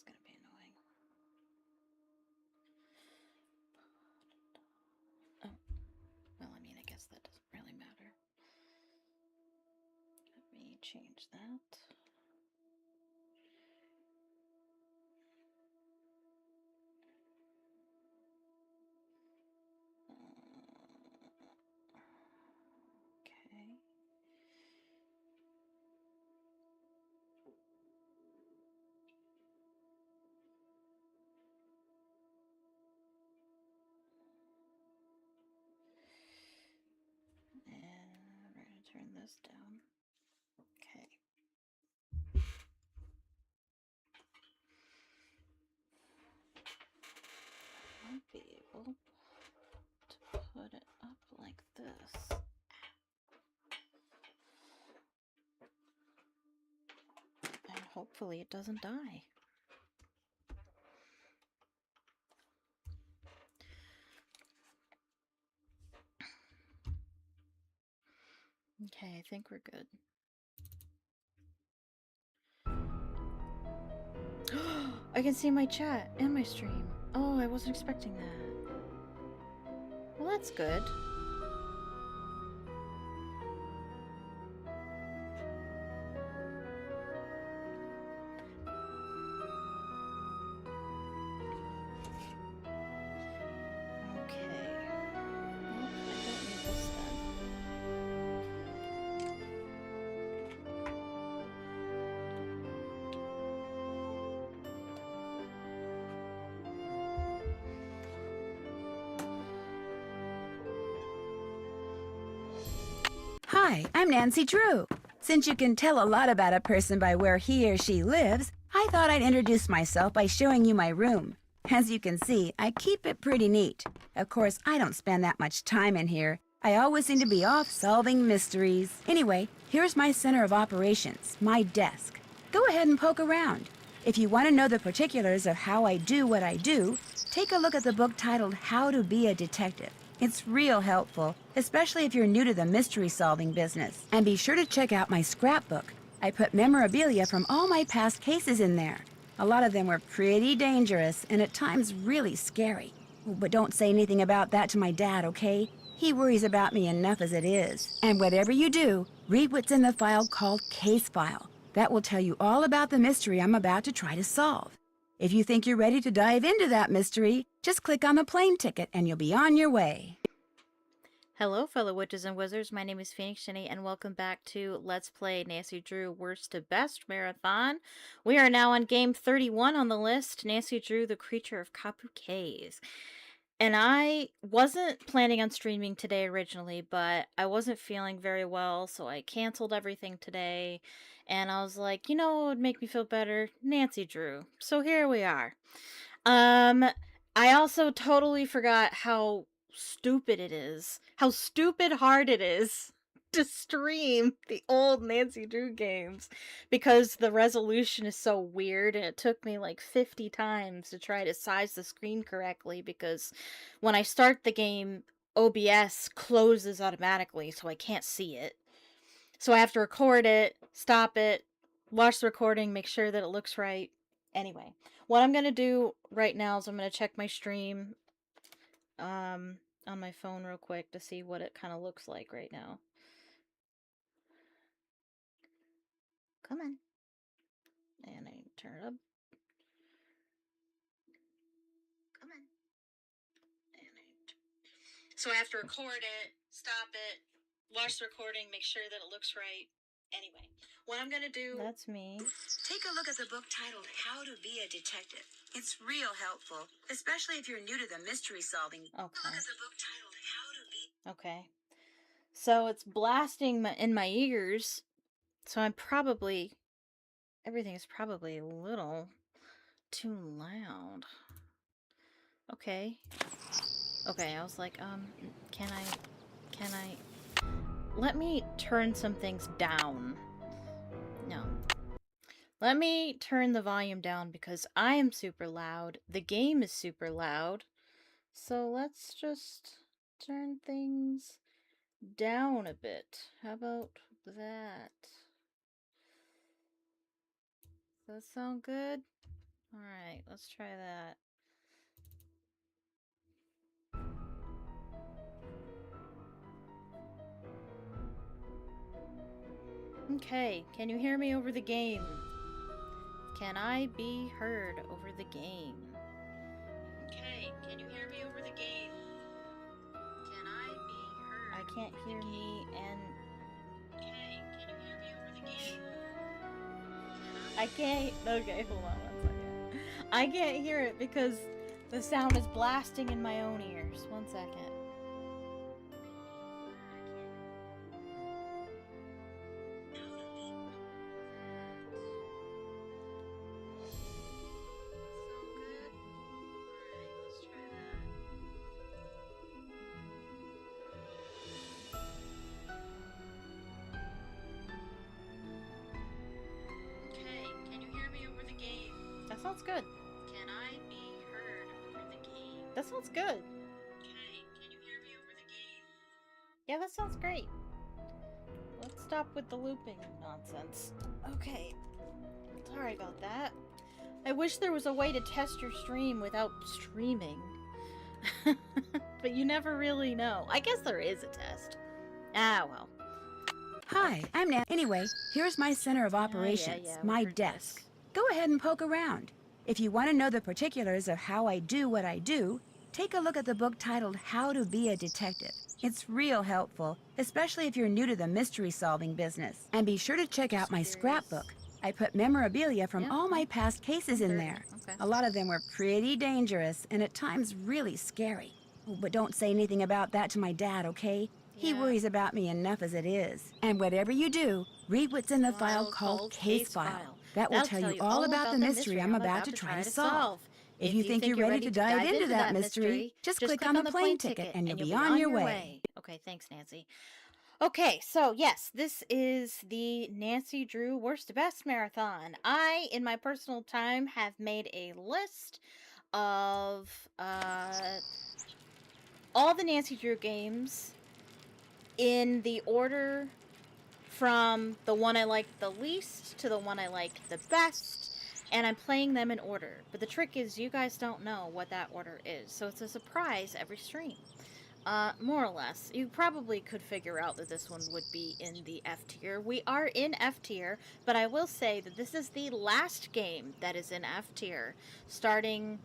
That's gonna be annoying. Oh, well, I mean, I guess that doesn't really matter. Let me change that. Okay. And we're going to turn this down. Okay. I might be able to put it up like this. And hopefully it doesn't die. Okay, I think we're good. I can see my chat and my stream. Oh, I wasn't expecting that. Well, that's good. Okay. Well, I don't need this then. Hi, I'm Nancy Drew. Since you can tell a lot about a person by where he or she lives, I thought I'd introduce myself by showing you my room. As you can see, I keep it pretty neat. Of course, I don't spend that much time in here. I always seem to be off solving mysteries. Anyway, here's my center of operations, my desk. Go ahead and poke around. If you want to know the particulars of how I do what I do, take a look at the book titled How to Be a Detective. It's real helpful, especially if you're new to the mystery-solving business. And be sure to check out my scrapbook. I put memorabilia from all my past cases in there. A lot of them were pretty dangerous and at times really scary. But don't say anything about that to my dad, okay? He worries about me enough as it is. And whatever you do, read what's in the file called Case File. That will tell you all about the mystery I'm about to try to solve. If you think you're ready to dive into that mystery, just click on the plane ticket and you'll be on your way. Hello, fellow witches and wizards. My name is Phoenix Jenny, and welcome back to Let's Play Nancy Drew Worst to Best Marathon. We are now on game 31 on the list, Nancy Drew, the Creature of KAPU Caves. And I wasn't planning on streaming today originally, but I wasn't feeling very well, so I canceled everything today. And I was like, you know what would make me feel better? Nancy Drew. So here we are. I also totally forgot how stupid it is. How stupid hard it is to stream the old Nancy Drew games because the resolution is so weird and it took me like 50 times to try to size the screen correctly because when I start the game, OBS closes automatically so I can't see it. So I have to record it, stop it, watch the recording, make sure that it looks right. Anyway, what I'm going to do right now is I'm going to check my stream on my phone real quick to see what it kind of looks like right now. Come on. And I turn it up. Come on. So I have to record it, stop it, watch the recording, make sure that it looks right. Anyway, what I'm going to do... That's me. Take a look at the book titled How to Be a Detective. It's real helpful, especially if you're new to the mystery solving. Okay. Look at the book titled How to Be... Okay. So it's blasting in my ears. So I'm probably... Everything is probably a little too loud. Okay. Okay, I was like, can I... Let me turn some things down. No. Let me turn the volume down because I am super loud. The game is super loud. So let's just turn things down a bit. How about that? Does that sound good? Alright, let's try that. Okay, can you hear me over the game? Can I be heard over the game? Okay, can you hear me over the game? Can I be heard? I can't hear me and. Okay, can you hear me over the game? I can't. Okay, hold on one second. I can't hear it because the sound is blasting in my own ears. 1 second. That sounds good. Can I be heard over the game? That sounds good. Okay, can you hear me over the game? Yeah, that sounds great. Let's stop with the looping nonsense. Okay. Sorry about that. I wish there was a way to test your stream without streaming. But you never really know. I guess there is a test. Ah, well. Hi, I'm Nan. Anyway, here's my center of operations, yeah, my heard desk. this. Go ahead and poke around. If you want to know the particulars of how I do what I do, take a look at the book titled How to Be a Detective. It's real helpful, especially if you're new to the mystery-solving business. And be sure to check out my scrapbook. I put memorabilia from all my past cases in there. Okay. A lot of them were pretty dangerous and at times really scary. Oh, but don't say anything about that to my dad, okay? He worries about me enough as it is. And whatever you do, read what's in the file called Case File. That will tell you all about the mystery I'm about to try to solve. If you think you're ready to dive into that mystery, just click on the plane ticket and you'll be on your way. Okay, thanks, Nancy. Okay, so yes, this is the Nancy Drew Worst to Best Marathon. I, in my personal time, have made a list of all the Nancy Drew games in the order from the one I like the least to the one I like the best, and I'm playing them in order. But the trick is you guys don't know what that order is, so it's a surprise every stream. More or less. You probably could figure out that this one would be in the F tier. We are in F tier, but I will say that this is the last game that is in F tier. Starting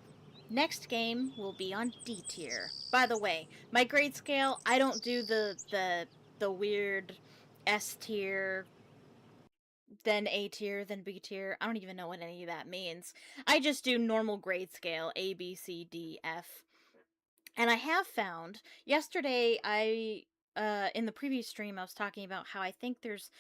next game will be on D tier. By the way, my grade scale, I don't do the weird S tier, then A tier, then B tier. I don't even know what any of that means. I just do normal grade scale, A, B, C, D, F. And I have found, yesterday in the previous stream I was talking about how I think there's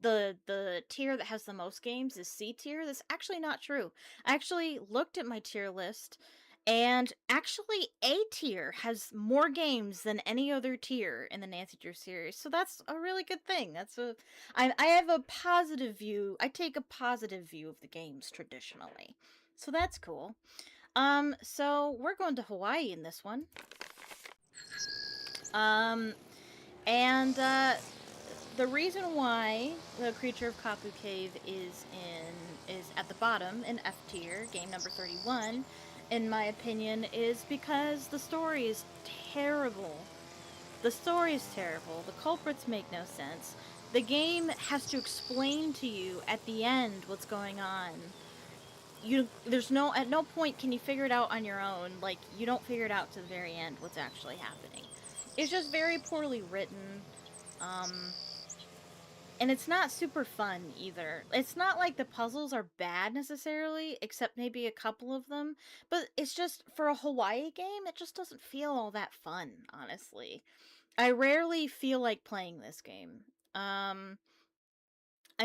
the tier that has the most games is C tier. That's actually not true. I actually looked at my tier list, and actually A tier has more games than any other tier in the Nancy Drew series. So that's a really good thing. I have a positive view. I take a positive view of the games traditionally. So that's cool. So we're going to Hawaii in this one. And the reason why the Creature of Kapu Cave is at the bottom in F tier, game number 31, in my opinion, is because the story is terrible. The story is terrible. The culprits make no sense. The game has to explain to you at the end what's going on. At no point can you figure it out on your own. Like, you don't figure it out to the very end what's actually happening. It's just very poorly written. And it's not super fun either. It's not like the puzzles are bad necessarily, except maybe a couple of them. But it's just, for a Hawaii game, it just doesn't feel all that fun, honestly. I rarely feel like playing this game. I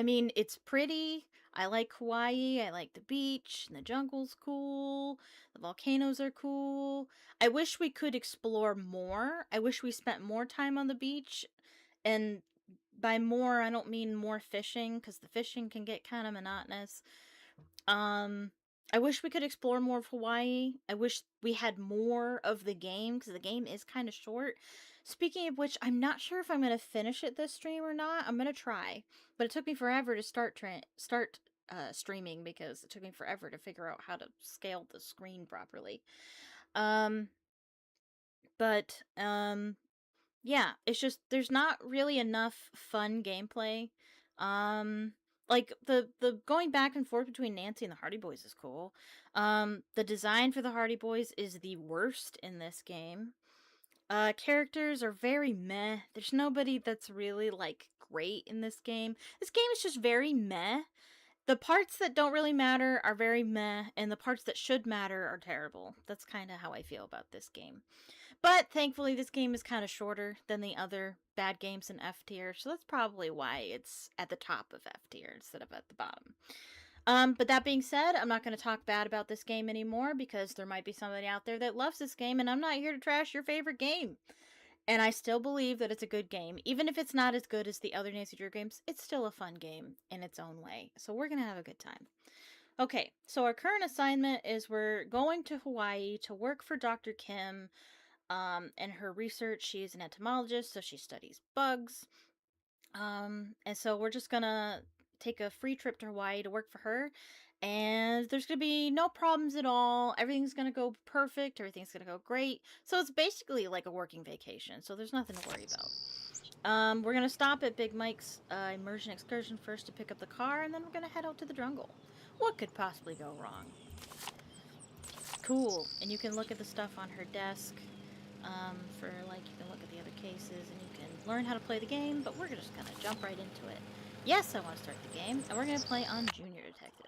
mean, it's pretty. I like Hawaii. I like the beach, and the jungle's cool. The volcanoes are cool. I wish we could explore more. I wish we spent more time on the beach. And by more, I don't mean more fishing, because the fishing can get kind of monotonous. I wish we could explore more of Hawaii. I wish we had more of the game, because the game is kind of short. Speaking of which, I'm not sure if I'm going to finish it this stream or not. I'm going to try. But it took me forever to start streaming because it took me forever to figure out how to scale the screen properly. Um, but yeah, it's just there's not really enough fun gameplay. Um, like the going back and forth between Nancy and the Hardy Boys is cool. The design for the Hardy Boys is the worst in this game. Characters are very meh. There's nobody that's really like great in this game. This game is just very meh. The parts that don't really matter are very meh, and the parts that should matter are terrible. That's kind of how I feel about this game. But thankfully, this game is kind of shorter than the other bad games in F tier, so that's probably why it's at the top of F tier instead of at the bottom. But that being said, I'm not going to talk bad about this game anymore because there might be somebody out there that loves this game, and I'm not here to trash your favorite game. And I still believe that it's a good game. Even if it's not as good as the other Nancy Drew games, it's still a fun game in its own way. So we're going to have a good time. Okay, so our current assignment is we're going to Hawaii to work for Dr. Kim. In her research, she is an entomologist, so she studies bugs. And so we're just gonna take a free trip to Hawaii to work for her. And there's gonna be no problems at all. Everything's gonna go perfect. Everything's gonna go great. So it's basically like a working vacation. So there's nothing to worry about. We're gonna stop at Big Mike's immersion excursion first to pick up the car, and then we're gonna head out to the jungle. What could possibly go wrong? Cool. And you can look at the stuff on her desk. For like, you can look at the other cases and you can learn how to play the game, but we're just gonna jump right into it. Yes, I want to start the game, and we're gonna play on Junior Detective.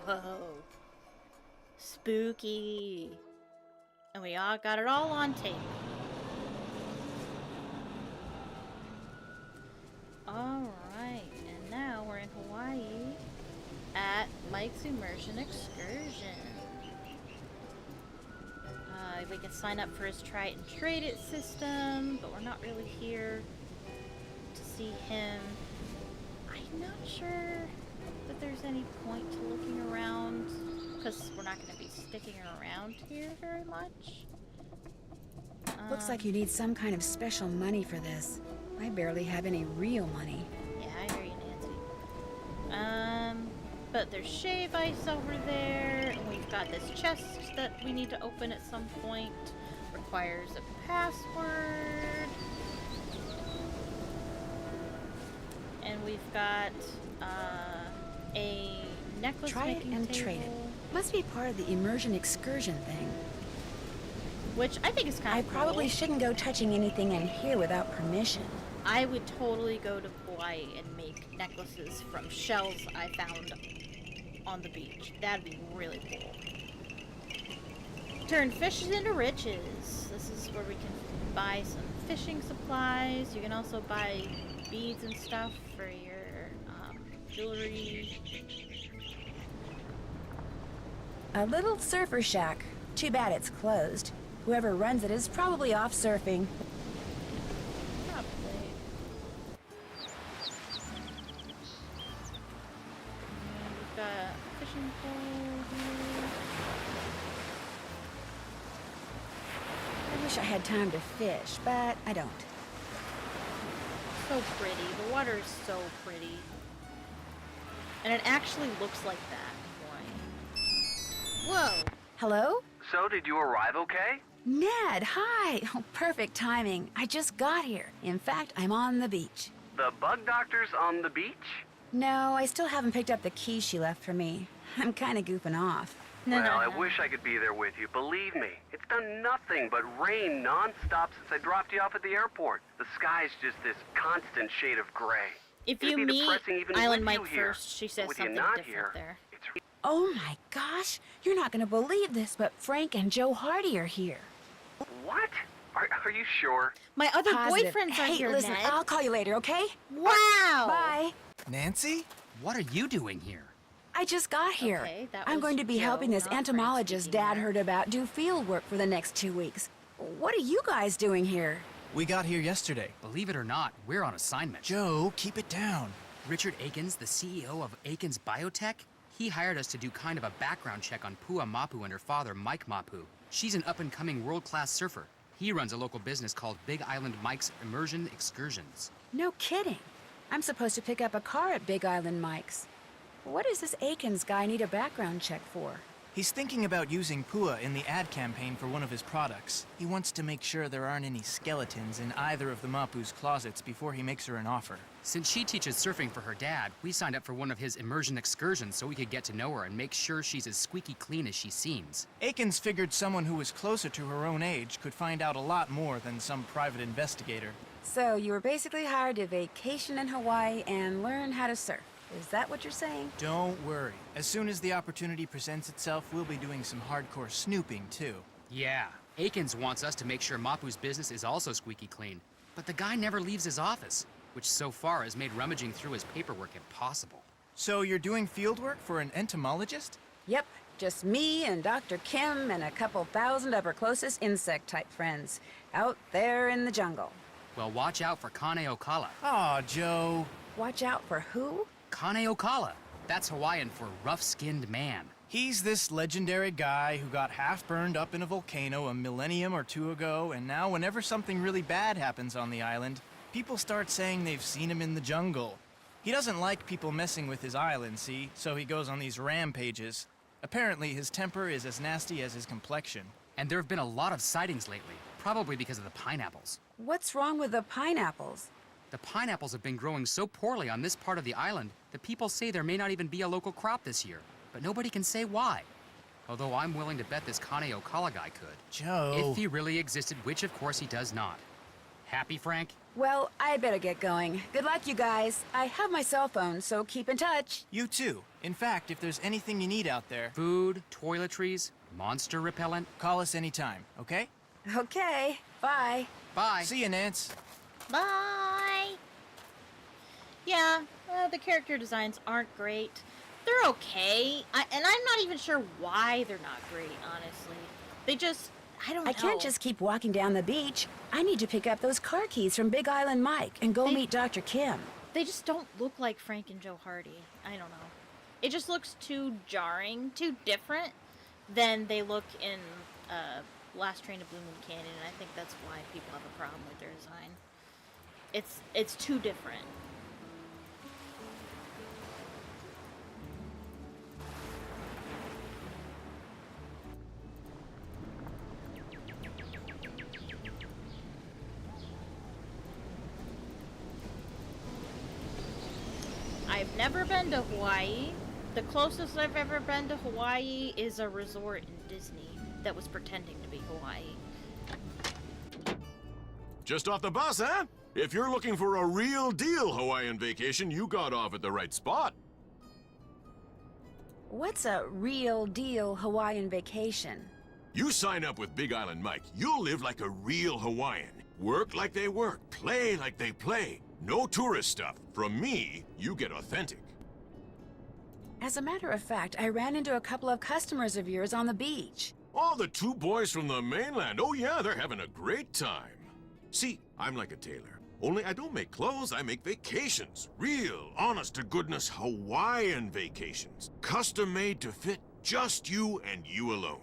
Whoa. Spooky. And we all got it all on tape. Alright, and now we're in Hawaii at Mike's Immersion Excursion. We can sign up for his try it and trade it system, but we're not really here to see him. I'm not sure that there's any point to looking around, because we're not going to be sticking around here very much. Looks like you need some kind of special money for this. I barely have any real money. Yeah, I hear you, Nancy. But there's shave ice over there, and we've got this chest that we need to open at some point. Requires a password. And we've got a necklace Try it making and table, trade it. Must be part of the immersion excursion thing. which I think is kind I of cool. probably shouldn't go touching anything in here without permission. I would totally go to Hawaii and make necklaces from shells I found on the beach. That'd be really cool. Turn fishes into riches. This is where we can buy some fishing supplies. You can also buy beads and stuff for your jewelry. A little surfer shack. Too bad it's closed. Whoever runs it is probably off surfing. Probably. And we've got a fishing pole here. I wish I had time to fish, but I don't. So pretty. The water is so pretty. And it actually looks like that. Whoa! Hello? So, did you arrive okay? Ned, hi! Oh, perfect timing. I just got here. In fact, I'm on the beach. The bug doctor's on the beach? No, I still haven't picked up the key she left for me. I'm kinda goofing off. Well, I wish I could be there with you. Believe me, it's done nothing but rain nonstop since I dropped you off at the airport. The sky's just this constant shade of gray. If It'd you be meet depressing even Island with you Mike here. first, she says With you something not different here, there. it's Oh my gosh, you're not gonna believe this, but Frank and Joe Hardy are here. what? Are you sure? My other Positive. boyfriends are Hey, here, listen, Ned. I'll call you later, okay? Wow. Bye. Nancy? What are you doing here? I just got here. Okay, that I'm was going to be Joe, helping this not Frank entomologist speaking Dad there. heard about do field work for the next 2 weeks. What are you guys doing here? We got here yesterday. Believe it or not, we're on assignment. Joe, keep it down. Richard Akins, the CEO of Akins Biotech, he hired us to do kind of a background check on Pua Mapu and her father, Mike Mapu. She's an up-and-coming world-class surfer. He runs a local business called Big Island Mike's Immersion Excursions. No kidding. I'm supposed to pick up a car at Big Island Mike's. What does this Akins guy need a background check for? He's thinking about using Pua in the ad campaign for one of his products. He wants to make sure there aren't any skeletons in either of the Mapu's closets before he makes her an offer. Since she teaches surfing for her dad, we signed up for one of his immersion excursions so we could get to know her and make sure she's as squeaky clean as she seems. Akins figured someone who was closer to her own age could find out a lot more than some private investigator. So you were basically hired to vacation in Hawaii and learn how to surf. Is that what you're saying? Don't worry. As soon as the opportunity presents itself, we'll be doing some hardcore snooping, too. Yeah, Akins wants us to make sure Mapu's business is also squeaky clean. But the guy never leaves his office, which so far has made rummaging through his paperwork impossible. So you're doing field work for an entomologist? Yep, just me and Dr. Kim and a couple thousand of her closest insect-type friends out there in the jungle. Well, watch out for Kane Okala. Aw, Joe. Watch out for who? Kane Okala. That's Hawaiian for rough-skinned man. He's this legendary guy who got half burned up in a volcano a millennium or two ago, and now whenever something really bad happens on the island, people start saying they've seen him in the jungle. He doesn't like people messing with his island, see? So he goes on these rampages. Apparently, his temper is as nasty as his complexion. And there have been a lot of sightings lately, probably because of the pineapples. What's wrong with the pineapples? The pineapples have been growing so poorly on this part of the island that people say there may not even be a local crop this year, but nobody can say why. Although I'm willing to bet this Kane Okala guy could. Joe. If he really existed, which of course he does not. Happy, Frank? Well, I'd better get going. Good luck, you guys. I have my cell phone, so keep in touch. You too. In fact, if there's anything you need out there, Food, toiletries, monster repellent. call us anytime, okay? Okay, bye. Bye. See you, Nance. Bye. Yeah, the character designs aren't great. They're okay. And I'm not even sure why they're not great, honestly. They just, I don't know. I can't just keep walking down the beach. I need to pick up those car keys from Big Island Mike and go meet Dr. Kim. They just don't look like Frank and Joe Hardy. I don't know. It just looks too jarring, too different than they look in Last Train to Blue Moon Canyon, and I think that's why people have a problem with their design. It's too different. I've never been to Hawaii. The closest I've ever been to Hawaii is a resort in Disney that was pretending to be Hawaii. Just off the bus, huh? If you're looking for a real deal Hawaiian vacation, you got off at the right spot. What's a real deal Hawaiian vacation? You sign up with Big Island Mike, you'll live like a real Hawaiian. Work like they work, play like they play. No tourist stuff. From me, you get authentic. As a matter of fact, I ran into a couple of customers of yours on the beach. Oh, the two boys from the mainland. Oh yeah, they're having a great time. See, I'm like a tailor. Only I don't make clothes, I make vacations. Real, honest-to-goodness Hawaiian vacations. Custom-made to fit just you and you alone.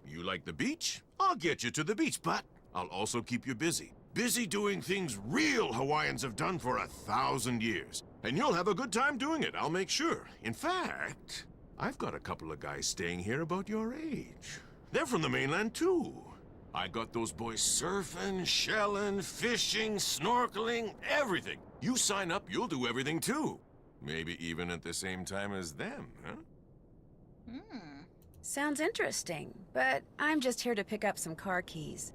You like the beach? I'll get you to the beach, but I'll also keep you busy. Busy doing things real Hawaiians have done for 1,000 years. And you'll have a good time doing it, I'll make sure. In fact, I've got a couple of guys staying here about your age. They're from the mainland, too. I got those boys surfing, shelling, fishing, snorkeling, everything. You sign up, you'll do everything, too. Maybe even at the same time as them, huh? Sounds interesting, but I'm just here to pick up some car keys.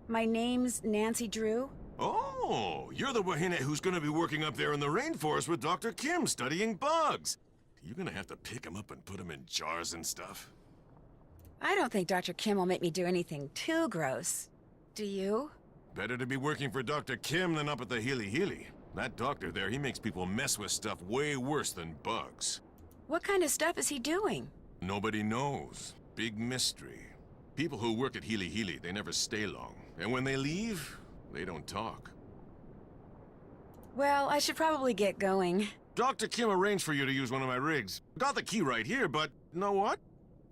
My name's Nancy Drew. Oh, you're the wahine who's gonna be working up there in the rainforest with Dr. Kim studying bugs. You're gonna have to pick them up and put them in jars and stuff. I don't think Dr. Kim will make me do anything too gross. Do you? Better to be working for Dr. Kim than up at the Healy Healy. That doctor there, he makes people mess with stuff way worse than bugs. What kind of stuff is he doing? Nobody knows. Big mystery. People who work at Healy Healy, they never stay long. And when they leave, they don't talk. Well, I should probably get going. Dr. Kim arranged for you to use one of my rigs. Got the key right here, but you know what?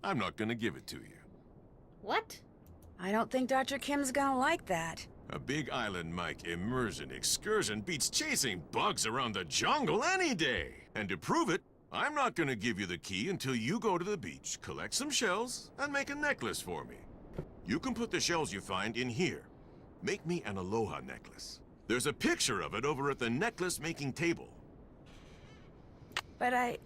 I'm not gonna give it to you. What? I don't think Dr. Kim's gonna like that. A Big Island Mike immersion excursion beats chasing bugs around the jungle any day. And to prove it, I'm not gonna give you the key until you go to the beach, collect some shells, and make a necklace for me. You can put the shells you find in here. Make me an aloha necklace. There's a picture of it over at the necklace making table. But I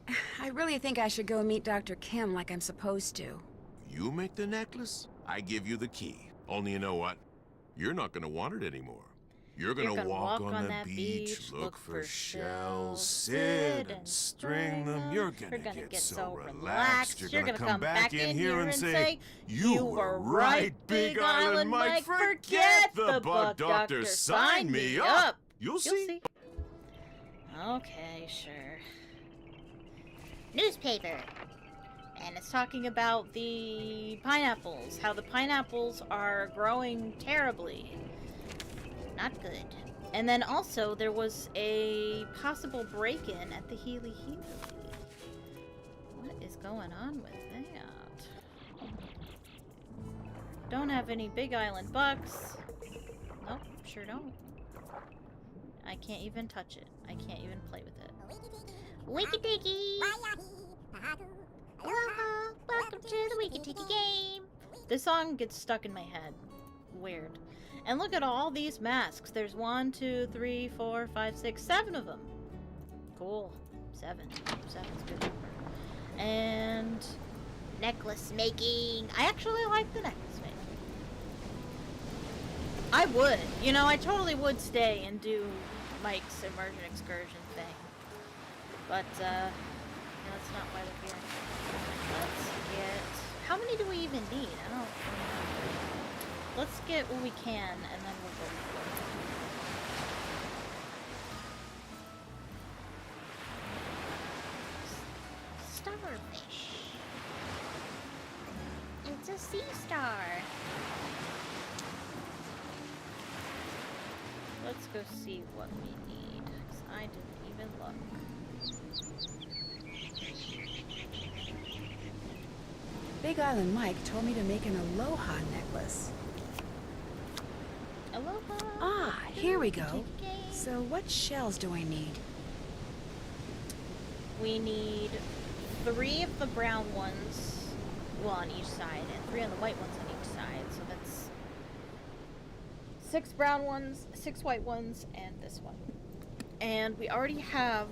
really think I should go meet Dr. Kim like I'm supposed to. You make the necklace, I give you the key. Only you know what? You're not gonna want it anymore. You're gonna walk on the beach, look for shells, sit and string them. You're gonna get so relaxed. You're gonna come back in here and say, "You were right, Big Island Mike. Forget the bug doctor. Sign me up." You'll see. Okay, sure. Newspaper. And it's talking about the pineapples. How the pineapples are growing terribly. Not good. And then also there was a possible break-in at the Healy Healy. What is going on with that? Don't have any Big Island bugs. Nope, sure don't. I can't even touch it. I can't even play with it. Wiki Tiki! Aloha! Welcome to the Wiki Tiki game! This song gets stuck in my head. Weird. And look at all these masks. There's 1, 2, 3, 4, 5, 6, 7 of them. Cool. 7. 7's good number. And necklace making. I actually like the necklace making. I would. You know, I totally would stay and do Mike's immersion excursion thing. But, yeah, that's not why we're here. Let's get... How many do we even need? I don't... Let's get what we can, and then we'll go for it. Starfish. It's a sea star. Let's go see what we need, because I didn't even look. Big Island Mike told me to make an aloha necklace. Aloha. Ah, here we go. So what shells do I need? We need 3 of the brown ones, well, on each side, and 3 of the white ones on each side. So that's 6 brown ones, 6 white ones, and this one. And we already have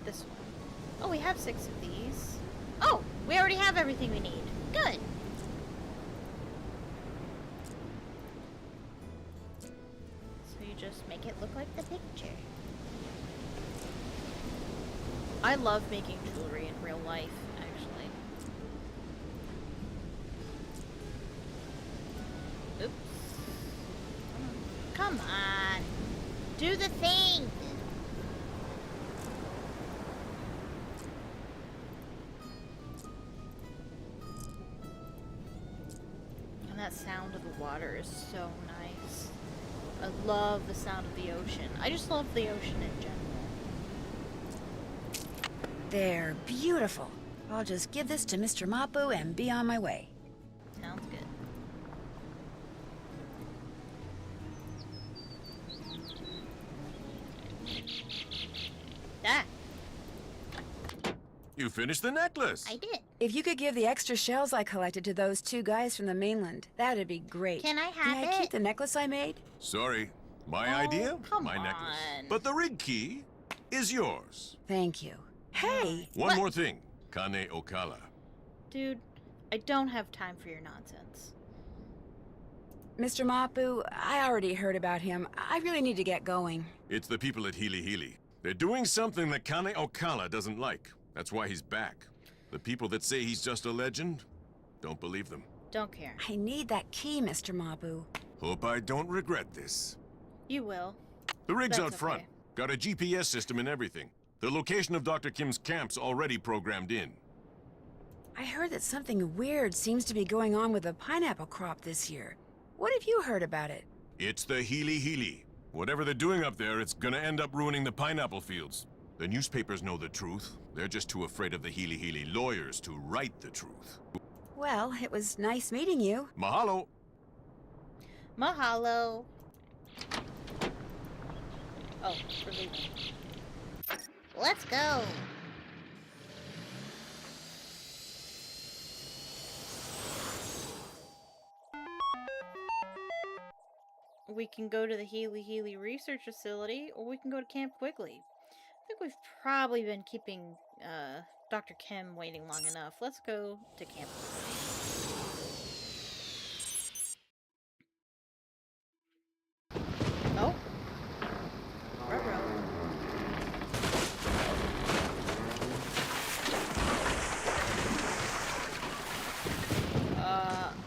this one. Oh, we have 6 of these. Oh, we already have everything we need. Good. So you just make it look like the picture. I love making jewelry in real life, actually. Oops. Come on. Do the thing. And that sound of the water is so nice. I love the sound of the ocean. I just love the ocean in general. They're beautiful. I'll just give this to Mr. Mapu and be on my way. Sounds good. Ah, You finished the necklace. I did. If you could give the extra shells I collected to those 2 guys from the mainland, that'd be great. Can I have May I keep the necklace I made? Sorry. My Oh, idea, come my necklace. on. But the rig key is yours. Thank you. Hey! One What? more thing. Kane Okala. Dude, I don't have time for your nonsense. Mr. Mapu, I already heard about him. I really need to get going. It's the people at Healy Healy. They're doing something that Kane Okala doesn't like. That's why he's back. The people that say he's just a legend, don't believe them. Don't care. I need that key, Mr. Mapu. Hope I don't regret this. You will. The rig's That's out front. okay. Got a GPS system and everything. The location of Dr. Kim's camp's already programmed in. I heard that something weird seems to be going on with the pineapple crop this year. What have you heard about it? It's the Healy Healy. Whatever they're doing up there, it's gonna end up ruining the pineapple fields. The newspapers know the truth. They're just too afraid of the Healy Healy lawyers to write the truth. Well, it was nice meeting you. Mahalo! Mahalo. Oh, we're leaving. Let's go. We can go to the Healy Healy Research Facility, or we can go to Camp Quigley. I think we've probably been keeping Dr. Kim waiting long enough. Let's go to Camp Quigley. Oh. Ruh-roh.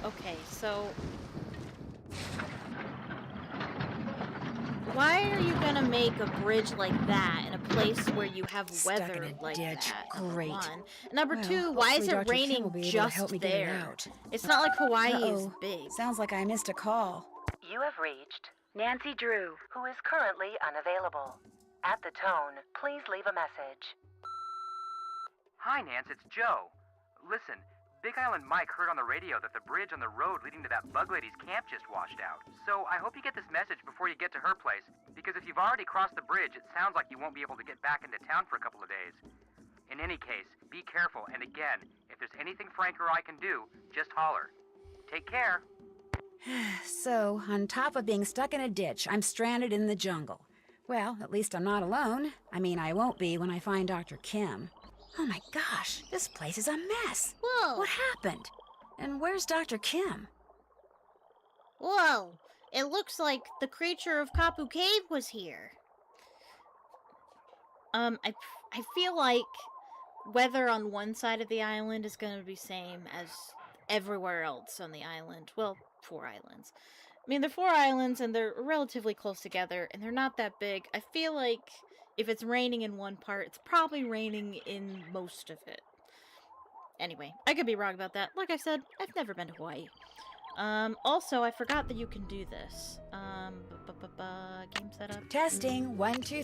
Okay, so why are you gonna make a bridge like that in a place where you have Stuck weather in a like ditch. that? Great. Number one. Number Well, two, why is hopefully it Dr. Kim raining will be able to just help me get it there? out. It's not like Hawaii is Uh-oh. big. Sounds like I missed a call. You have reached Nancy Drew, who is currently unavailable. At the tone, please leave a message. Hi, Nance, it's Joe. Listen, Big Island Mike heard on the radio that the bridge on the road leading to that bug lady's camp just washed out. So I hope you get this message before you get to her place, because if you've already crossed the bridge, it sounds like you won't be able to get back into town for a couple of days. In any case, be careful, and again, if there's anything Frank or I can do, just holler. Take care. So, on top of being stuck in a ditch, I'm stranded in the jungle. Well, at least I'm not alone. I mean, I won't be when I find Dr. Kim. Oh my gosh, this place is a mess. Whoa. What happened? And where's Dr. Kim? Whoa. It looks like the creature of KAPU Cave was here. I feel like weather on one side of the island is going to be same as everywhere else on the island. Well, 4 islands. I mean, they're 4 islands and they're relatively close together and they're not that big. I feel like if it's raining in one part, it's probably raining in most of it. Anyway, I could be wrong about that. Like I said, I've never been to Hawaii. Also, I forgot that you can do this. Game setup. Testing, 1, 2.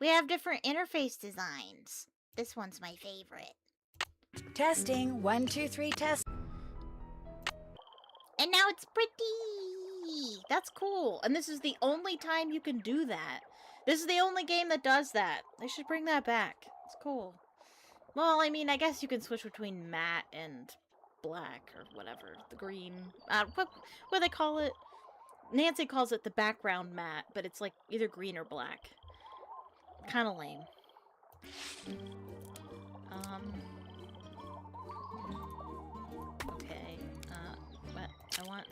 We have different interface designs. This one's my favorite. Testing, 1, 2, 3, test. And now it's pretty! That's cool. And this is the only time you can do that. This is the only game that does that. They should bring that back. It's cool. Well, I mean, I guess you can switch between matte and black or whatever. The green. What do they call it? Nancy calls it the background matte, but it's like either green or black. Kind of lame. Okay. What? I want...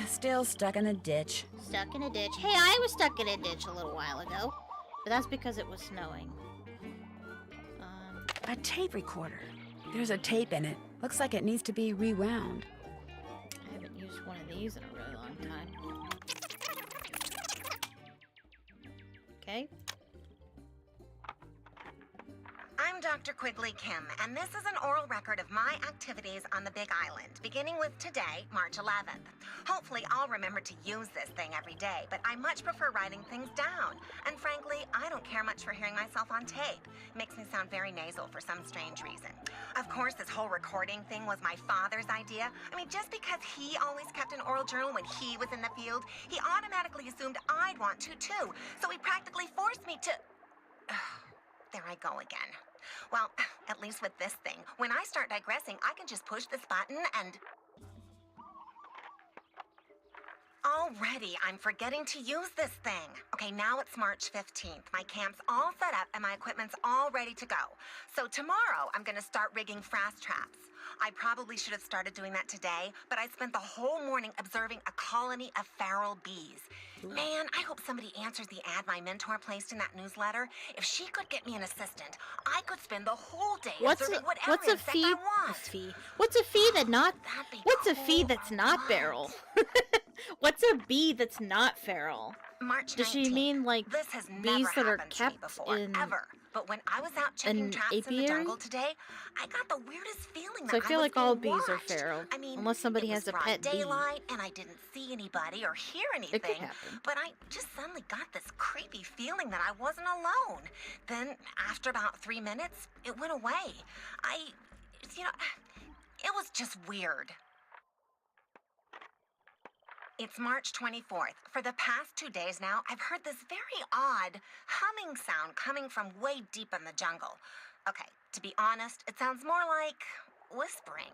Still stuck in the ditch. Stuck in a ditch. Hey, I was stuck in a ditch a little while ago. But that's because it was snowing. A tape recorder. There's a tape in it. Looks like it needs to be rewound. I haven't used one of these in a really long time. Okay. I'm Dr. Quigley Kim, and this is an oral record of my activities on the Big Island, beginning with today, March 11th. Hopefully, I'll remember to use this thing every day, but I much prefer writing things down. And frankly, I don't care much for hearing myself on tape. It makes me sound very nasal for some strange reason. Of course, this whole recording thing was my father's idea. I mean, just because he always kept an oral journal when he was in the field, he automatically assumed I'd want to too. So he practically forced me to... There I go again. Well, at least with this thing, when I start digressing, I can just push this button and... Already, I'm forgetting to use this thing. Okay, now it's March 15th. My camp's all set up and my equipment's all ready to go. So tomorrow, I'm gonna start rigging fast traps. I probably should have started doing that today, but I spent the whole morning observing a colony of feral bees. Man, I hope somebody answers the ad my mentor placed in that newsletter. If she could get me an assistant, I could spend the whole day observing whatever what's a insect fee? I want. Fee? What's a fee that not? That'd be What's a cool. fee that's not feral? What's a bee that's not feral? March 19th. Does she mean like This has bees never that are happened to me kept before, in? ever. But when I was out checking an traps in the apiary? jungle today, I got the weirdest feeling So I that feel was like all being bees are watched. feral, I mean, unless somebody it was has a broad pet bee. daylight, and I didn't see anybody or hear It could anything. happen. But I just suddenly got this creepy feeling that I wasn't alone. Then, after about 3 minutes, it went away. It was just weird. It's March 24th. For the past 2 days now, I've heard this very odd humming sound coming from way deep in the jungle. Okay, to be honest, it sounds more like whispering.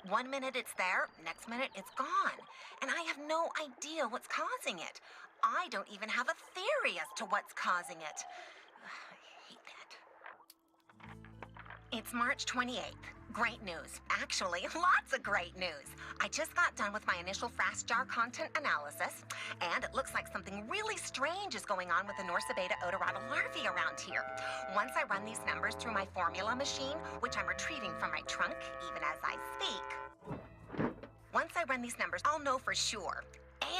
1 minute it's there, next minute it's gone. And I have no idea what's causing it. I don't even have a theory as to what's causing it. I hate that. It's March 28th. Great news. Actually, lots of great news. I just got done with my initial fast jar content analysis, and it looks like something really strange is going on with the Norsa beta odorata larvae around here. Once I run these numbers through my formula machine, which I'm retrieving from my trunk even as I speak, once I run these numbers, I'll know for sure.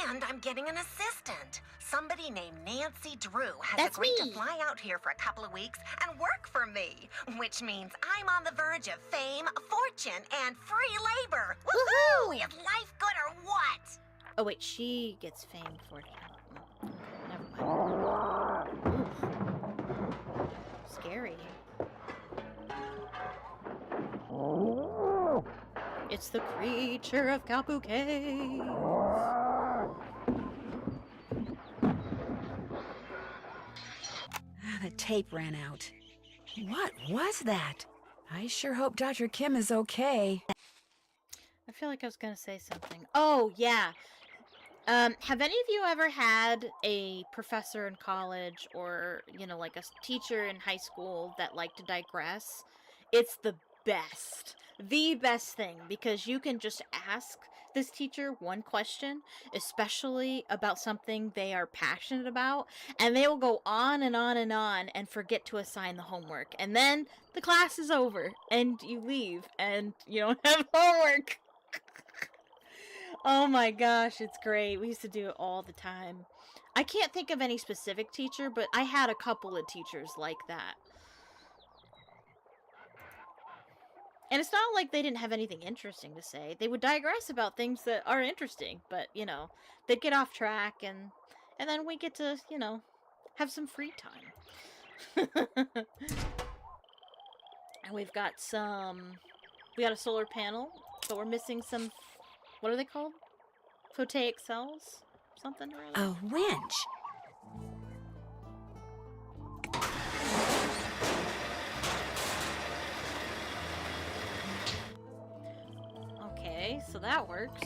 And I'm getting an assistant. Somebody named Nancy Drew has That's agreed me. to fly out here for a couple of weeks and work for me, which means I'm on the verge of fame, fortune, and free labor. Woohoo! Woohoo! Is life good or what? Oh wait, she gets fame for it. Okay, never mind. Oof. Scary. It's the creature of KAPU Caves. The tape ran out. What was that? I sure hope Dr. Kim is okay. I feel like I was gonna say something. Oh yeah. Have any of you ever had a professor in college or, like a teacher in high school that liked to digress? It's the best. The best thing, because you can just ask this teacher one question, especially about something they are passionate about, and they will go on and on and on and forget to assign the homework. And then the class is over and you leave and you don't have homework. Oh my gosh, it's great. We used to do it all the time. I can't think of any specific teacher, but I had a couple of teachers like that. And it's not like they didn't have anything interesting to say. They would digress about things that are interesting, but, they'd get off track, and then we get to, have some free time. And we got a solar panel, but we're missing some, what are they called? Photovoltaic cells? Something or other? A winch. Okay, so that works.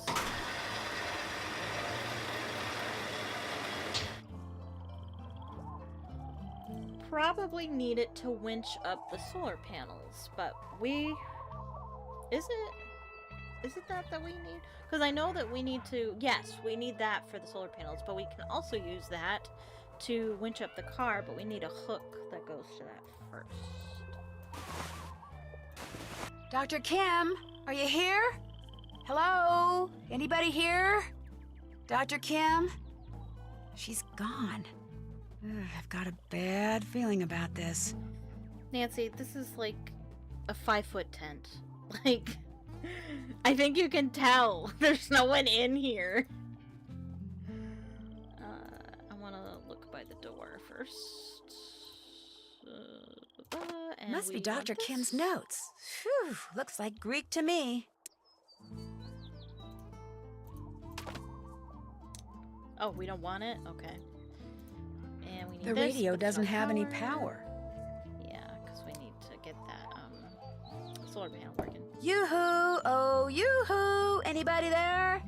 Probably need it to winch up the solar panels, but is it that we need? Because I know that we need to, yes, we need that for the solar panels, but we can also use that to winch up the car, but we need a hook that goes to that first. Dr. Kim, are you here? Hello? Anybody here? Dr. Kim? She's gone. Ugh, I've got a bad feeling about this. Nancy, this is like a 5-foot tent. Like, I think you can tell there's no one in here. I want to look by the door first. And Must be we Dr. want Kim's this. notes. Phew, looks like Greek to me. Oh, we don't want it? Okay. And we need The this, radio but it's doesn't not have any powered. power. Yeah, because we need to get that solar panel working. Yoo-hoo! Oh, yoo-hoo! Anybody there?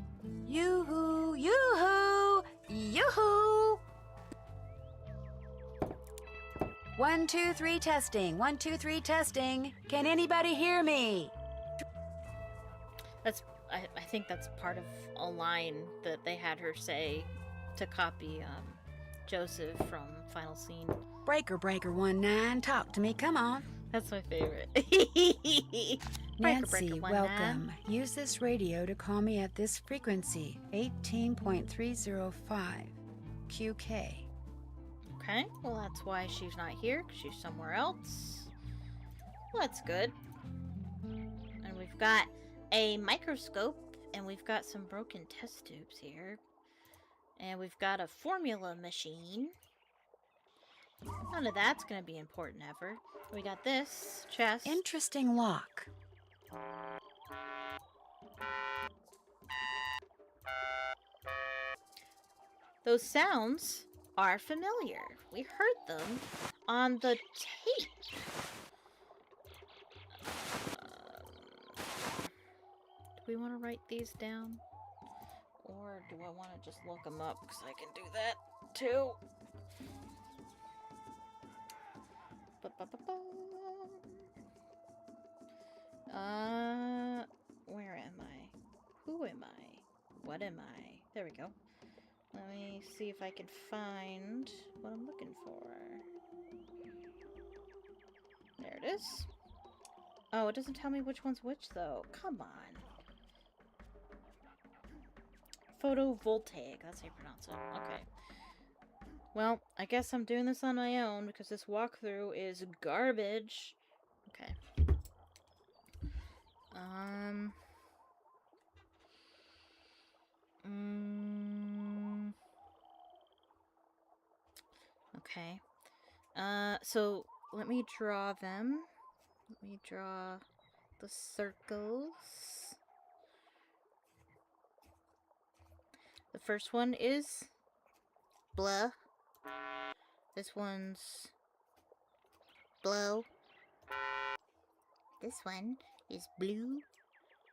Yoo-hoo! Yoo-hoo! Yoo-hoo! 1, 2, 3 testing. 1, 2, 3 testing. Can anybody hear me? That's I think that's part of a line that they had her say to copy Joseph from Final Scene. Breaker, breaker, 19, talk to me, come on. That's my favorite. Nancy, welcome. Use this radio to call me at this frequency, 18.305 QK. Okay, well that's why she's not here, 'cause she's somewhere else. Well, that's good. And we've got a microscope, and we've got some broken test tubes here. And we've got a formula machine. None of that's gonna be important ever. We got this chest. Interesting lock. Those sounds are familiar. We heard them on the tape. Do we want to write these down? Or do I want to just look them up? Because I can do that too. Where am I? Who am I? What am I? There we go. Let me see if I can find what I'm looking for. There it is. Oh, it doesn't tell me which one's which, though. Come on. Photovoltaic. That's how you pronounce it. Okay. Well, I guess I'm doing this on my own because this walkthrough is garbage. Okay. Okay. So let me draw them. Let me draw the circles. The first one is blah. This one's blow. This one is blue.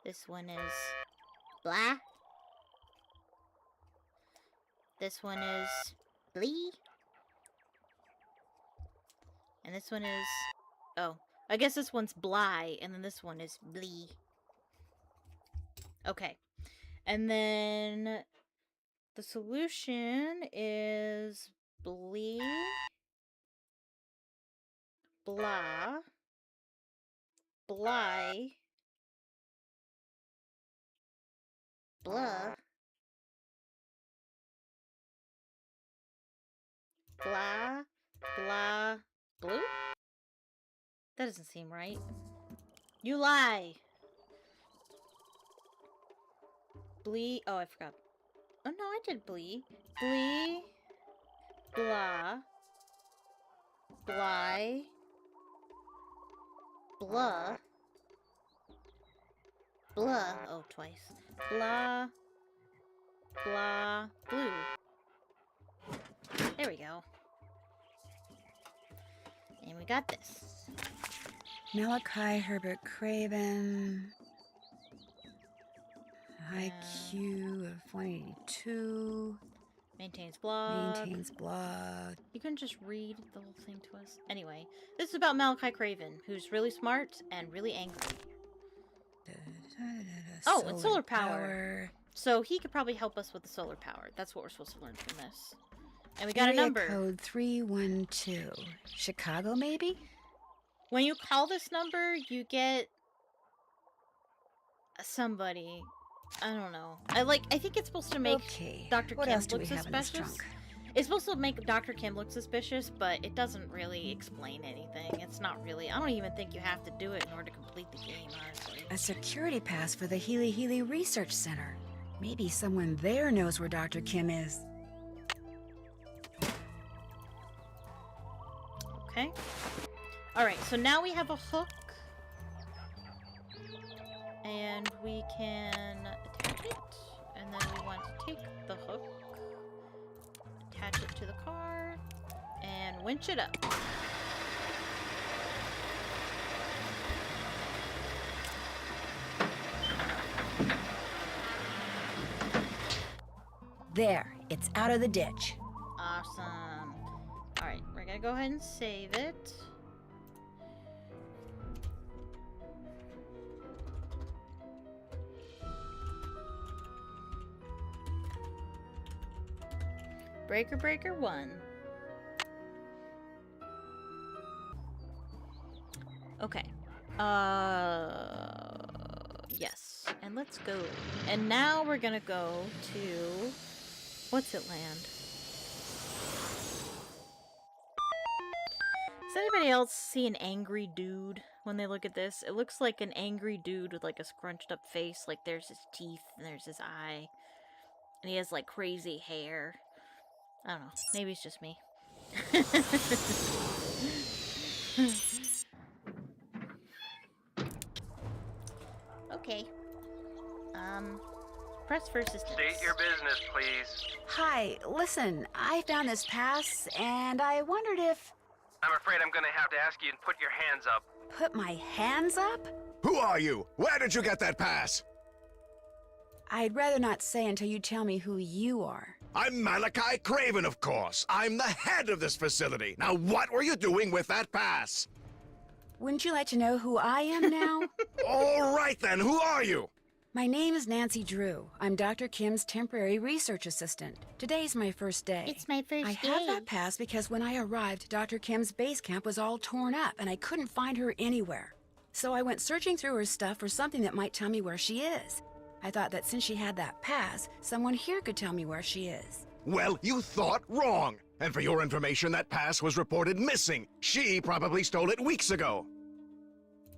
This one is blah. This one is blee. And this one is... oh, I guess this one's bly, and then this one is blee. Okay. And then the solution is blee, blah, bly, blah, blah, blah, blue? That doesn't seem right. You lie! Blee. Oh, I forgot. Oh, no, I did blee. Blee. Blah. Bly. Blah. Blah. Oh, twice. Blah. Blah. Blue. There we go. And we got this. Malachi Herbert Craven. IQ of 182. Maintains blog. Maintains blog. You can just read the whole thing to us. Anyway, this is about Malachi Craven, who's really smart and really angry. Oh, and solar power. So he could probably help us with the solar power. That's what we're supposed to learn from this. And we got Area a number. Code 312. Chicago, maybe? When you call this number, you get somebody. I don't know. I think it's supposed to make Dr. What Kim else do look we have in this suspicious. trunk? It's supposed to make Dr. Kim look suspicious, but it doesn't really explain anything. It's not really. I don't even think you have to do it in order to complete the game, honestly. A security pass for the Healy Healy Research Center. Maybe someone there knows where Dr. Kim is. Okay. Alright, so now we have a hook. And we can attach it. And then we want to take the hook, attach it to the car, and winch it up. There, it's out of the ditch. Awesome. Alright, we're gonna go ahead and save it. Breaker Breaker 1. Okay. Yes. And let's go. And now we're gonna go to... What's it land? Does anybody else see an angry dude when they look at this? It looks like an angry dude with like a scrunched up face. Like there's his teeth and there's his eye. And he has like crazy hair. I don't know. Maybe it's just me. Okay. Press for assistance. State your business, please. Hi, listen, I found this pass, and I wondered if... I'm afraid I'm gonna have to ask you to put your hands up. Put my hands up? Who are you? Where did you get that pass? I'd rather not say until you tell me who you are. I'm Malachi Craven, of course. I'm the head of this facility. Now, what were you doing with that pass? Wouldn't you like to know who I am now? All right, then. Who are you? My name is Nancy Drew. I'm Dr. Kim's temporary research assistant. Today's my first day. It's my first I day. have that pass because when I arrived, Dr. Kim's base camp was all torn up and I couldn't find her anywhere. So I went searching through her stuff for something that might tell me where she is. I thought that since she had that pass, someone here could tell me where she is. Well, you thought wrong. And for your information, that pass was reported missing. She probably stole it weeks ago.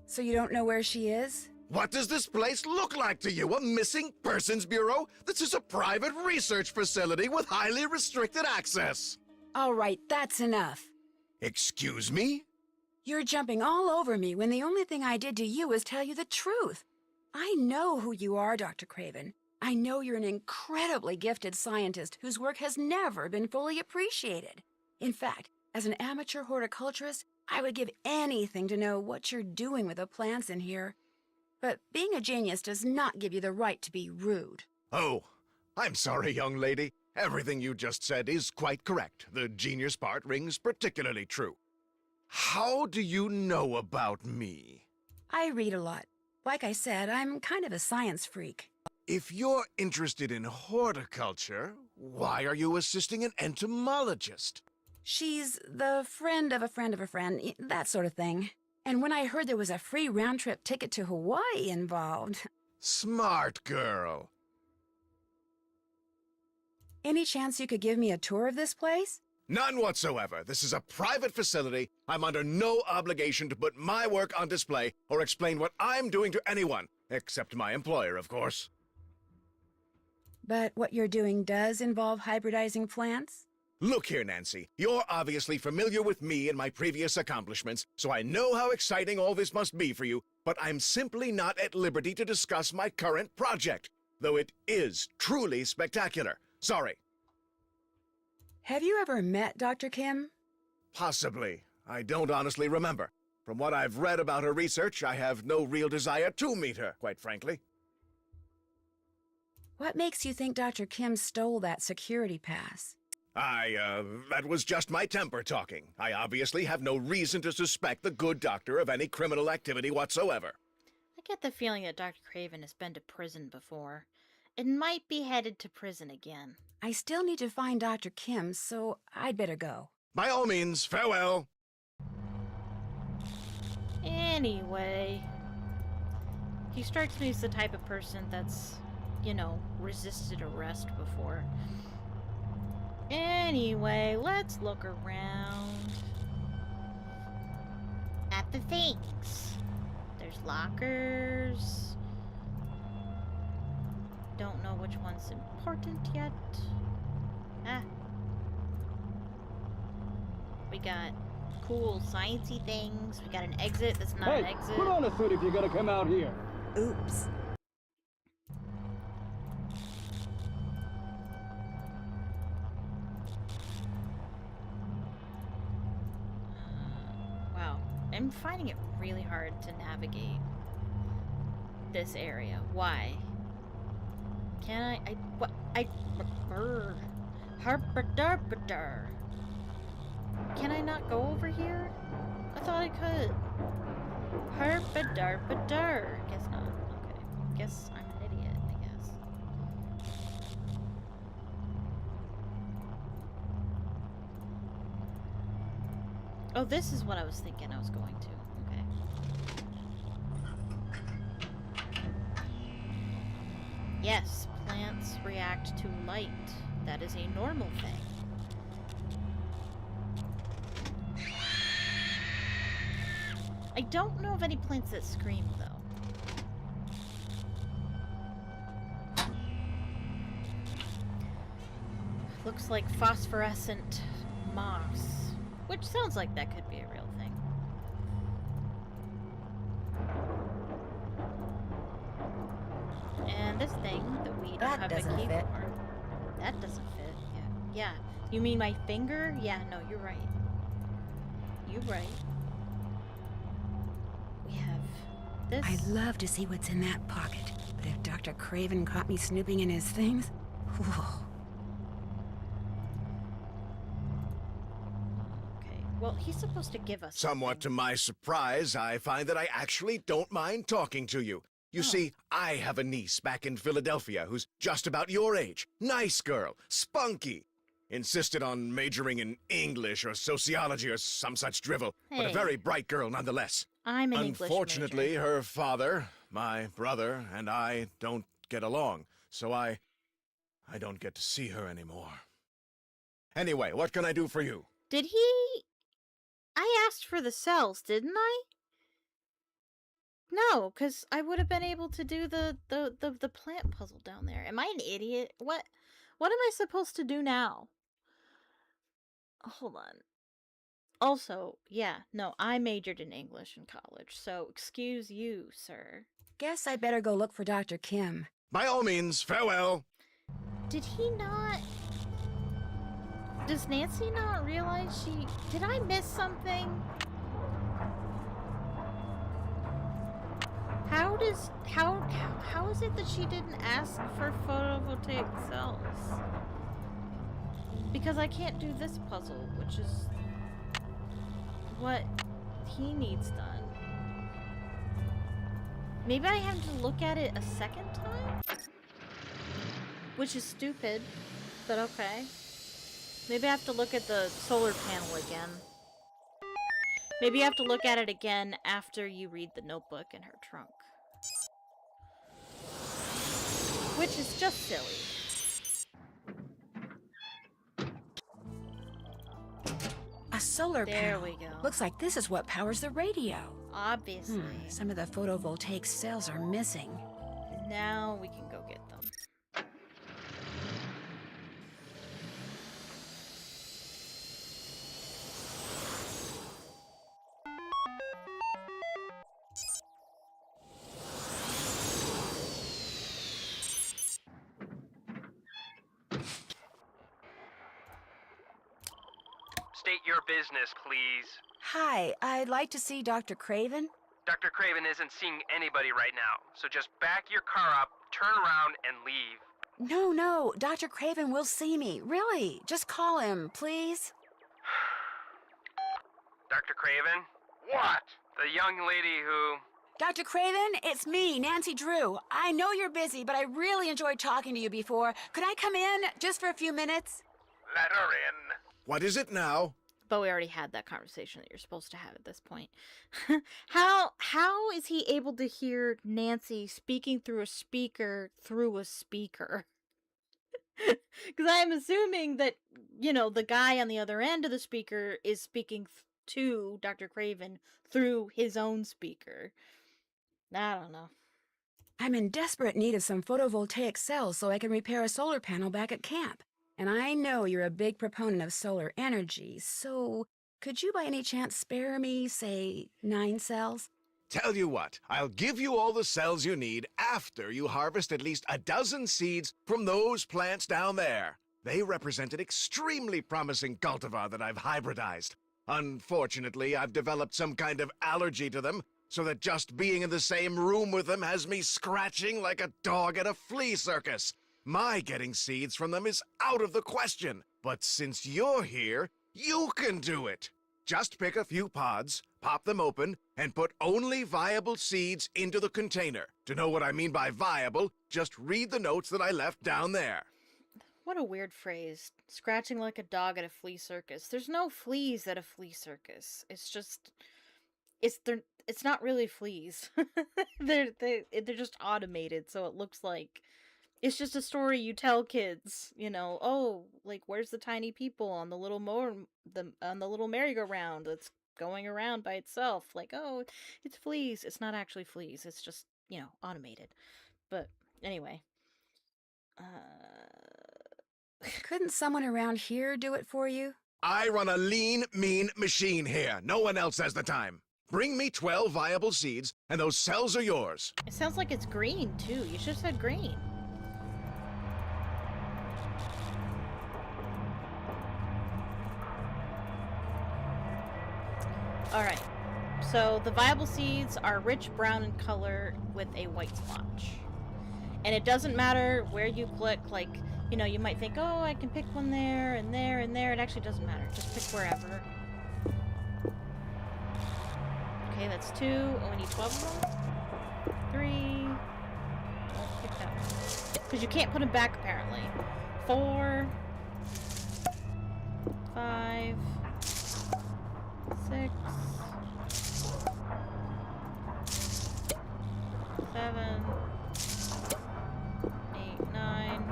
So you don't know where she is? What does this place look like to you? A missing persons bureau? This is a private research facility with highly restricted access. All right, that's enough. Excuse me? You're jumping all over me when the only thing I did to you was tell you the truth. I know who you are, Dr. Craven. I know you're an incredibly gifted scientist whose work has never been fully appreciated. In fact, as an amateur horticulturist, I would give anything to know what you're doing with the plants in here. But being a genius does not give you the right to be rude. Oh, I'm sorry, young lady. Everything you just said is quite correct. The genius part rings particularly true. How do you know about me? I read a lot. Like I said, I'm kind of a science freak. If you're interested in horticulture, why are you assisting an entomologist? She's the friend of a friend of a friend, that sort of thing. And when I heard there was a free round-trip ticket to Hawaii involved... Smart girl. Any chance you could give me a tour of this place? None whatsoever. This is a private facility. I'm under no obligation to put my work on display or explain what I'm doing to anyone, except my employer, of course. But what you're doing does involve hybridizing plants? Look here, Nancy. You're obviously familiar with me and my previous accomplishments, so I know how exciting all this must be for you, but I'm simply not at liberty to discuss my current project, though it is truly spectacular. Sorry. Have you ever met Dr. Kim? Possibly. I don't honestly remember. From what I've read about her research, I have no real desire to meet her, quite frankly. What makes you think Dr. Kim stole that security pass? That was just my temper talking. I obviously have no reason to suspect the good doctor of any criminal activity whatsoever. I get the feeling that Dr. Craven has been to prison before. It might be headed to prison again. I still need to find Dr. Kim, so I'd better go. By all means, farewell. Anyway, he strikes me as the type of person that's, you know, resisted arrest before. Anyway, let's look around at the things. There's lockers. Don't know which one's important yet. We got cool sciencey things. We got an exit that's not an exit. Put on a suit if you're gonna come out here. Oops. Wow. I'm finding it really hard to navigate this area. Why? Can I what? Harper-darper-dar. Can I not go over here? I thought I could. Harper-darper-dar. Guess not. Okay. Guess I'm an idiot, I guess. Oh, this is what I was thinking I was going to. Okay. Yes, plants react to light. That is a normal thing. I don't know of any plants that scream, though. Looks like phosphorescent moss, which sounds like that could be a real thing. And this thing that we don't That have a doesn't key fit. for. That doesn't fit. Yeah. Yeah. You mean my finger? Yeah, no, you're right. You're right. We have this. I'd love to see what's in that pocket, but if Dr. Craven caught me snooping in his things, whew. Okay. Well, he's supposed to give us Somewhat to something. my surprise, I find that I actually don't mind talking to you. You see, I have a niece back in Philadelphia who's just about your age. Nice girl, spunky. Insisted on majoring in English or sociology or some such drivel, but a Hey. very bright girl nonetheless. I'm an English Unfortunately, major. her father, my brother, and I don't get along, so I don't get to see her anymore. Anyway, what can I do for you? Did he... I asked for the cells, didn't I? No, because I would have been able to do the plant puzzle down there. Am I an idiot? What am I supposed to do now? Hold on. Also, yeah, no, I majored in English in college, so excuse you, sir. Guess I better go look for Dr. Kim. By all means, farewell. Did he not... Does Nancy not realize she... Did I miss something? How is it that she didn't ask for photovoltaic cells? Because I can't do this puzzle, which is what he needs done. Maybe I have to look at it a second time? Which is stupid, but okay. Maybe I have to look at the solar panel again. Maybe you have to look at it again after you read the notebook in her trunk. Which is just silly. A solar There panel. we go. Looks like this is what powers the radio. Obviously. Some of the photovoltaic cells are missing. Now we can go get them. State your business, please. Hi, I'd like to see Dr. Craven. Dr. Craven isn't seeing anybody right now, so just back your car up, turn around, and leave. No, Dr. Craven will see me. Really, just call him, please. Dr. Craven? What? The young lady who... Dr. Craven, it's me, Nancy Drew. I know you're busy, but I really enjoyed talking to you before. Could I come in just for a few minutes? Let her in. What is it now? But we already had that conversation that you're supposed to have at this point. How is he able to hear Nancy speaking through a speaker through a speaker? Because I'm assuming that, you know, the guy on the other end of the speaker is speaking to Dr. Craven through his own speaker. I don't know. I'm in desperate need of some photovoltaic cells so I can repair a solar panel back at camp. And I know you're a big proponent of solar energy, so could you by any chance spare me, say, 9 cells? Tell you what, I'll give you all the cells you need after you harvest at least a dozen seeds from those plants down there. They represent an extremely promising cultivar that I've hybridized. Unfortunately, I've developed some kind of allergy to them, so that just being in the same room with them has me scratching like a dog at a flea circus. My getting seeds from them is out of the question. But since you're here, you can do it. Just pick a few pods, pop them open, and put only viable seeds into the container. To know what I mean by viable, just read the notes that I left down there. What a weird phrase. Scratching like a dog at a flea circus. There's no fleas at a flea circus. It's just it's not really fleas. They're just automated, so it looks like it's just a story you tell kids, you know. Oh, like where's the tiny people on the little on the little merry-go-round that's going around by itself? Like, oh, it's fleas. It's not actually fleas. It's just, you know, automated. But anyway, Couldn't someone around here do it for you? I run a lean, mean machine here. No one else has the time. Bring me 12 viable seeds, and those cells are yours. it sounds like it's green too. You should have said green. Alright, so the viable seeds are rich brown in color with a white splotch. And it doesn't matter where you click, like, you know, you might think, oh, I can pick one there, and there, and there. It actually doesn't matter. Just pick wherever. Okay, that's 2. Oh, we need 12 of them? 3. Let's pick that one. Because you can't put them back, apparently. 4. 5. 6. 7. 8, 9.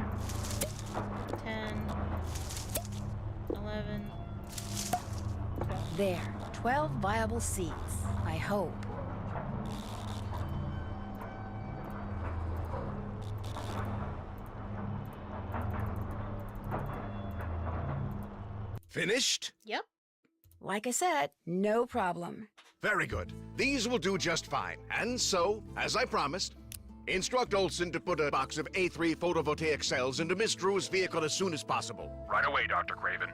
10. 11. 12. There, 12 viable seeds, I hope. Finished? Yep. Like I said, no problem. Very good. These will do just fine. And so, as I promised, instruct Olson to put a box of A3 photovoltaic cells into Miss Drew's vehicle as soon as possible. Right away, Dr. Craven.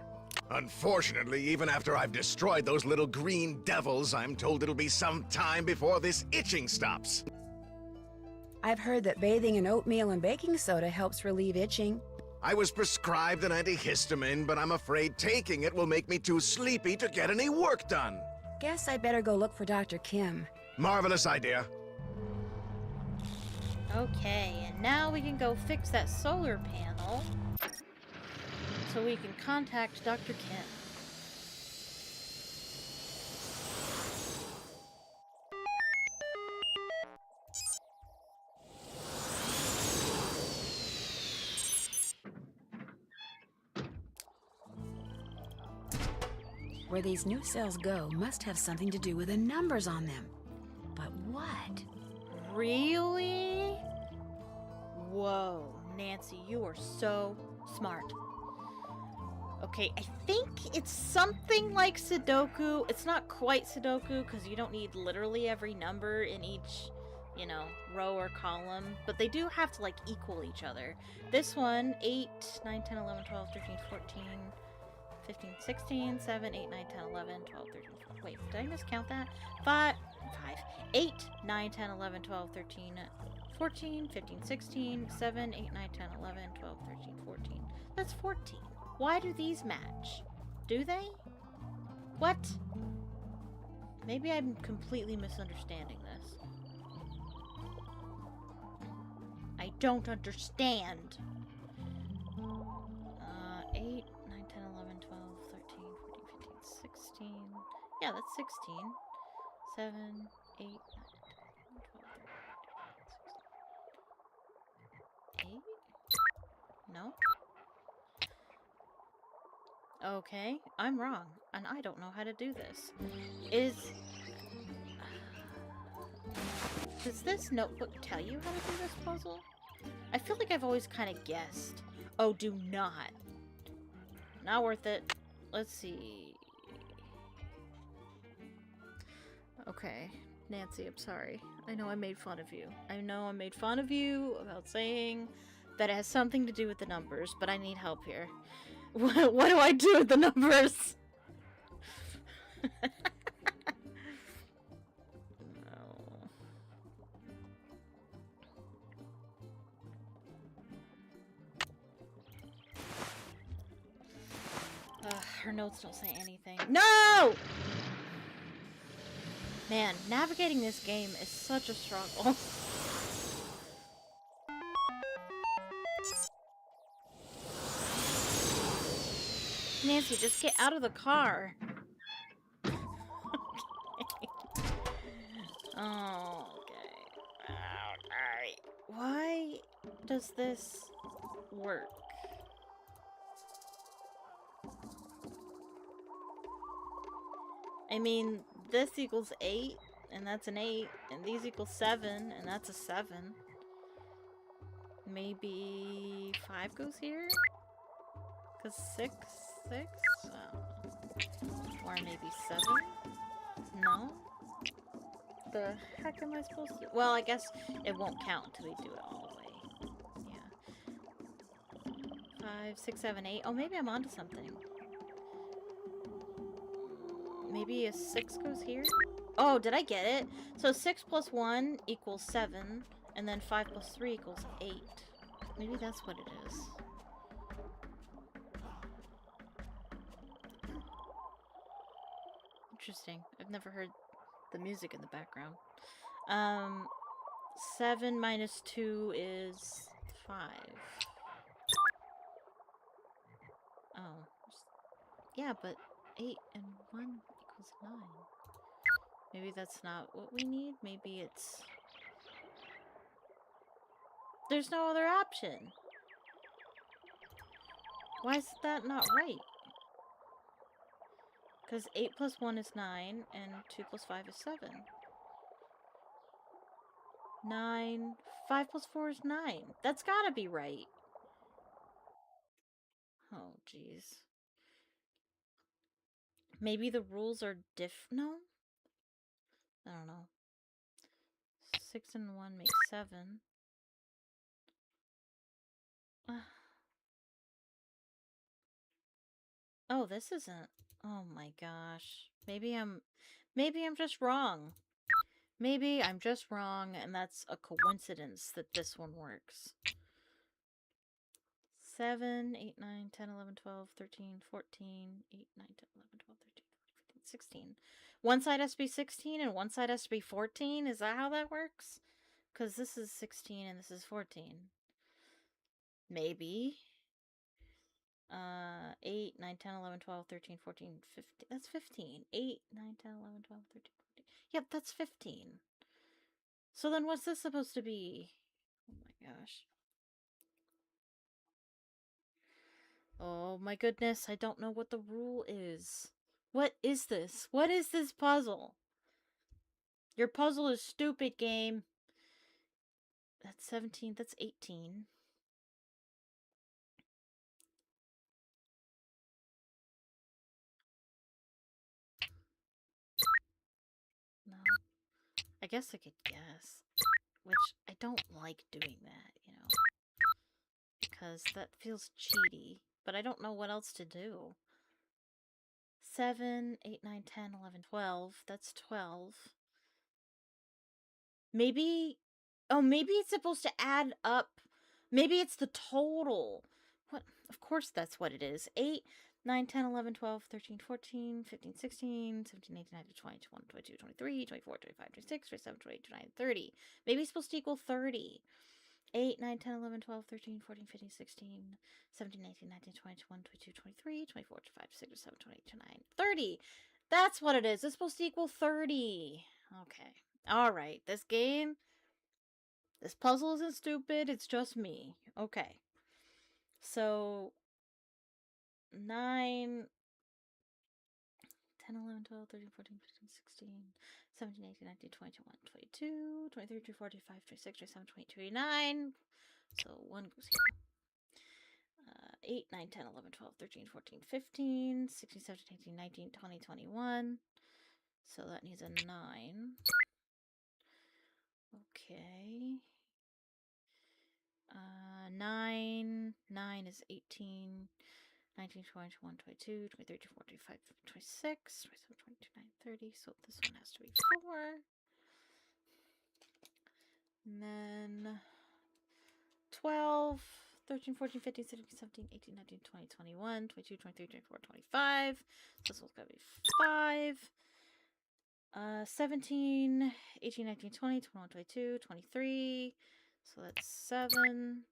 Unfortunately, even after I've destroyed those little green devils, I'm told it'll be some time before this itching stops. I've heard that bathing in oatmeal and baking soda helps relieve itching. I was prescribed an antihistamine, but I'm afraid taking it will make me too sleepy to get any work done. Guess I better go look for Dr. Kim. Marvelous idea. Okay, and now we can go fix that solar panel so we can contact Dr. Kim. Where these new cells go must have something to do with the numbers on them. But what? Really? Whoa, Nancy, you are so smart. Okay, I think it's something like Sudoku. It's not quite Sudoku because you don't need literally every number in each, you know, row or column, but they do have to like equal each other. This one, 8, 9, 10, 11, 12, 13, 14, 15, 16, 7, 8, 9, 10, 11, 12, 13, 14. Wait, did I miscount that? 5, 8, 9, 10, 11, 12, 13, 14, 15, 16, 7, 8, 9, 10, 11, 12, 13, 14. That's 14. Why do these match? Do they? What? Maybe I'm completely misunderstanding this. I don't understand. 8, 9, 10, 11, 12, 13, 14, 15, 16. Yeah, that's 16. 7, 8, 9, 10, 11, 12, 13, 8? No? Okay, I'm wrong, and I don't know how to do this. Does this notebook tell you how to do this puzzle? I feel like I've always kind of guessed. Oh, do not. Not worth it. Let's see. Okay, Nancy, I'm sorry. I know I made fun of you. I know I made fun of you about saying that it has something to do with the numbers, but I need help here. What do I do with the numbers? No. Her notes don't say anything. No! Man, navigating this game is such a struggle. Nancy, just get out of the car. Okay. Oh, okay. Alright. Why does this work? I mean, this equals 8, and that's an 8, and these equal 7, and that's a 7. Maybe 5 goes here? Because 6? Or maybe 7? No? The heck am I supposed to... Well, I guess it won't count until we do it all the way. Yeah. 5, 6, 7, 8. Oh, maybe I'm onto something. Maybe a 6 goes here? Oh, did I get it? So 6 plus 1 equals 7, and then 5 plus 3 equals 8. Maybe that's what it is. Interesting. I've never heard the music in the background. 7 minus 2 is 5. Oh. Yeah, but 8 and 1 equals 9. Maybe that's not what we need? Maybe it's... There's no other option. Why is that not right? Because 8 plus 1 is 9, and 2 plus 5 is 7. 9. 5 plus 4 is 9. That's gotta be right. Oh, jeez. Maybe the rules are No? I don't know. 6 and 1 makes 7. Oh, this isn't... Oh my gosh. Maybe I'm just wrong. Maybe I'm just wrong, and that's a coincidence that this one works. 7, 8, 9, 10, 11, 12, 13, 14, 8, 9, 10, 11, 12, 13, 14, 15, 16. One side has to be 16 and one side has to be 14? Is that how that works? Because this is 16 and this is 14. Maybe. 8, 9, 10, 11, 12, 13, 14, 15. That's 15. 8, 9, 10, 11, 12, 13, 14. Yep, that's 15. So then what's this supposed to be? Oh my gosh. Oh my goodness, I don't know what the rule is. What is this? What is this puzzle? Your puzzle is stupid, game. That's 17, that's 18. No. I guess I could guess. Which, I don't like doing that, you know. Because that feels cheaty. But I don't know what else to do. 7, 8, 9, 10, 11, 12. That's 12. Maybe... Oh, maybe it's supposed to add up. Maybe it's the total. What? Of course that's what it is. 8, 9, 10, 11, 12, 13, 14, 15, 16, 17, 18, 19, 20, 21, 22, 23, 24, 25, 26, 27, 28, 29, 30. Maybe it's supposed to equal 30. 8, 9, 10, 11, 12, 13, 14, 15, 16, 17, 18, 19, 20, 21, 22, 23, 24, 25, 26, 27, 28, 29, 30. That's what it is. It's supposed to equal 30. Okay. Alright. This game... This puzzle isn't stupid. It's just me. Okay. So... 9... 10, 11, 12, 13, 14, 15, 16, 17, 18, 19, 20, 21, 22, 23, 24, 25, 26, 27, 28, 29. So 1 goes here. 8, 9, 10, 11, 12, 13, 14, 15, 16, 17, 18, 19, 20, 21. So that needs a 9. Okay. 9 is 18, 19, 20, 21, 22, 23, 24, 25, 26, 27, 28, 29, 30. So this one has to be 4. And then 12, 13, 14, 15, 16, 17, 18, 19, 20, 21, 22, 23, 24, 25. So this one's gotta be 5. 17, 18, 19, 20, 21, 22, 23. So that's 7.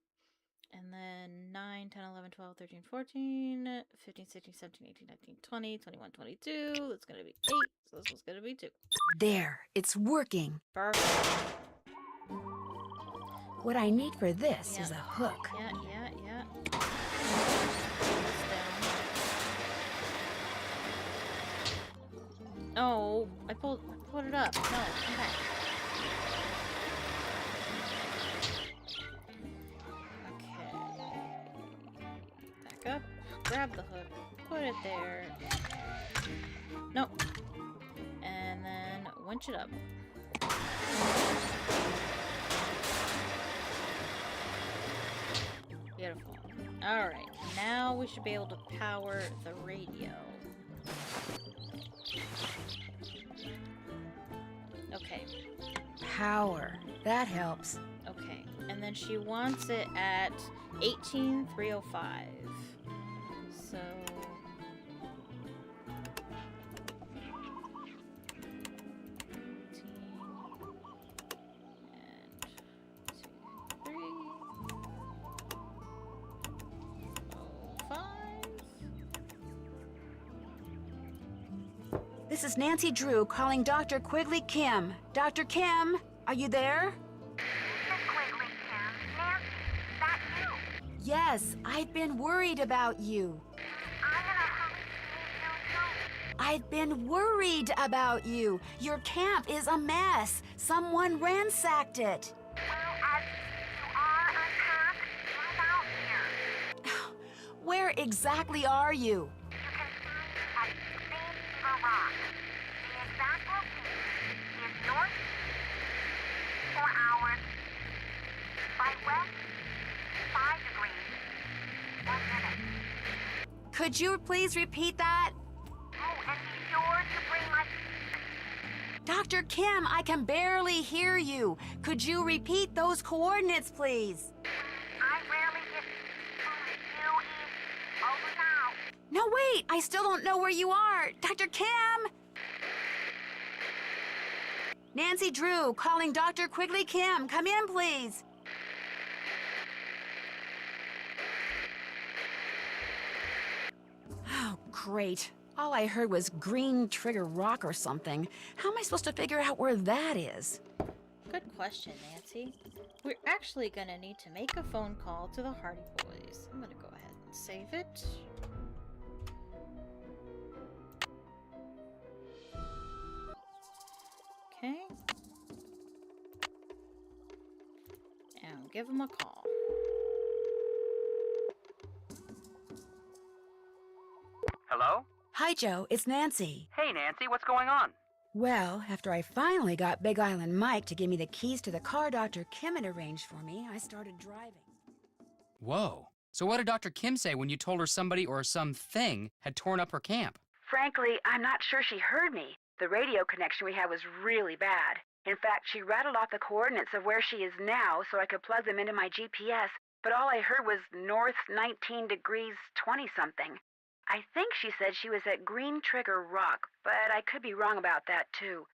And then 9, 10, 11, 12, 13, 14, 15, 16, 17, 18, 19, 20, 21, 22. That's going to be 8. So this one's going to be 2. There, it's working. Perfect. What I need for this is a hook. Yeah. Oh, I pulled it up. No, come back. Okay. Back up. Grab the hook. Put it there. Nope. And then winch it up. Beautiful. Alright, now we should be able to power the radio. Okay. Power. That helps. Okay. And then she wants it at 18,305. So... This is Nancy Drew calling Dr. Quigley Kim. Dr. Kim, are you there? Miss Quigley, Kim. Nancy, is that you? Yes, I've been worried about you. I'm in a hurry to meet you, too. I've been worried about you. Your camp is a mess. Someone ransacked it. Well, as you are unpacked, right out here. Where exactly are you? You can find me at Green Fever Rock. The exact location is northeast 4 hours, by west 5 degrees, 1 minute. Could you please repeat that? Oh, and be sure to bring my... Dr. Kim, I can barely hear you. Could you repeat those coordinates, please? I rarely get you is over now. No, wait, I still don't know where you are. Dr. Kim! Nancy Drew calling Dr. Quigley Kim. Come in, please. Oh, great. All I heard was Green Trigger Rock or something. How am I supposed to figure out where that is? Good question, Nancy. We're actually gonna need to make a phone call to the Hardy Boys. I'm gonna go ahead and save it. Okay. And give them a call. Hello? Hi, Joe. It's Nancy. Hey, Nancy, what's going on? Well, after I finally got Big Island Mike to give me the keys to the car Dr. Kim had arranged for me, I started driving. Whoa. So what did Dr. Kim say when you told her somebody or something had torn up her camp? Frankly, I'm not sure she heard me. The radio connection we had was really bad. In fact, she rattled off the coordinates of where she is now so I could plug them into my GPS, but all I heard was north 19 degrees 20-something. I think she said she was at Green Trigger Rock, but I could be wrong about that, too.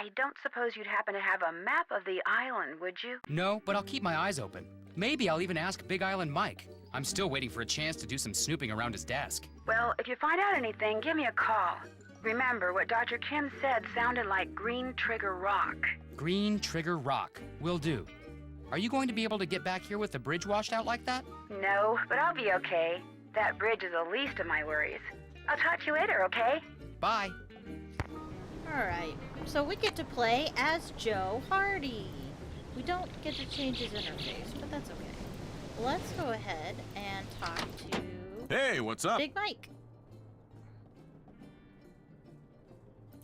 I don't suppose you'd happen to have a map of the island, would you? No, but I'll keep my eyes open. Maybe I'll even ask Big Island Mike. I'm still waiting for a chance to do some snooping around his desk. Well, if you find out anything, give me a call. Remember, what Dr. Kim said sounded like Green Trigger Rock. Green Trigger Rock. Will do. Are you going to be able to get back here with the bridge washed out like that? No, but I'll be okay. That bridge is the least of my worries. I'll talk to you later, okay? Bye. Alright, so we get to play as Joe Hardy. We don't get to change his interface, but that's okay. Let's go ahead and talk to... Hey, what's up? Big Mike.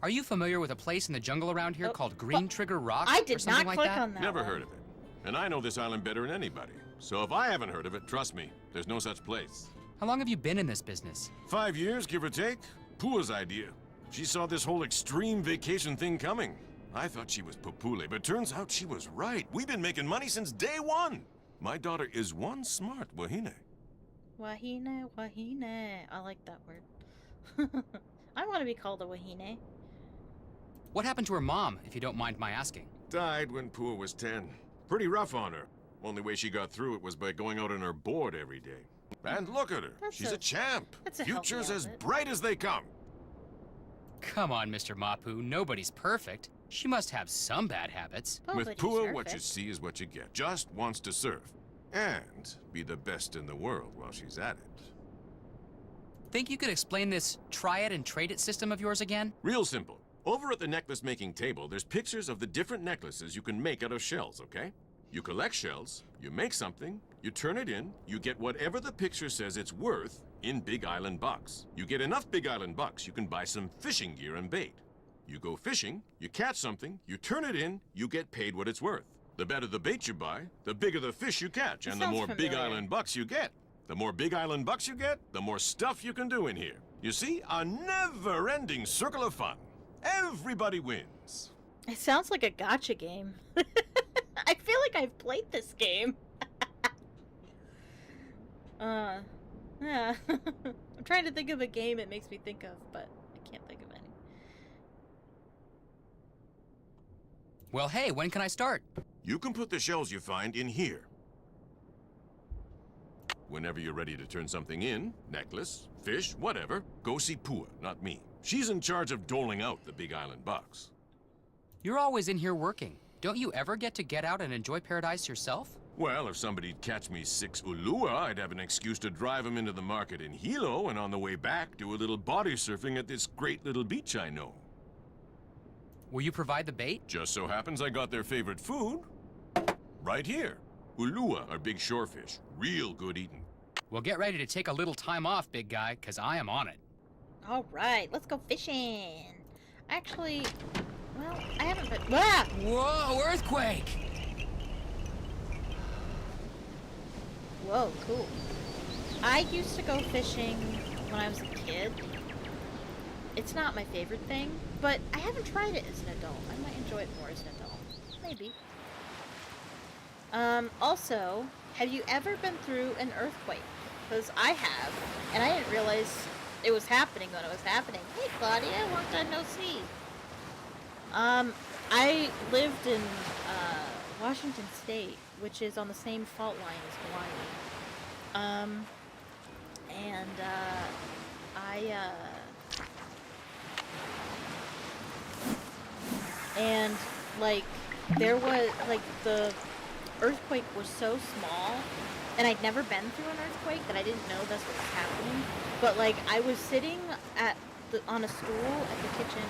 Are you familiar with a place in the jungle around here called Green Trigger Rock? I or did something not like click that? on that Never one. heard of it. And I know this island better than anybody. So if I haven't heard of it, trust me, there's no such place. How long have you been in this business? 5 years, give or take. Pua's idea. She saw this whole extreme vacation thing coming. I thought she was popule, but turns out she was right. We've been making money since day one. My daughter is one smart wahine. Wahine, wahine. I like that word. I want to be called a wahine. What happened to her mom, if you don't mind my asking? Died when Pua was 10. Pretty rough on her. Only way she got through it was by going out on her board every day. And look at her. She's a champ. That's a healthy Future's as outfit. bright as they come. Come on, Mr. Mapu, nobody's perfect. She must have some bad habits. With Nobody's Pua, what you perfect. see is what you get. Just wants to surf. And be the best in the world while she's at it. Think you could explain this try it and trade it system of yours again? Real simple. Over at the necklace making table, there's pictures of the different necklaces you can make out of shells, okay? You collect shells, you make something, you turn it in, you get whatever the picture says it's worth in Big Island bucks. You get enough Big Island bucks, you can buy some fishing gear and bait. You go fishing, you catch something, you turn it in, you get paid what it's worth. The better the bait you buy, the bigger the fish you catch, That and the sounds more Big familiar. Island bucks you get. The more Big Island bucks you get, the more stuff you can do in here. You see, a never-ending circle of fun. Everybody wins. It sounds like a gotcha game. I feel like I've played this game. Yeah. I'm trying to think of a game it makes me think of, but I can't think of any. Well, hey, when can I start? You can put the shells you find in here. Whenever you're ready to turn something in, necklace, fish, whatever, go see Pua, not me. She's in charge of doling out the Big Island bucks. You're always in here working. Don't you ever get out and enjoy paradise yourself? Well, if somebody'd catch me 6 ulua, I'd have an excuse to drive them into the market in Hilo, and on the way back, do a little body surfing at this great little beach I know. Will you provide the bait? Just so happens I got their favorite food right here. Ulua are big shorefish, real good eating. Well, get ready to take a little time off, big guy, because I am on it. All right, let's go fishing. Actually, well, I haven't been. Ah! Whoa, earthquake! Whoa, cool. I used to go fishing when I was a kid. It's not my favorite thing, but I haven't tried it as an adult. I might enjoy it more as an adult. Maybe. Also, have you ever been through an earthquake? Because I have, and I didn't realize it was happening when it was happening. Hey, Claudia, long time no see. I lived in, Washington State, which is on the same fault line as Hawaii. And, like, there was, like, the earthquake was so small, and I'd never been through an earthquake that I didn't know that's what was happening. But, like, I was sitting on a stool at the kitchen.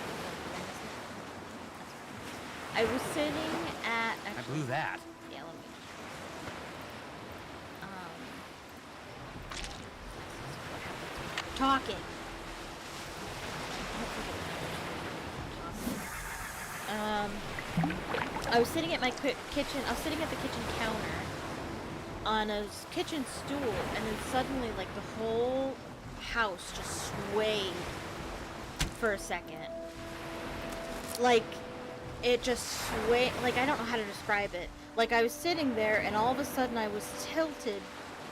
I was sitting at. I blew that. Yeah, let me. Talking. I was sitting at my kitchen. I was sitting at the kitchen counter on a kitchen stool, and then suddenly, like, the whole house just swayed for a second. Like, it just swayed. Like, I don't know how to describe it. Like, I was sitting there, and all of a sudden I was tilted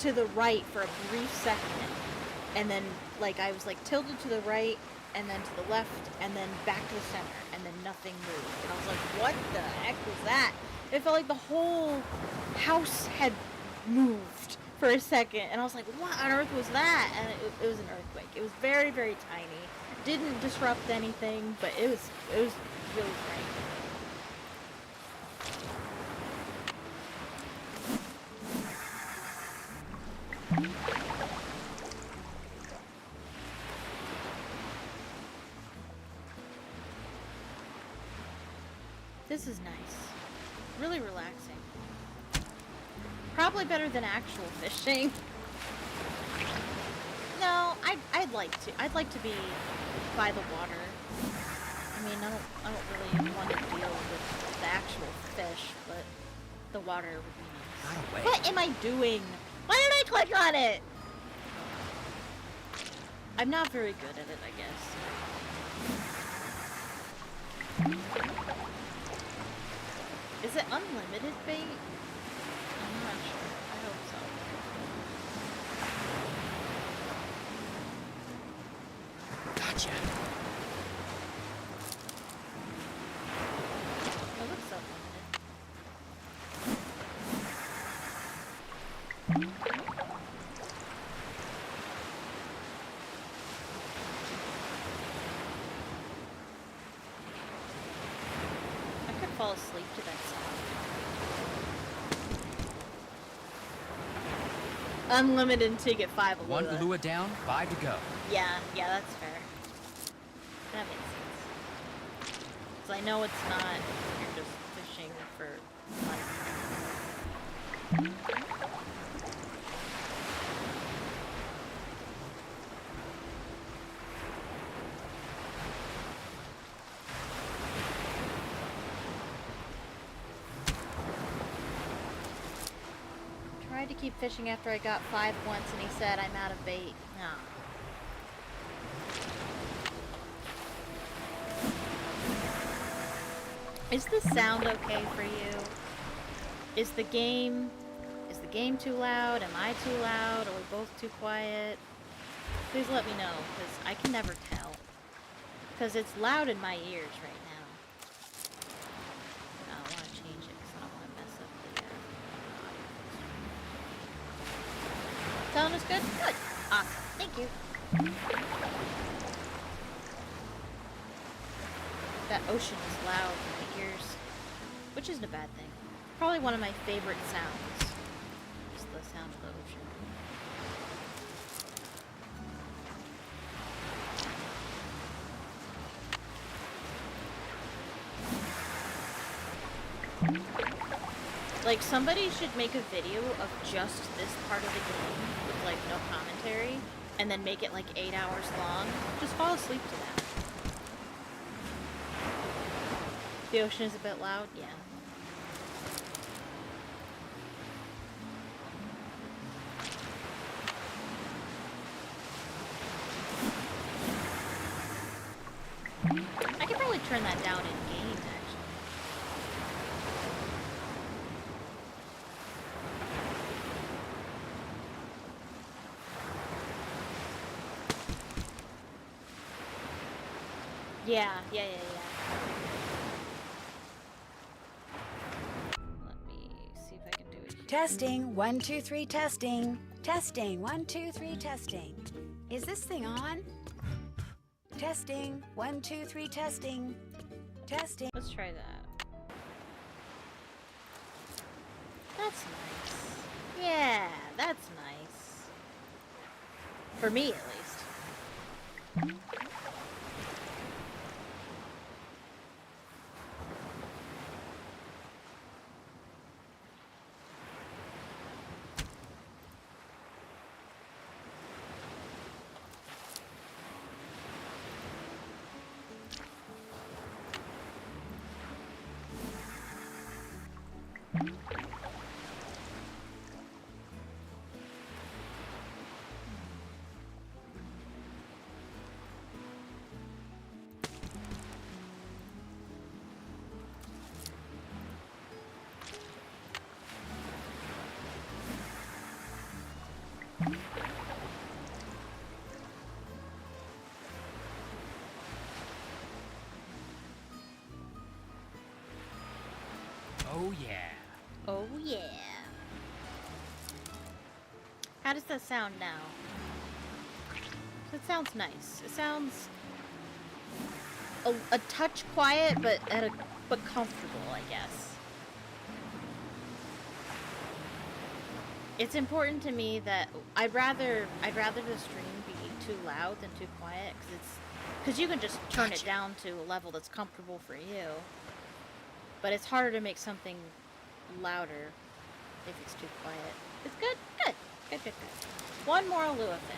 to the right for a brief second. And then, like, I was, like, tilted to the right, and then to the left, and then back to the center, and then nothing moved. And I was like, what the heck was that? It felt like the whole house had moved for a second, and I was like, what on earth was that? And it was an earthquake. It was very, very tiny. Didn't disrupt anything, but it was really strange. This is nice. Really relaxing. Probably better than actual fishing. No, I'd like to. I'd like to be by the water. I mean, I don't really want to deal with the actual fish, but the water would be nice. Not away. What am I doing? Why did I click on it? I'm not very good at it, I guess. Is it unlimited bait? I'm not sure. I hope so. Gotcha. It looks unlimited. I could fall asleep to that sound. Unlimited until you get 5 Alua. 1 Lua down, 5 to go. Yeah, that's fair. That makes sense. Because I know it's not, you're just fishing for money. Tried to keep fishing after I got 5 once and he said I'm out of bait. No. Is the sound okay for you? Is the game too loud? Am I too loud? Are we both too quiet? Please let me know, because I can never tell. Because it's loud in my ears right now. I don't want to change it because I don't want to mess up the audio. Sound is good? Good. Awesome. Thank you. That ocean is loud in my ears, which isn't a bad thing. Probably one of my favorite sounds is the sound of the ocean. Like, somebody should make a video of just this part of the game with, like, no commentary, and then make it, like, 8 hours long. Just fall asleep to that. The ocean is a bit loud? Yeah. I could probably turn that down in game, actually. Yeah. Let me see if I can do it here. Testing, 1, 2, 3, testing. Testing, 1, 2, 3, testing. Is this thing on? Testing, 1, 2, 3, testing. Testing. Let's try that. That's nice. Yeah, that's nice. For me, at least. Oh yeah. Oh yeah. How does that sound now? It sounds nice. It sounds a touch quiet, but comfortable, I guess. It's important to me that I'd rather the stream be too loud than too quiet, because you can just turn it down to a level that's comfortable for you. But it's harder to make something louder if it's too quiet. It's good. Good. Good, good, good. One more Alua fish.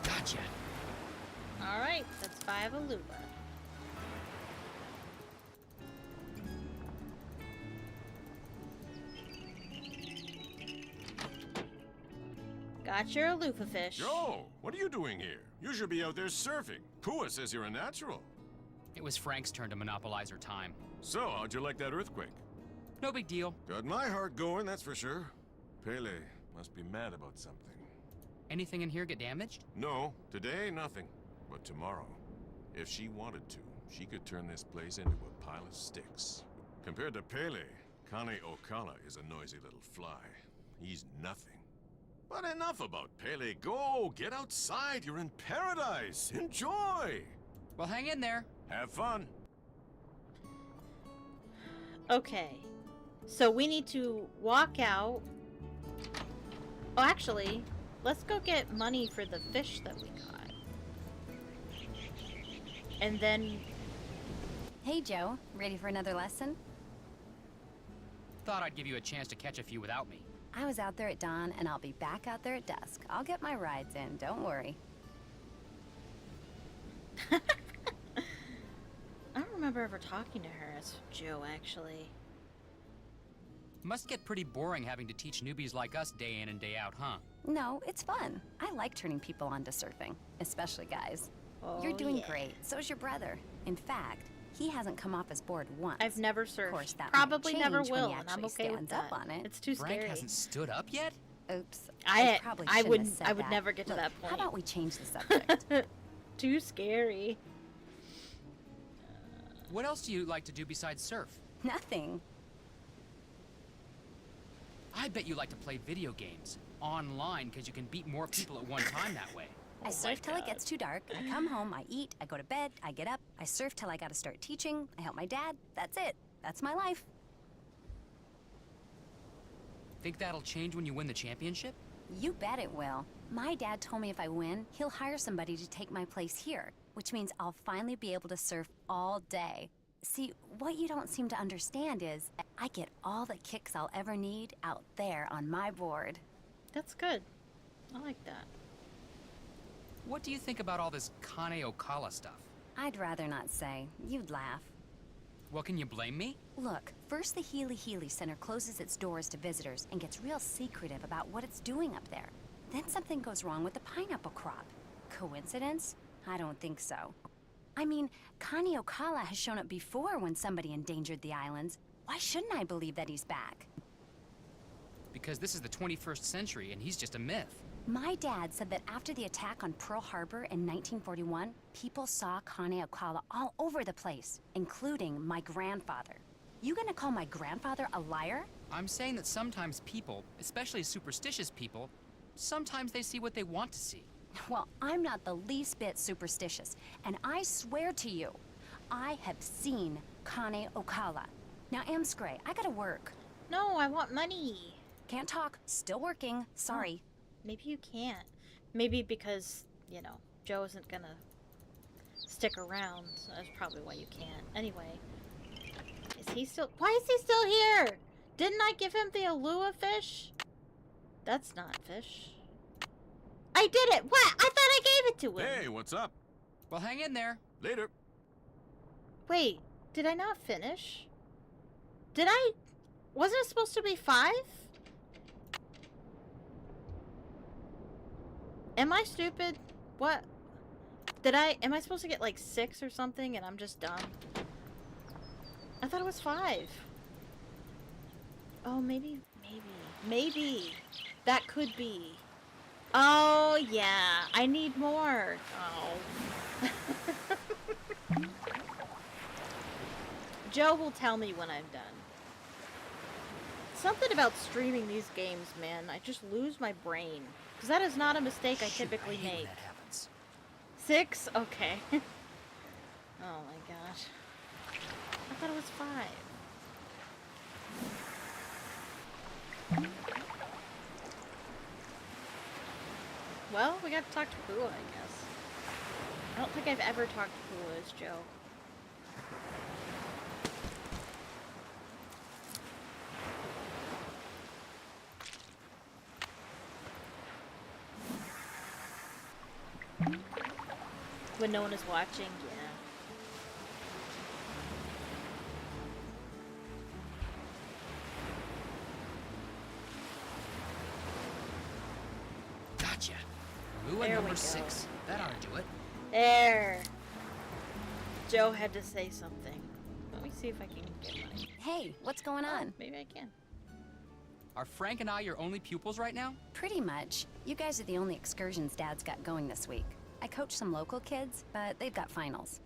Gotcha. Alright, that's 5 Alua. Got your loofah fish. Joe, what are you doing here? You should be out there surfing. Pua says you're a natural. It was Frank's turn to monopolize her time. So, how'd you like that earthquake? No big deal. Got my heart going, that's for sure. Pele must be mad about something. Anything in here get damaged? No, today nothing. But tomorrow, if she wanted to, she could turn this place into a pile of sticks. Compared to Pele, Kane Okala is a noisy little fly. He's nothing. But enough about Pele. Go, get outside. You're in paradise. Enjoy. Well, hang in there. Have fun. Okay. So we need to walk out. Oh, actually, let's go get money for the fish that we got. And then... Hey, Joe. Ready for another lesson? Thought I'd give you a chance to catch a few without me. I was out there at dawn, and I'll be back out there at dusk. I'll get my rides in, don't worry. I don't remember ever talking to her as Joe, actually. Must get pretty boring having to teach newbies like us day in and day out, huh? No, it's fun. I like turning people onto surfing, especially guys. Oh, You're doing yeah. great. So's your brother. In fact, he hasn't come off his board once. I've never surfed. Of course, that Probably might never change when will, he and I'm actually okay with stands that. up on it. It's too Frank scary. hasn't stood up yet? Oops. I probably I shouldn't would have said I would that. never get to Look, that point. How about we change the subject? Too scary. What else do you like to do besides surf? Nothing. I bet you like to play video games. Online, because you can beat more people at one time that way. I surf till it gets too dark. I come home, I eat, I go to bed, I get up, I surf till I gotta start teaching, I help my dad. That's it. That's my life. Think that'll change when you win the championship? You bet it will. My dad told me if I win, he'll hire somebody to take my place here, which means I'll finally be able to surf all day. See, what you don't seem to understand is I get all the kicks I'll ever need out there on my board. That's good. I like that. What do you think about all this Kane Okala stuff? I'd rather not say. You'd laugh. Well, can you blame me? Look, first the Healy Center closes its doors to visitors and gets real secretive about what it's doing up there. Then something goes wrong with the pineapple crop. Coincidence? I don't think so. I mean, Kane Okala has shown up before when somebody endangered the islands. Why shouldn't I believe that he's back? Because this is the 21st century and he's just a myth. My dad said that after the attack on Pearl Harbor in 1941, people saw Kane Okala all over the place, including my grandfather. You gonna call my grandfather a liar? I'm saying that sometimes people, especially superstitious people, sometimes they see what they want to see. Well, I'm not the least bit superstitious, and I swear to you, I have seen Kane Okala. Now, Amscray, I gotta work. No, I want money. Can't talk. Still working. Sorry. Maybe you can't. Maybe because, you know, Joe isn't gonna stick around. So that's probably why you can't. Anyway. Is he still... Why is he still here? Didn't I give him the Alua fish? That's not fish. I did it! What? I thought I gave it to him! Hey, what's up? Well, hang in there. Later. Wait, did I not finish? Did I... Wasn't it supposed to be 5? Am I stupid? What? Am I supposed to get like 6 or something and I'm just dumb? I thought it was 5. Oh, maybe. That could be. Oh, yeah. I need more. Oh. Joe will tell me when I'm done. Something about streaming these games, man. I just lose my brain. Because that is not a mistake I typically I hate when make. that happens. 6? Okay. Oh my gosh. I thought it was 5. Well, we got to talk to Pua, I guess. I don't think I've ever talked to Pua as Joe. When no one is watching, yeah. Pua There we number go. 6. That ought to do it. There. Joe had to say something. Let me see if I can get money. Hey, what's going on? Maybe I can. Are Frank and I your only pupils right now? Pretty much. You guys are the only excursions Dad's got going this week. I coach some local kids, but they've got finals.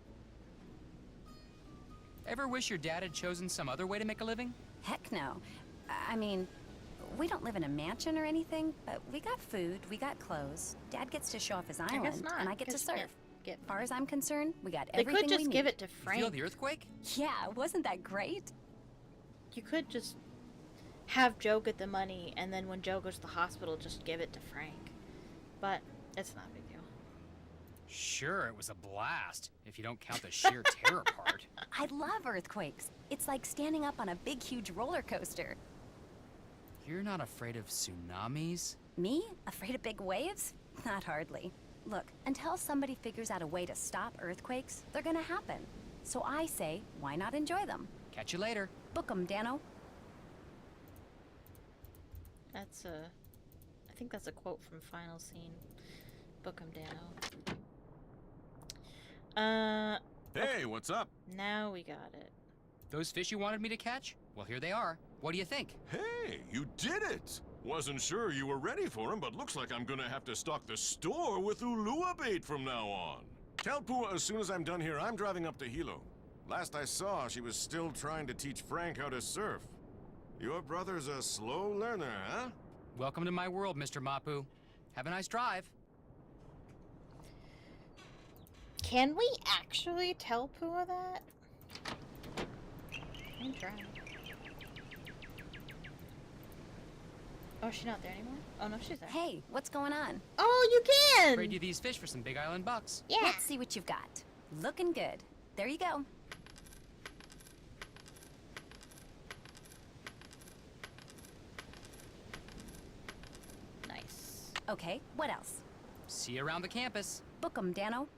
Ever wish your dad had chosen some other way to make a living? Heck no. I mean, we don't live in a mansion or anything, but we got food, we got clothes. Dad gets to show off his guess island, not, and I get to 'cause you surf. can't get As far as I'm concerned, we got They everything could we just need. give it to You feel Frank. the earthquake? Yeah, wasn't that great? You could just have Joe get the money, and then when Joe goes to the hospital, just give it to Frank. But it's not a big deal. Sure, it was a blast, if you don't count the sheer terror part. I love earthquakes. It's like standing up on a big, huge roller coaster. You're not afraid of tsunamis? Me? Afraid of big waves? Not hardly. Look, until somebody figures out a way to stop earthquakes, they're gonna happen. So I say, why not enjoy them? Catch you later. Book 'em, Dano. That's I think that's a quote from Final Scene. Book 'em, Dano. Hey, what's up? Now we got it. Those fish you wanted me to catch? Well, here they are. What do you think? Hey, you did it! Wasn't sure you were ready for him, but looks like I'm gonna have to stock the store with Ulua bait from now on. Tell Pua as soon as I'm done here, I'm driving up to Hilo. Last I saw, she was still trying to teach Frank how to surf. Your brother's a slow learner, huh? Welcome to my world, Mr. Mapu. Have a nice drive. Can we actually tell Pua that? I'm trying. Oh, she's not there anymore? Oh, no, she's there. Hey, what's going on? Oh, you can! Trade you these fish for some Big Island bucks. Yeah. Let's see what you've got. Looking good. There you go. Nice. Okay, what else? See you around the campus. Book 'em, Dano.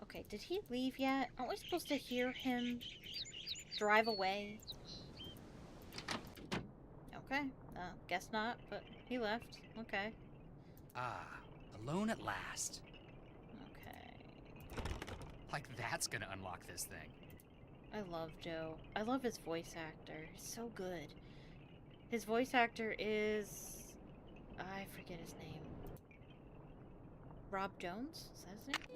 Okay, did he leave yet? Aren't we supposed to hear him drive away? Okay, guess not, but he left. Okay. Ah, alone at last. Okay. Like that's gonna unlock this thing. I love Joe. I love his voice actor. He's so good. His voice actor is... I forget his name. Rob Jones? Is that his name?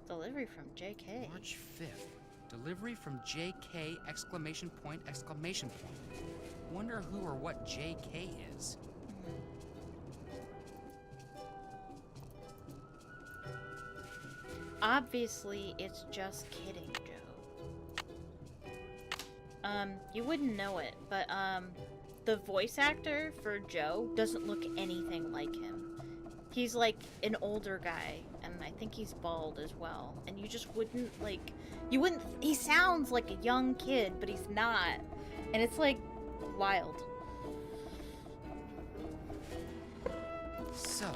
Delivery from JK. March 5th. Delivery from JK exclamation point exclamation point. Wonder who or what JK is. Obviously, it's just kidding, Joe. You wouldn't know it, but, the voice actor for Joe doesn't look anything like him. He's like an older guy, and I think he's bald as well. And you just wouldn't, like, he sounds like a young kid, but he's not. And it's, like, wild. So,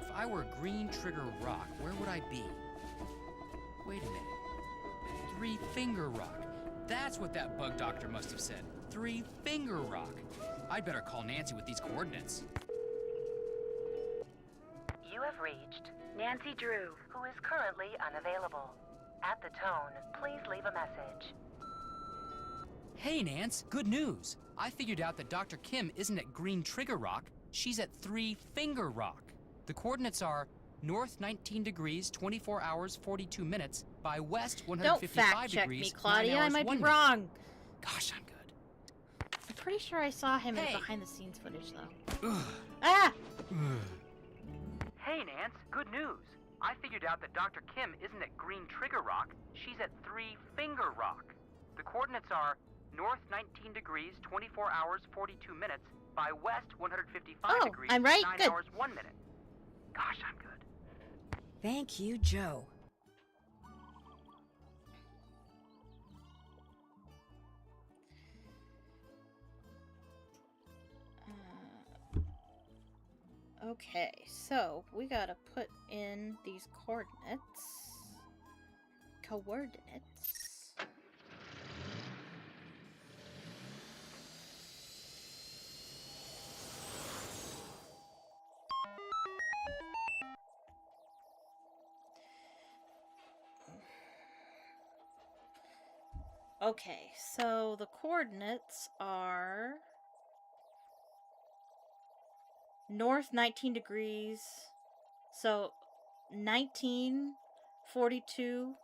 if I were Green Trigger Rock, where would I be? Wait a minute. Three Finger Rock. That's what that bug doctor must have said. Three Finger Rock. I'd better call Nancy with these coordinates. You have reached Nancy Drew, who is currently unavailable. At the tone, please leave a message. Hey, Nance, good news. I figured out that Dr. Kim isn't at Green Trigger Rock. She's at Three Finger Rock. The coordinates are north 19 degrees, 24 hours, 42 minutes, by west Don't 155 fact check degrees, me, Claudia. 9 I hours, might 1 be minute. wrong. Gosh, I'm good. I'm pretty sure I saw him in Hey. the behind-the-scenes footage, though. Ugh. Ah! Hey, Nance, good news. I figured out that Dr. Kim isn't at Green Trigger Rock. She's at Three Finger Rock. The coordinates are north 19 degrees, 24 hours, 42 minutes, by west 155 Oh, degrees, I'm right? 9 Good. hours, 1 minute. Gosh, I'm good. Thank you, Joe. Okay, so we gotta put in these coordinates. Coordinates. Okay, so the coordinates are north 19 degrees. So 1942.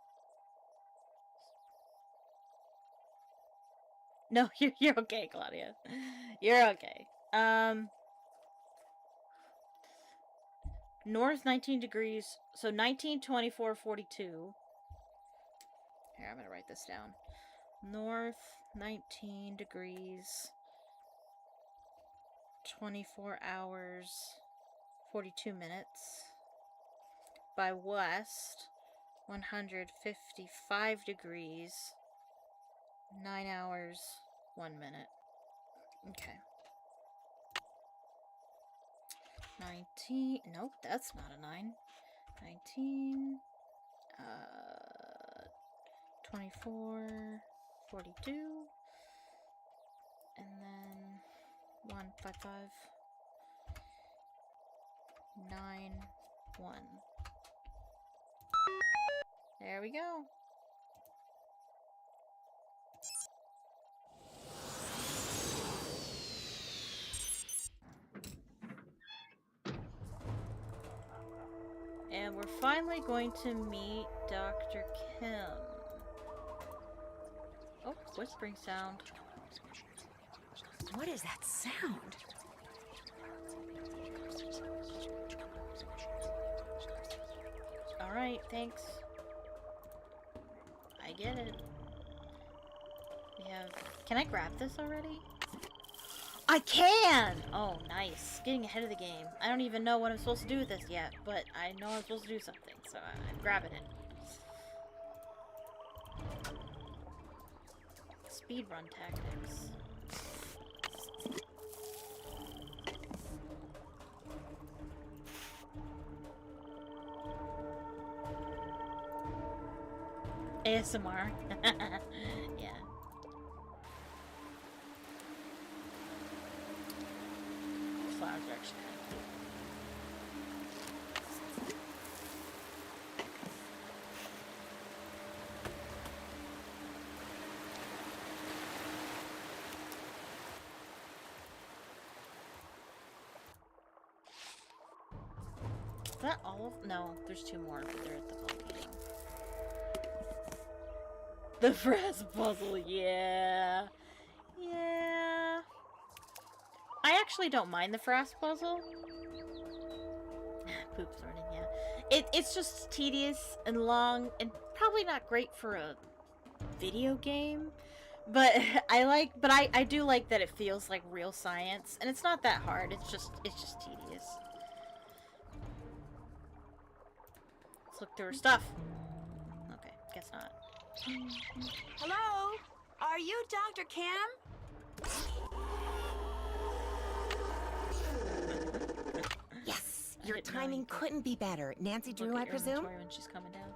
No, you're okay, Claudia. You're okay. North 19 degrees. So 192442. Here, I'm gonna write this down. North 19 degrees. 24 hours. 42 minutes. By west 155 degrees. 9 hours. 1 minute. Okay. 19. Nope, that's not a 9. 19. 24. 42. And then 155. 9. 1. There we go. And we're finally going to meet Dr. Kim. Oh, whispering sound. What is that sound? Alright, thanks. I get it. We have... Can I grab this already? I can! Oh, nice. Getting ahead of the game. I don't even know what I'm supposed to do with this yet, but I know I'm supposed to do something, so I'm grabbing it. Speedrun tactics. ASMR. Yeah. Flowers are actually kind of cute. Is that all of... No, there's 2 more, but they're at the volcano. The brass puzzle, yeah. Yeah. I actually don't mind the frass puzzle. Poop's running, yeah. It's just tedious and long and probably not great for a video game. But I do like that it feels like real science, and it's not that hard. It's just tedious. Let's look through her stuff. Okay, guess not. Hello? Are you Dr. Kim? Yes, your timing couldn't be better. Nancy Drew, I presume? When she's coming down.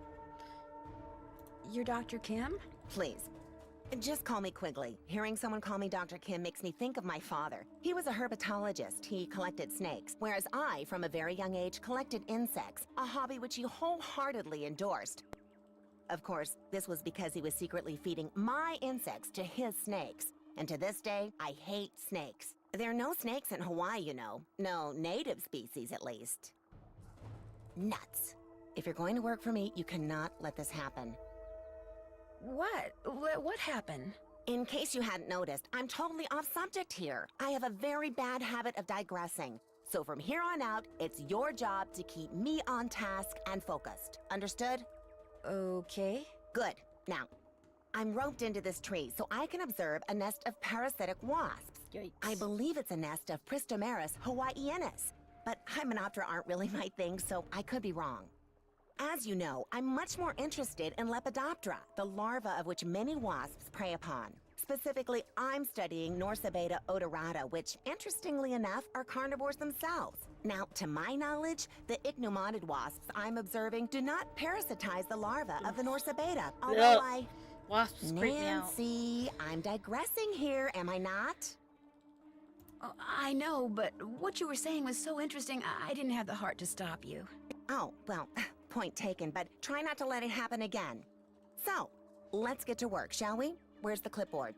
You're Dr. Kim? Please. Just call me Quigley. Hearing someone call me Dr. Kim makes me think of my father. He was a herpetologist. He collected snakes, whereas I, from a very young age, collected insects, a hobby which he wholeheartedly endorsed. Of course, this was because he was secretly feeding my insects to his snakes. And to this day, I hate snakes. There are no snakes in Hawaii, you know. No native species, at least. Nuts. If you're going to work for me, you cannot let this happen. What? What happened? In case you hadn't noticed, I'm totally off subject here. I have a very bad habit of digressing. So from here on out, it's your job to keep me on task and focused. Understood? Okay. Good. Now, I'm roped into this tree so I can observe a nest of parasitic wasps. Yikes. I believe it's a nest of Pristomeris hawaiianus, but Hymenoptera aren't really my thing, so I could be wrong. As you know, I'm much more interested in Lepidoptera, the larva of which many wasps prey upon. Specifically, I'm studying Norsabeta odorata, which, interestingly enough, are carnivores themselves. Now, to my knowledge, the ichneumoniid wasps I'm observing do not parasitize the larva of the Norsabeta, although Wasps creep me out. Nancy, I'm digressing here, am I not? Oh, I know, but what you were saying was so interesting, I didn't have the heart to stop you. Oh, well, point taken, but try not to let it happen again. So, let's get to work, shall we? Where's the clipboard?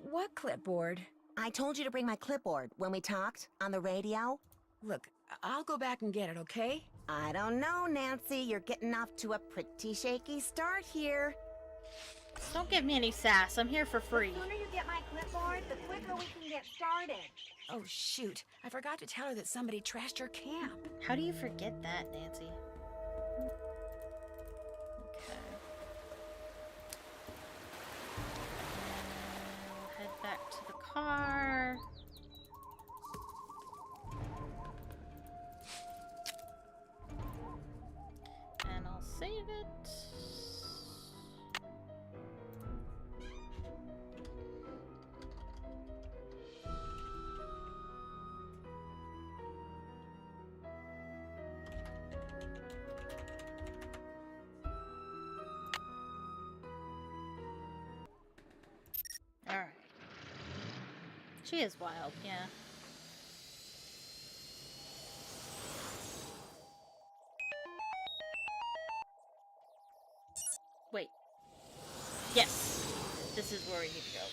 What clipboard? I told you to bring my clipboard when we talked on the radio. Look, I'll go back and get it, okay? I don't know, Nancy. You're getting off to a pretty shaky start here. Don't give me any sass. I'm here for free. The sooner you get my clipboard, the quicker we can get started. Oh, shoot. I forgot to tell her that somebody trashed her camp. How do you forget that, Nancy? Okay. We'll head back to the car. And I'll save it. Alright. She is wild, yeah. Wait. Yes. This is where we need to go.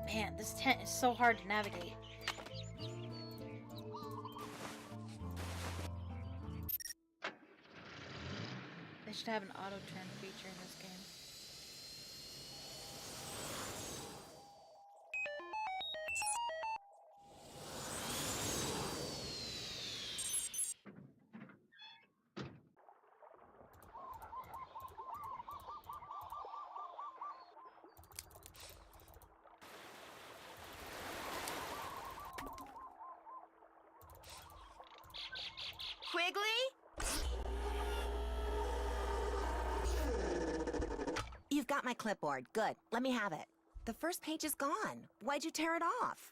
Man, this tent is so hard to navigate. They should have an auto-turn feature in this game. Quigley? You've got my clipboard. Good. Let me have it. The first page is gone. Why'd you tear it off?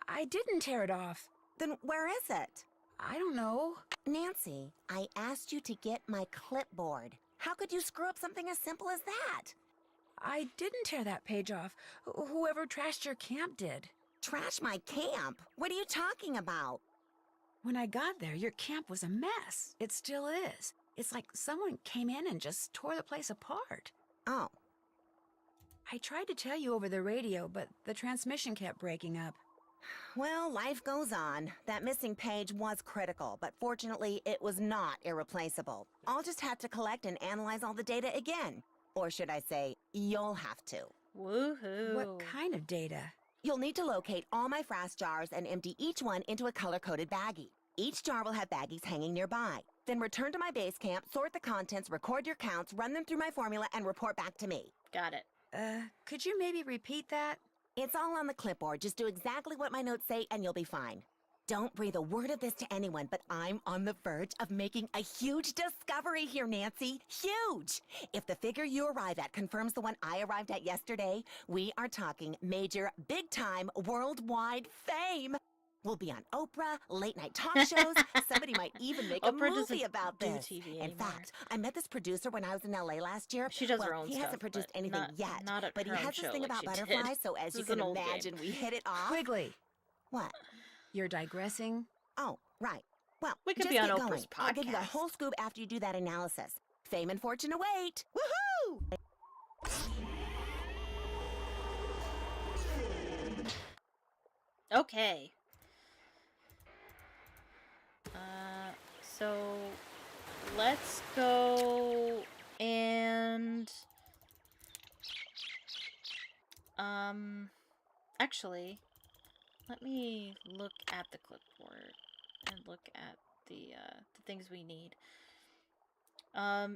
I didn't tear it off. Then where is it? I don't know. Nancy, I asked you to get my clipboard. How could you screw up something as simple as that? I didn't tear that page off. Whoever trashed your camp did. Trash my camp? What are you talking about? When I got there, your camp was a mess. It still is. It's like someone came in and just tore the place apart. Oh. I tried to tell you over the radio, but the transmission kept breaking up. Well, life goes on. That missing page was critical, but fortunately, it was not irreplaceable. I'll just have to collect and analyze all the data again. Or should I say, you'll have to. Woohoo. What kind of data? You'll need to locate all my frass jars and empty each one into a color-coded baggie. Each jar will have baggies hanging nearby. Then return to my base camp, sort the contents, record your counts, run them through my formula, and report back to me. Got it. Could you maybe repeat that? It's all on the clipboard. Just do exactly what my notes say and you'll be fine. Don't breathe a word of this to anyone, but I'm on the verge of making a huge discovery here, Nancy. Huge! If the figure you arrive at confirms the one I arrived at yesterday, we are talking major, big-time, worldwide fame. We'll be on Oprah, late-night talk shows. Somebody might even make a Oprah movie doesn't about do this. TV In anymore. fact, I met this producer when I was in LA last year. She does her Well, own he stuff, hasn't produced but anything not- yet, not at but he her own has this show thing like about she butterflies, did. so as This you is an can old game. imagine, we hit it off. Quigley, What? you're digressing. Oh, right. Well, We could just be on get Oprah's going. I'll give you the podcast. whole scoop after you do that analysis. Fame and fortune await. Woohoo! Okay. So let's go and actually let me look at the clipboard and look at the things we need.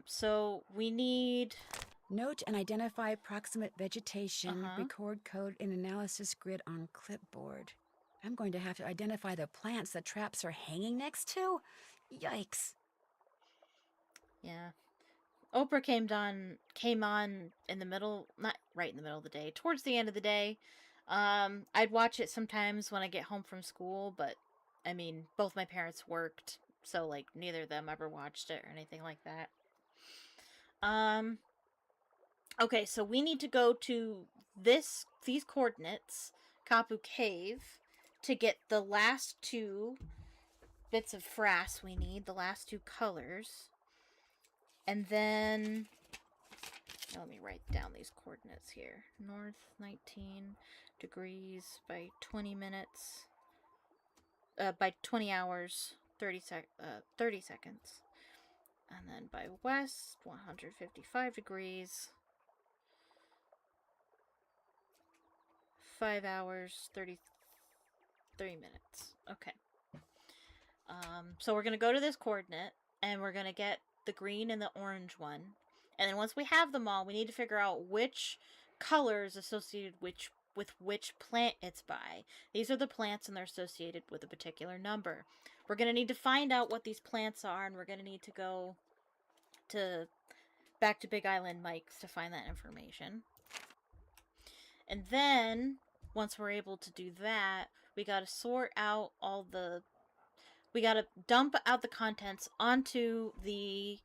So we need Note and identify proximate vegetation. Uh-huh. Record code in analysis grid on clipboard. I'm going to have to identify the plants the traps are hanging next to. Yikes. Yeah. Oprah came on in the middle, not right in the middle of the day, towards the end of the day. I'd watch it sometimes when I get home from school, but I mean, both my parents worked, so like neither of them ever watched it or anything like that. Okay, so we need to go to these coordinates, KAPU Cave, to get the last 2 bits of frass we need, the last 2 colors. And then, let me write down these coordinates here. North 19 degrees by 20 minutes, by 20 hours, 30 seconds. And then by west, 155 degrees, 5 hours, 33 minutes. Okay. So we're going to go to this coordinate, and we're going to get the green and the orange one. And then once we have them all, we need to figure out which color is associated with which plant it's by. These are the plants, and they're associated with a particular number. We're going to need to find out what these plants are, and we're going to need to go back to Big Island Mike's to find that information. And then, once we're able to do that, we got to sort out we gotta dump out the contents onto the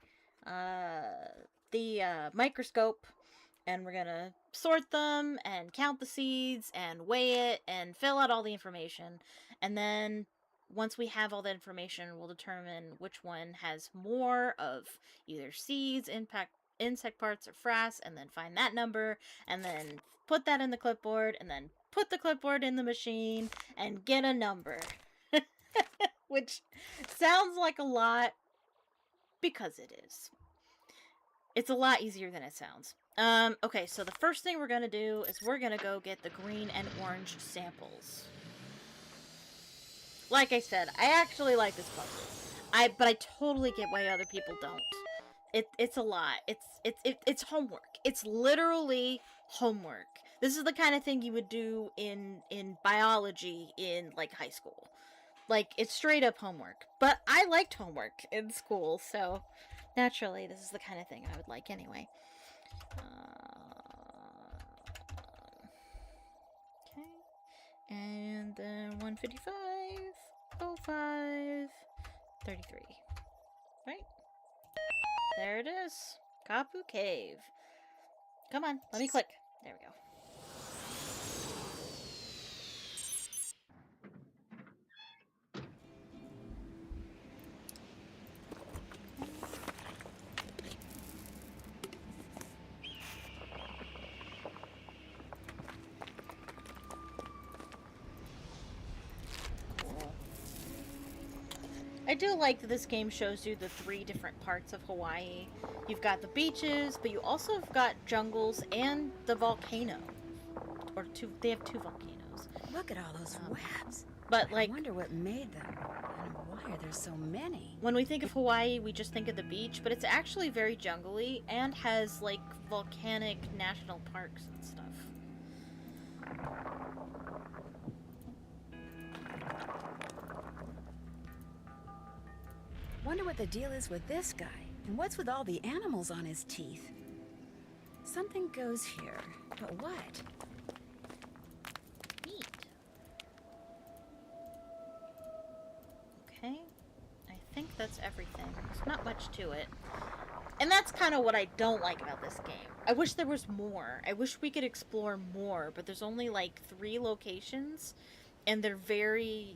microscope, and we're gonna sort them and count the seeds and weigh it and fill out all the information. And then once we have all the information, we'll determine which one has more of either seeds, insect parts, or frass, and then find that number, and then put that in the clipboard, and then put the clipboard in the machine and get a number. Which sounds like a lot, because it is. It's a lot easier than it sounds. Okay, so the first thing we're gonna do is we're gonna go get the green and orange samples. Like I said, I actually like this puzzle. But I totally get why other people don't. It's a lot. It's homework. It's literally homework. This is the kind of thing you would do in biology in like high school. Like, it's straight up homework. But I liked homework in school, so naturally this is the kind of thing I would like anyway. Okay. And then 155, 05, 33. Right? There it is. KAPU Cave. Come on, let me click. There we go. I do like that this game shows you the 3 different parts of Hawaii. You've got the beaches, but you also have got jungles and the volcano. They have 2 volcanoes. Look at all those webs. But like, I wonder what made them, and why are there so many? When we think of Hawaii, we just think of the beach, but it's actually very jungly and has like volcanic national parks and stuff. Wonder what the deal is with this guy, and what's with all the animals on his teeth? Something goes here, but what? Neat. Okay, I think that's everything. There's not much to it. And that's kind of what I don't like about this game. I wish there was more. I wish we could explore more, but there's only like 3 locations, and they're very,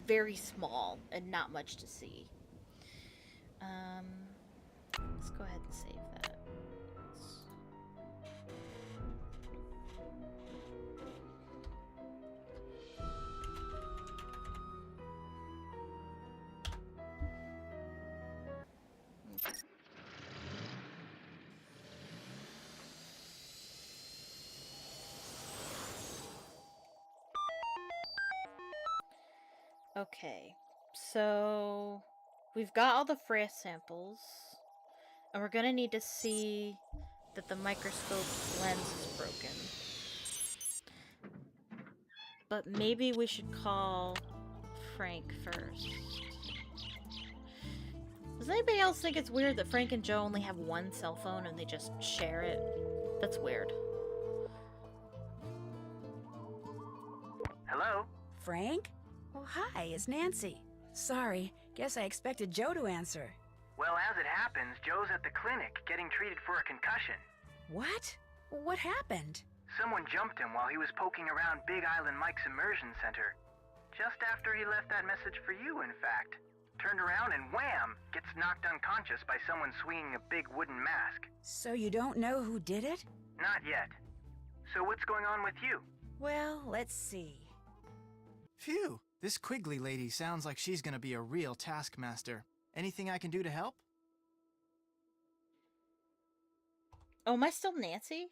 very small and not much to see. Let's go ahead and save that. Okay, so we've got all the frass samples, and we're gonna need to see that the microscope lens is broken. But maybe we should call Frank first. Does anybody else think it's weird that Frank and Joe only have 1 cell phone and they just share it? That's weird. Hello? Frank? Oh, hi, it's Nancy. Sorry, guess I expected Joe to answer. Well, as it happens, Joe's at the clinic getting treated for a concussion. What? What happened? Someone jumped him while he was poking around Big Island Mike's immersion center. Just after he left that message for you, in fact. Turned around and wham! Gets knocked unconscious by someone swinging a big wooden mask. So you don't know who did it? Not yet. So what's going on with you? Well, let's see. Phew, this Quigley lady sounds like she's gonna be a real taskmaster. Anything I can do to help? Oh, am I still Nancy?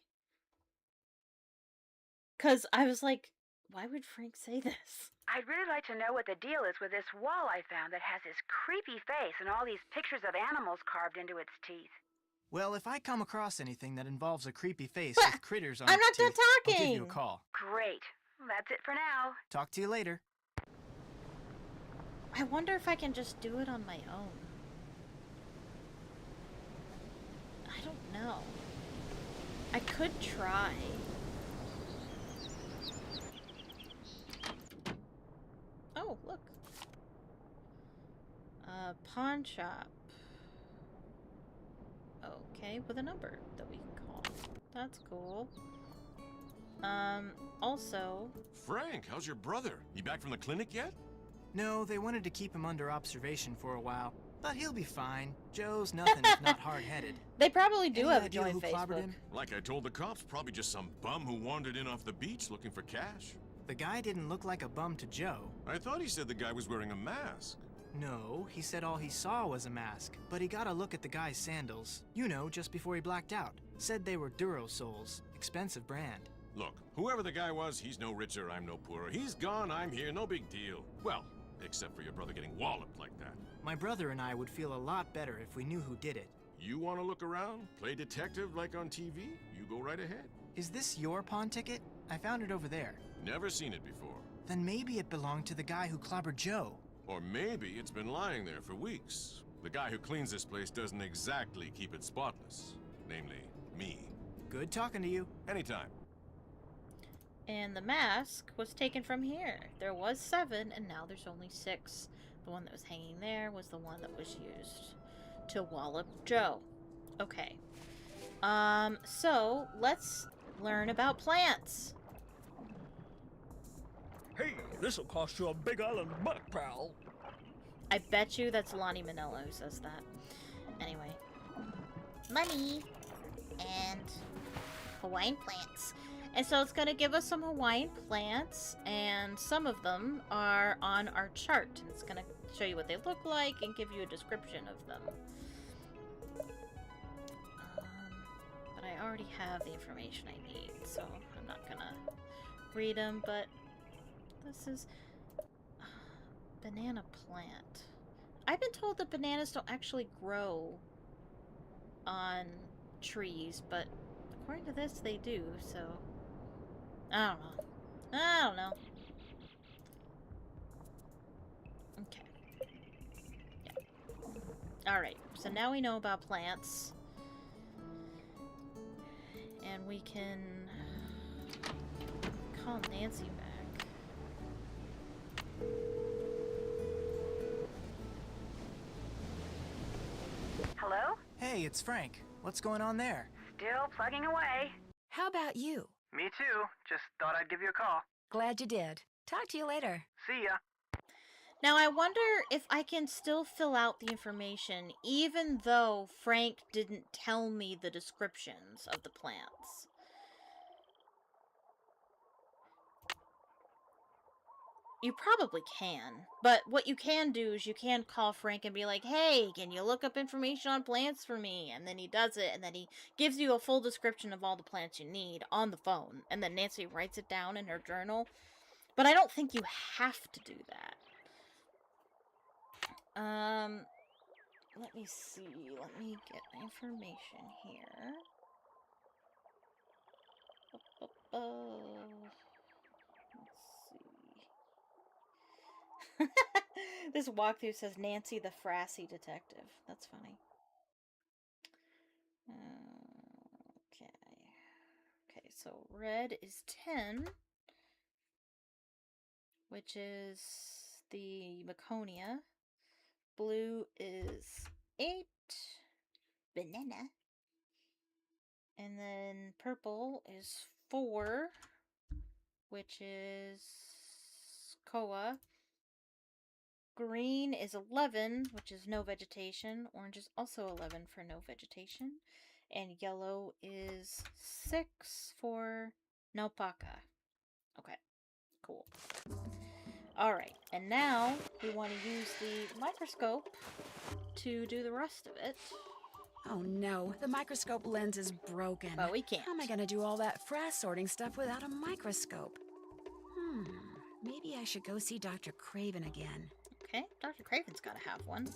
Because I was like, why would Frank say this? I'd really like to know what the deal is with this wall I found that has this creepy face and all these pictures of animals carved into its teeth. Well, if I come across anything that involves a creepy face with critters on I'm its not done teeth, I'll give you a talking. call. Great. That's it for now. Talk to you later. I wonder if I can just do it on my own. I don't know. I could try. Oh, look. Pawn shop. Okay, with a number that we can call. That's cool. Also... Frank, how's your brother? He back from the clinic yet? No, they wanted to keep him under observation for a while, but he'll be fine. Joe's nothing if not hard-headed. They probably do Any have a idea joint who clobbered Facebook. him? Like I told the cops, probably just some bum who wandered in off the beach looking for cash. The guy didn't look like a bum to Joe. I thought he said the guy was wearing a mask. No, he said all he saw was a mask, but he got a look at the guy's sandals. You know, just before he blacked out. Said they were Durosoles, expensive brand. Look, whoever the guy was, he's no richer, I'm no poorer. He's gone, I'm here, no big deal. Well, except for your brother getting walloped like that. My brother and I would feel a lot better if we knew who did it. You want to look around? Play detective like on TV? You go right ahead. Is this your pawn ticket? I found it over there. Never seen it before. Then maybe it belonged to the guy who clobbered Joe. Or maybe it's been lying there for weeks. The guy who cleans this place doesn't exactly keep it spotless. Namely, me. Good talking to you. Anytime. And the mask was taken from here. There was 7, and now there's only 6. The one that was hanging there was the one that was used to wallop Joe. Okay. So let's learn about plants. Hey, this'll cost you a Big Island buck, pal. I bet you that's Lonnie Manella who says that. Anyway. Money. And Hawaiian plants. And so it's going to give us some Hawaiian plants, and some of them are on our chart. And it's going to show you what they look like and give you a description of them. But I already have the information I need, so I'm not going to read them, but this is banana plant. I've been told that bananas don't actually grow on trees, but according to this, they do, so I don't know. I don't know. Okay. Yeah. Alright, so now we know about plants. And we can call Nancy back. Hello? Hey, it's Frank. What's going on there? Still plugging away. How about you? Me too. Just thought I'd give you a call. Glad you did. Talk to you later. See ya. Now, I wonder if I can still fill out the information, even though Frank didn't tell me the descriptions of the plants. You probably can, but what you can do is you can call Frank and be like, hey, can you look up information on plants for me? And then he does it, and then he gives you a full description of all the plants you need on the phone, and then Nancy writes it down in her journal. But I don't think you have to do that. Let me see. Let me get information here. Let's see. This walkthrough says Nancy the Frassy Detective. That's funny. Okay. Okay, so red is 10, which is the Maconia. Blue is 8, banana. And then purple is 4, which is Koa. Green is 11, which is no vegetation. Orange is also 11 for no vegetation. And yellow is 6 for no paca. Okay, cool. Alright, and now we want to use the microscope to do the rest of it. Oh no, the microscope lens is broken. But we can't. How am I gonna do all that frass sorting stuff without a microscope? Maybe I should go see Dr. Craven again. Okay, Dr. Craven's gotta have one.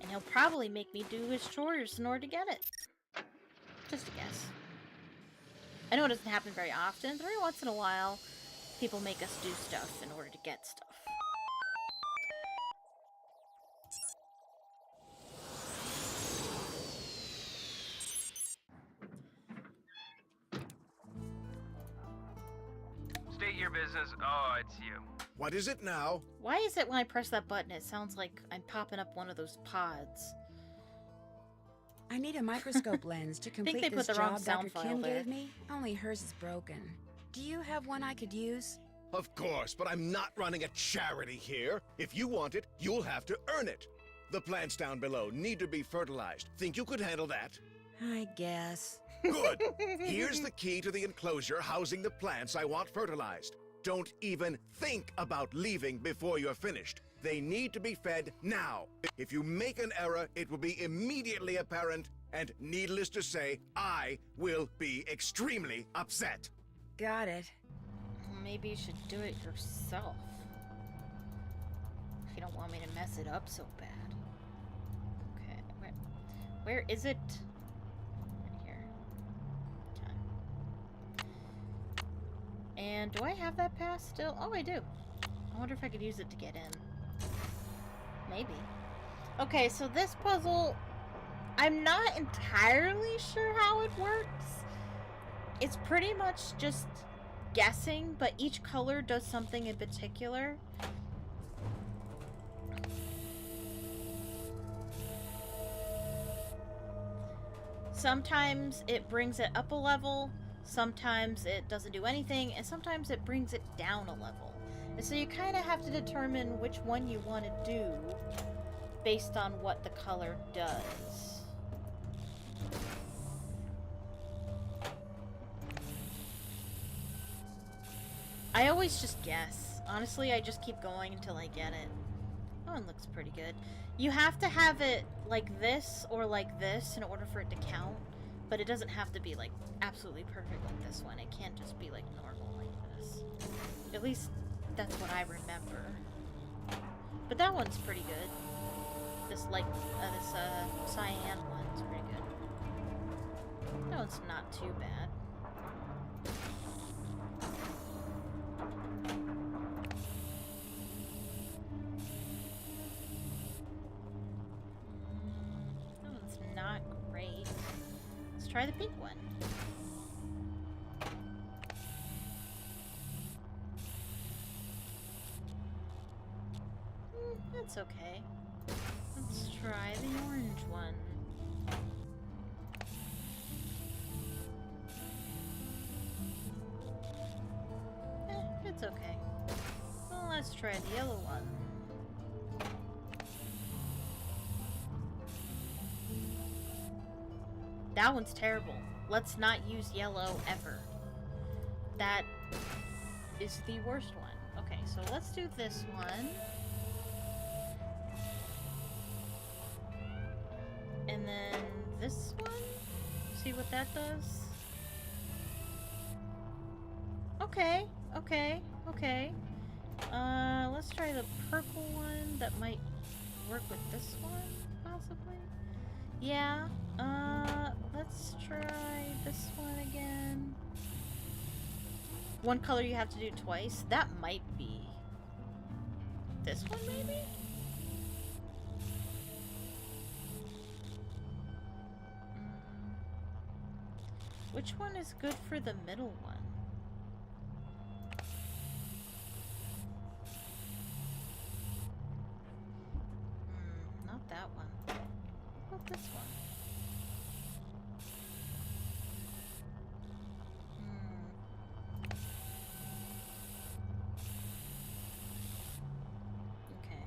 And he'll probably make me do his chores in order to get it. Just a guess. I know it doesn't happen very often, but every once in a while, people make us do stuff in order to get stuff. State your business. Oh, it's you. What is it now? Why is it when I press that button, it sounds like I'm popping up one of those pods? I need a microscope lens to complete they put this the wrong job sound Dr. file Kim there. gave me. Only hers is broken. Do you have one I could use? Of course, but I'm not running a charity here. If you want it, you'll have to earn it. The plants down below need to be fertilized. Think you could handle that? I guess. Good. Here's the key to the enclosure housing the plants I want fertilized. Don't even think about leaving before you're finished. They need to be fed now. If you make an error, it will be immediately apparent, and needless to say, I will be extremely upset. Got it. Maybe you should do it yourself. If you don't want me to mess it up so bad. Okay, where is it? Right here. Okay. And do I have that pass still? Oh, I do. I wonder if I could use it to get in. Maybe. Okay, so this puzzle, I'm not entirely sure how it works. It's pretty much just guessing, but each color does something in particular. Sometimes it brings it up a level, sometimes it doesn't do anything, and sometimes it brings it down a level. And so you kind of have to determine which one you want to do based on what the color does. I always just guess. Honestly, I just keep going until I get it. That one looks pretty good. You have to have it like this or like this in order for it to count, but it doesn't have to be like absolutely perfect like this one. It can't just be like normal like this. At least that's what I remember. But that one's pretty good. This cyan one's pretty good. That one's not too bad. That one's not great. Let's try the pink one. That's okay. Let's try the orange one. It's okay. Well, let's try the yellow one. That one's terrible. Let's not use yellow ever. That is the worst one. Okay, so let's do this one. And then this one? See what that does? Okay, okay, okay. Let's try the purple one. That might work with this one, possibly. Yeah, let's try this one again. One color you have to do twice. That might be this one, maybe? Which one is good for the middle one? Not that one. What about this one? Okay.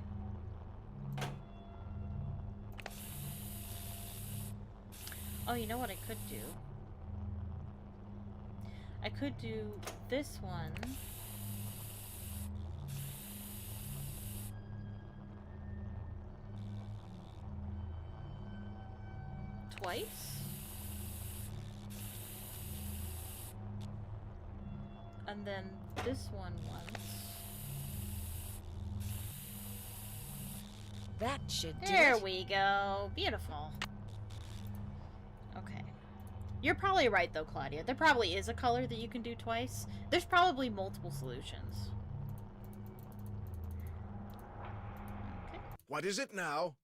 Oh, you know what I could do? I could do this one. Twice? And then this one once. That should do There it. we go. Beautiful. Okay. You're probably right, though, Claudia. There probably is a color that you can do twice. There's probably multiple solutions. Okay. What is it now?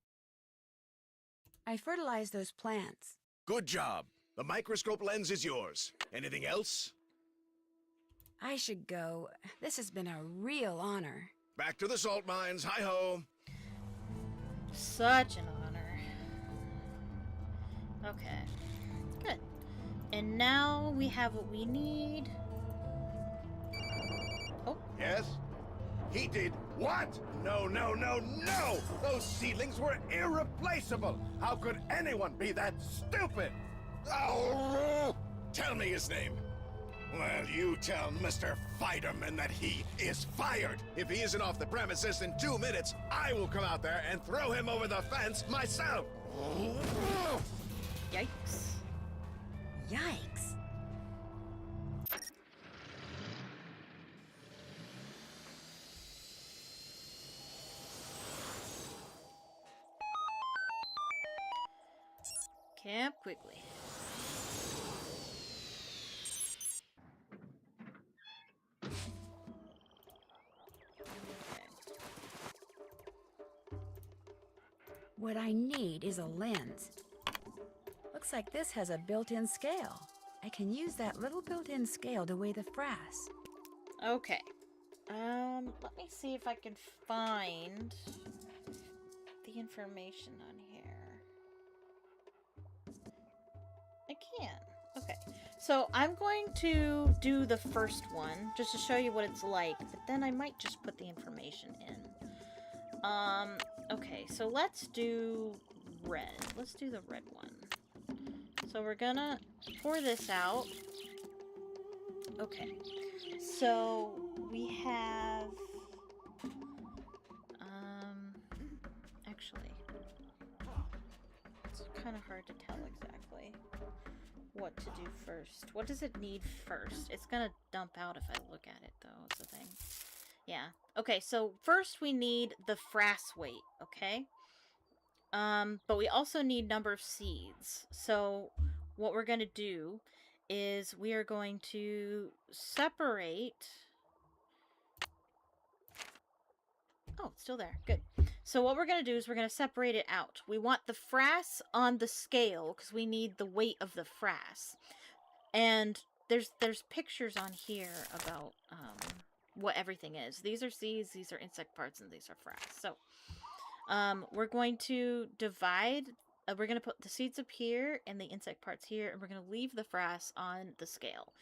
I fertilized those plants. Good job. The microscope lens is yours. Anything else? I should go. This has been a real honor. Back to the salt mines. Hi-ho. Such an honor. Okay. Good. And now we have what we need. Oh. Yes? He did what? No, no, no, no! Those seedlings were irreplaceable! How could anyone be that stupid? Oh, tell me his name. Well, you tell Mr. Fiderman that he is fired. If he isn't off the premises in 2 minutes, I will come out there and throw him over the fence myself. Yikes. Yikes. Camp quickly. What I need is a lens. Looks like this has a built-in scale. I can use that little built-in scale to weigh the frass. Okay. Let me see if I can find the information on here. I can. Okay. So I'm going to do the first one just to show you what it's like, but then I might just put the information in. Okay, so let's do red. Let's do the red one. So we're gonna pour this out. Okay. So we have actually it's kind of hard to tell exactly what to do first. What does it need first? It's gonna dump out if I look at it, though, is the thing. Yeah. Okay, so first we need the frass weight, okay? But we also need number of seeds. So what we're gonna do is we are going to separate... Oh, it's still there. Good. So what we're going to do is we're going to separate it out. We want the frass on the scale because we need the weight of the frass. And there's pictures on here about what everything is. These are seeds, these are insect parts, and these are frass. So we're going to divide. We're going to put the seeds up here and the insect parts here, and we're going to leave the frass on the scale.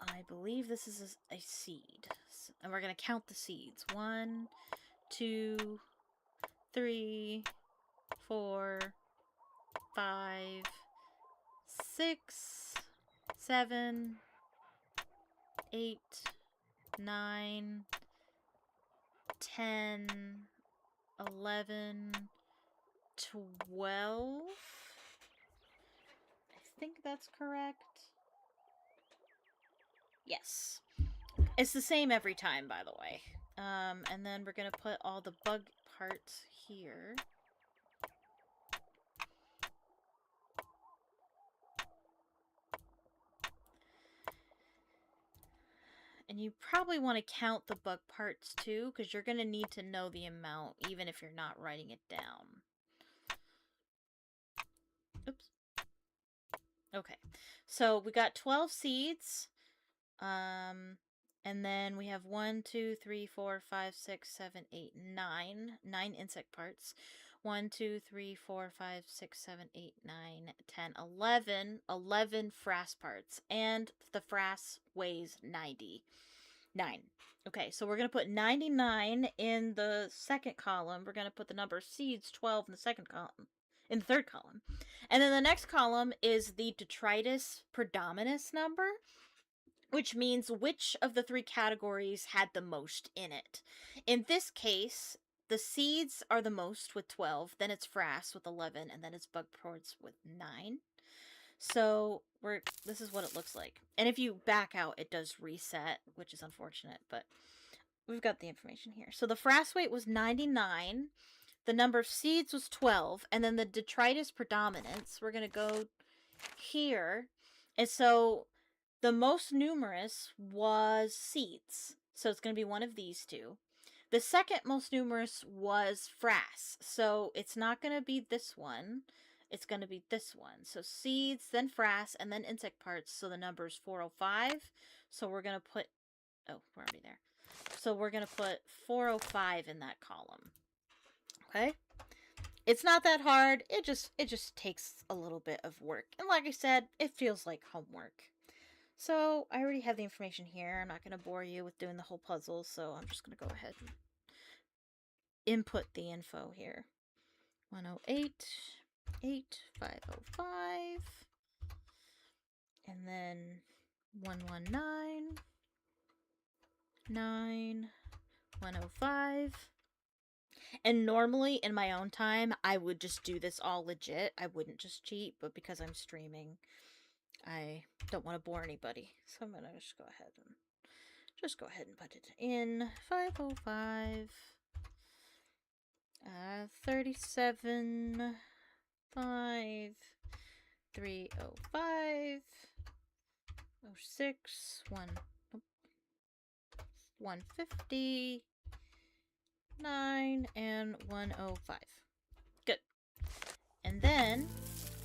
I believe this is a seed. And we're going to count the seeds. 1, 2, 3, 4, 5, 6, 7, 8, 9, 10, 11, 12. I think that's correct. Yes. It's the same every time, by the way. And then we're going to put all the bug parts here. And you probably want to count the bug parts too, because you're going to need to know the amount, even if you're not writing it down. Oops. Okay. So we got 12 seeds. And then we have 1, 2, 3, 4, 5, 6, 7, 8, 9. 9 insect parts. 1, 2, 3, 4, 5, 6, 7, 8, 9, 10, 11. 11 frass parts. And the frass weighs 99. Okay, so we're going to put 99 in the second column. We're going to put the number of seeds, 12, in the second column. in the third column. And then the next column is the detritus predominus number, which means which of the three categories had the most in it. In this case, the seeds are the most with 12, then it's frass with 11, and then it's bug ports with 9. So this is what it looks like. And if you back out, it does reset, which is unfortunate, but we've got the information here. So the frass weight was 99, the number of seeds was 12, and then the detritus predominance, we're going to go here. And so the most numerous was seeds. So it's going to be one of these two. The second most numerous was frass. So it's not going to be this one. It's going to be this one. So seeds, then frass, and then insect parts. So the number is 405. So we're going to put... Oh, we're already there. So we're going to put 405 in that column. Okay? It's not that hard. It just takes a little bit of work. And like I said, it feels like homework. So I already have the information here. I'm not going to bore you with doing the whole puzzle, so I'm just going to go ahead and input the info here. 108, 505, and then 119, 9, 105. And normally in my own time, I would just do this all legit. I wouldn't just cheat, but because I'm streaming, I don't want to bore anybody. So I'm going to just go ahead and put it in. 505, 37, 5, 305, 06, 150, 9, and 105. Good. And then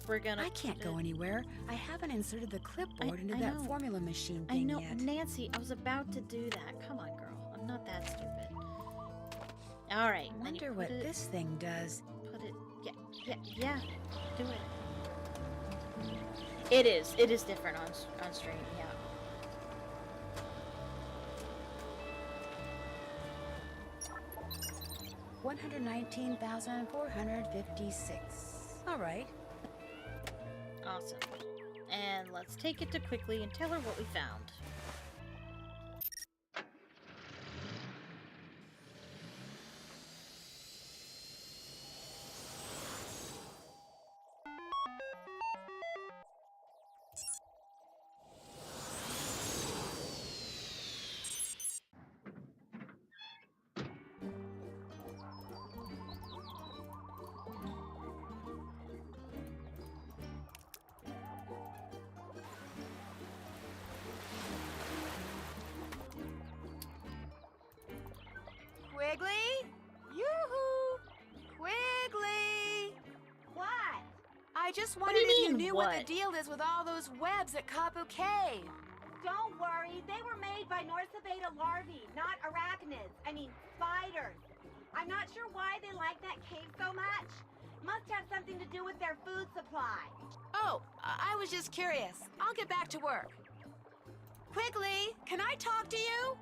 we're gonna... I can't go anywhere. I haven't inserted the clipboard into that know. formula machine I thing know, yet. Nancy, I was about to do that. Come on, girl. I'm not that stupid. All right. I wonder what this thing does. Put it... Yeah. Do it. It is different on stream, yeah. $119,456. All right. Awesome. And let's take it to Quickly and tell her what we found. Quigley? Yoo-hoo! Quigley! What? I just wondered if you knew what the deal is with all those webs at KAPU Cave. Don't worry, they were made by Norsabeta larvae, not arachnids. I mean, spiders. I'm not sure why they like that cave so much. Must have something to do with their food supply. Oh, I was just curious. I'll get back to work. Quigley, can I talk to you?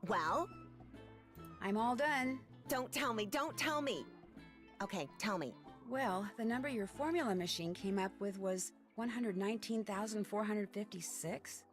Well? I'm all done. Don't tell me, don't tell me. Okay, tell me. Well, the number your formula machine came up with was 119,456.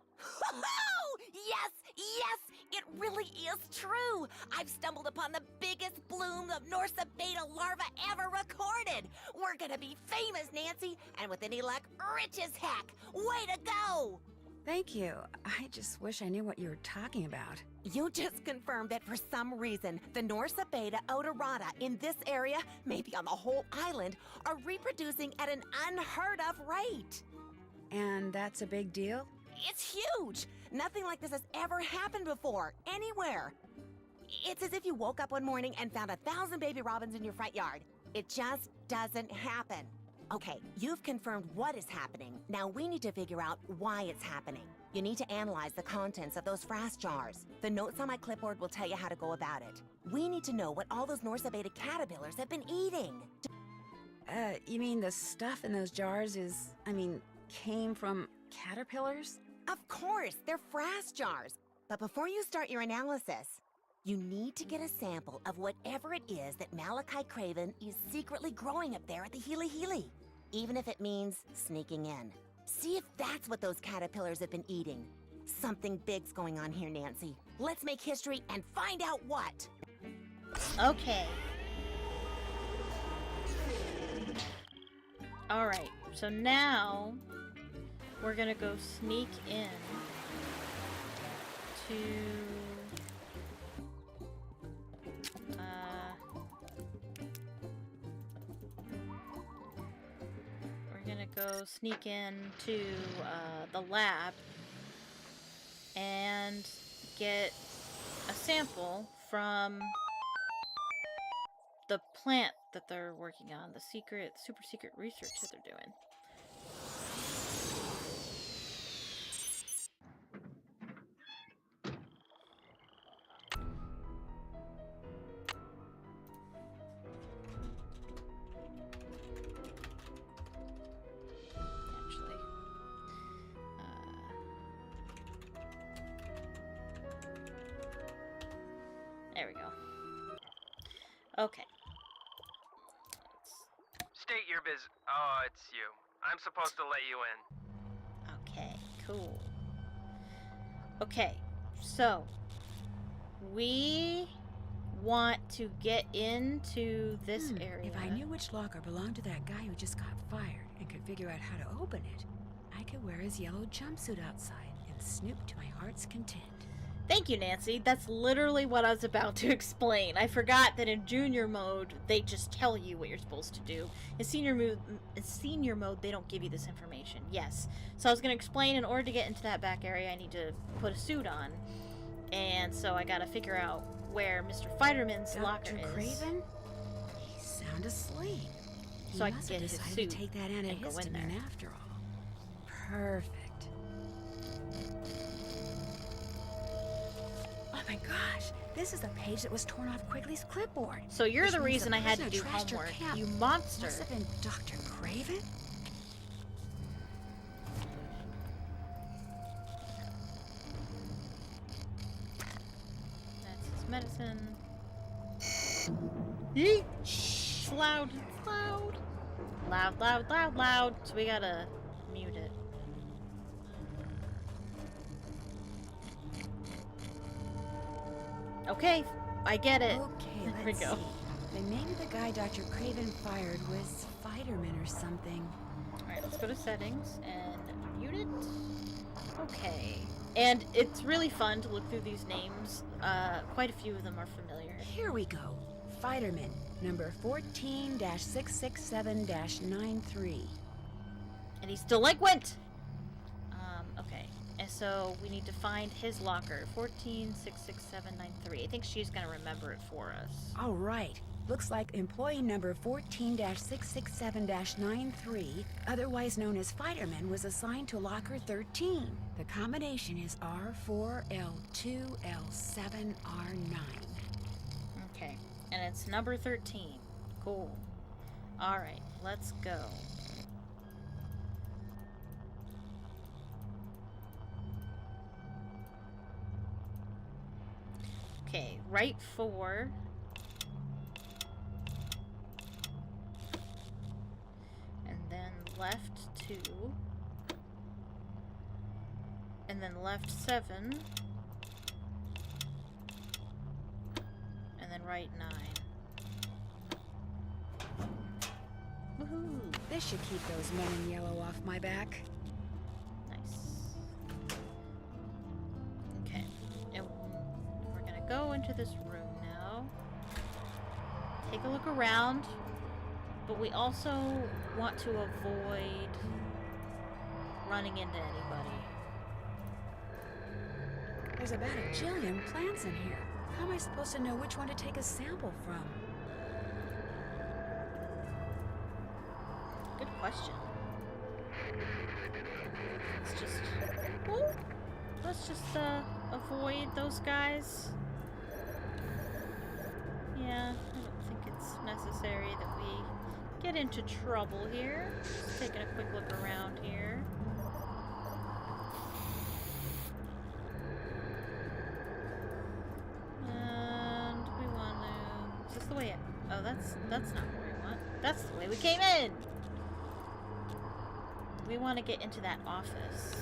Yes, yes, it really is true. I've stumbled upon the biggest bloom of Norsabeta larva ever recorded. We're gonna be famous, Nancy, and with any luck, rich as heck. Way to go! Thank you. I just wish I knew what you were talking about. You just confirmed that for some reason, the Norsabeta odorata in this area, maybe on the whole island, are reproducing at an unheard of rate. And that's a big deal? It's huge! Nothing like this has ever happened before, anywhere. It's as if you woke up one morning and found 1,000 baby robins in your front yard. It just doesn't happen. Okay, you've confirmed what is happening. Now we need to figure out why it's happening. You need to analyze the contents of those frass jars. The notes on my clipboard will tell you how to go about it. We need to know what all those Norsabeta caterpillars have been eating. You mean the stuff in those jars came from caterpillars? Of course, they're frass jars. But before you start your analysis, You need to get a sample of whatever it is that Malachi Craven is secretly growing up there at the Healy Healy, even if it means sneaking in. See if that's what those caterpillars have been eating. Something big's going on here, Nancy. Let's make history and find out what. Okay. Alright, so now we're gonna go sneak in to the lab and get a sample from the plant that they're working on, the super secret research that they're doing. There we go. Okay. State your business. Oh, it's you. I'm supposed to let you in. Okay, cool. Okay, so we want to get into this area. If I knew which locker belonged to that guy who just got fired and could figure out how to open it, I could wear his yellow jumpsuit outside and snoop to my heart's content. Thank you, Nancy. That's literally what I was about to explain. I forgot that in junior mode, they just tell you what you're supposed to do. In senior mode, they don't give you this information. Yes. So I was going to explain, in order to get into that back area, I need to put a suit on. And so I got to figure out where Mr. Fiderman's locker is. Dr. Craven? He's sound asleep. So I can must get have his decided suit to take that and go in there. antihistamine after all. Perfect. Oh my gosh, this is the page that was torn off Quigley's clipboard. So you're Which the means reason I had to prisoner do trashed her homework, camp. you monster. Must have been Dr. Craven? That's his medicine. Yeet! Shh, it's loud, it's loud. Loud, loud, loud, loud. So we gotta mute it. Okay, I get it. Okay, There we let's go. see. Then maybe the guy Dr. Craven fired was Fiderman or something. Alright, let's go to settings and mute it. Okay. And it's really fun to look through these names. Quite a few of them are familiar. Here we go. Fiderman, number 14-667-93. And he's delinquent! Okay. And so we need to find his locker. 1466793. I think she's gonna remember it for us. All right. Looks like employee number 14-667-93, otherwise known as Fiderman, was assigned to locker 13. The combination is R4L2L7R9. Okay. And it's number 13. Cool. Alright, let's go. Okay, right 4. And then left 2. And then left 7. And then right 9. Woohoo! This should keep those men in yellow off my back. Nice. Okay. And we're gonna go into this room now. Take a look around. But we also want to avoid running into anybody. There's about a jillion plants in here. How am I supposed to know which one to take a sample from? Good question. Let's just avoid those guys. Yeah, I don't think it's necessary that we get into trouble here. Just taking a quick look around here. this the way? Oh, that's not where we want. That's the way we came in. We want to get into that office,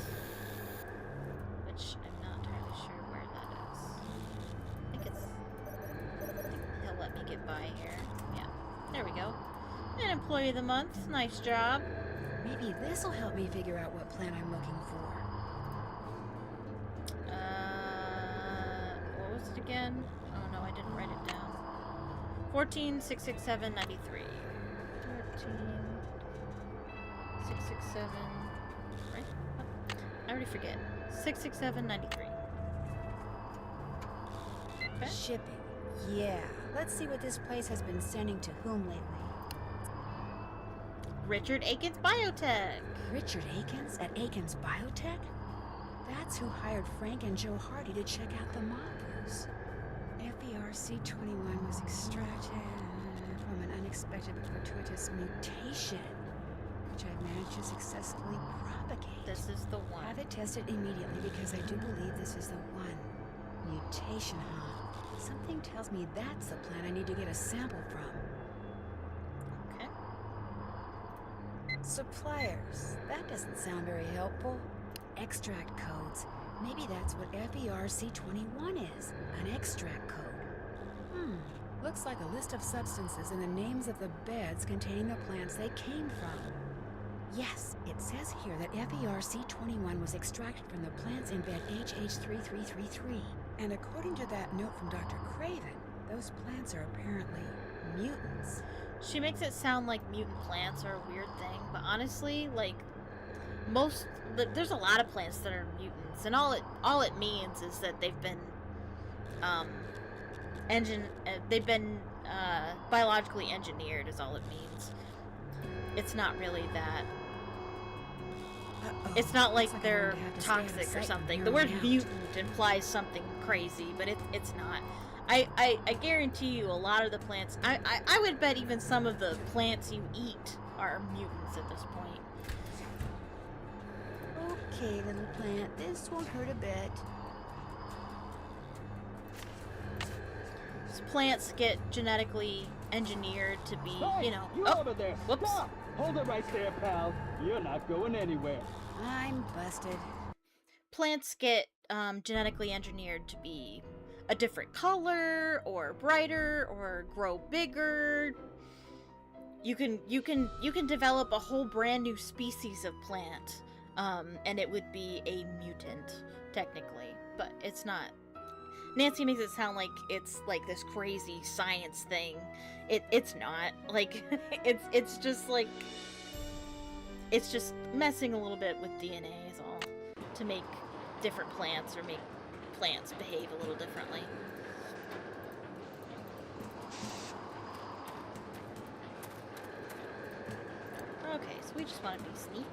which I'm not entirely sure where that is. I think he'll let me get by here. Yeah, there we go. An employee of the month. Nice job. Maybe this'll help me figure out what plant I'm looking for. What was it again? Oh no, I didn't write it down. 14,667.93. 14,667. Right? What? I already forget. 667.93. Okay. Shipping. Yeah. Let's see what this place has been sending to whom lately. Richard Akins Biotech. Richard Akins at Akins Biotech? That's who hired Frank and Joe Hardy to check out the MAPUs. FERC-21 was extracted from an unexpected but fortuitous mutation, which I've managed to successfully propagate. This is the one. Have it tested immediately because I do believe this is the one. Mutation, huh? Something tells me that's the plant I need to get a sample from. Okay. Suppliers. That doesn't sound very helpful. Extract codes. Maybe that's what FERC-21 is. An extract code. Looks like a list of substances and the names of the beds containing the plants they came from. Yes, it says here that FERC-21 was extracted from the plants in bed HH3333. And according to that note from Dr. Craven, those plants are apparently mutants. She makes it sound like mutant plants are a weird thing, but honestly, like, there's a lot of plants that are mutants, and all it means is that they've been, biologically engineered is all it means. It's not really that. It's not like they're toxic or something. The word mutant implies something crazy, but it's not. I guarantee you a lot of the plants, I would bet even some of the plants you eat are mutants at this point. Okay, little plant, this won't hurt a bit. Plants get genetically engineered to be, Hey, you know... you over there. Whoops. Stop. Hold it right there, pal. You're not going anywhere. I'm busted. Plants get genetically engineered to be a different color, or brighter, or grow bigger. You can develop a whole brand new species of plant, and it would be a mutant, technically. But it's not. Nancy makes it sound like it's like this crazy science thing. It's not. Like, it's just like, it's just messing a little bit with DNA is all, to make different plants or make plants behave a little differently. Okay, so we just want to be sneaky.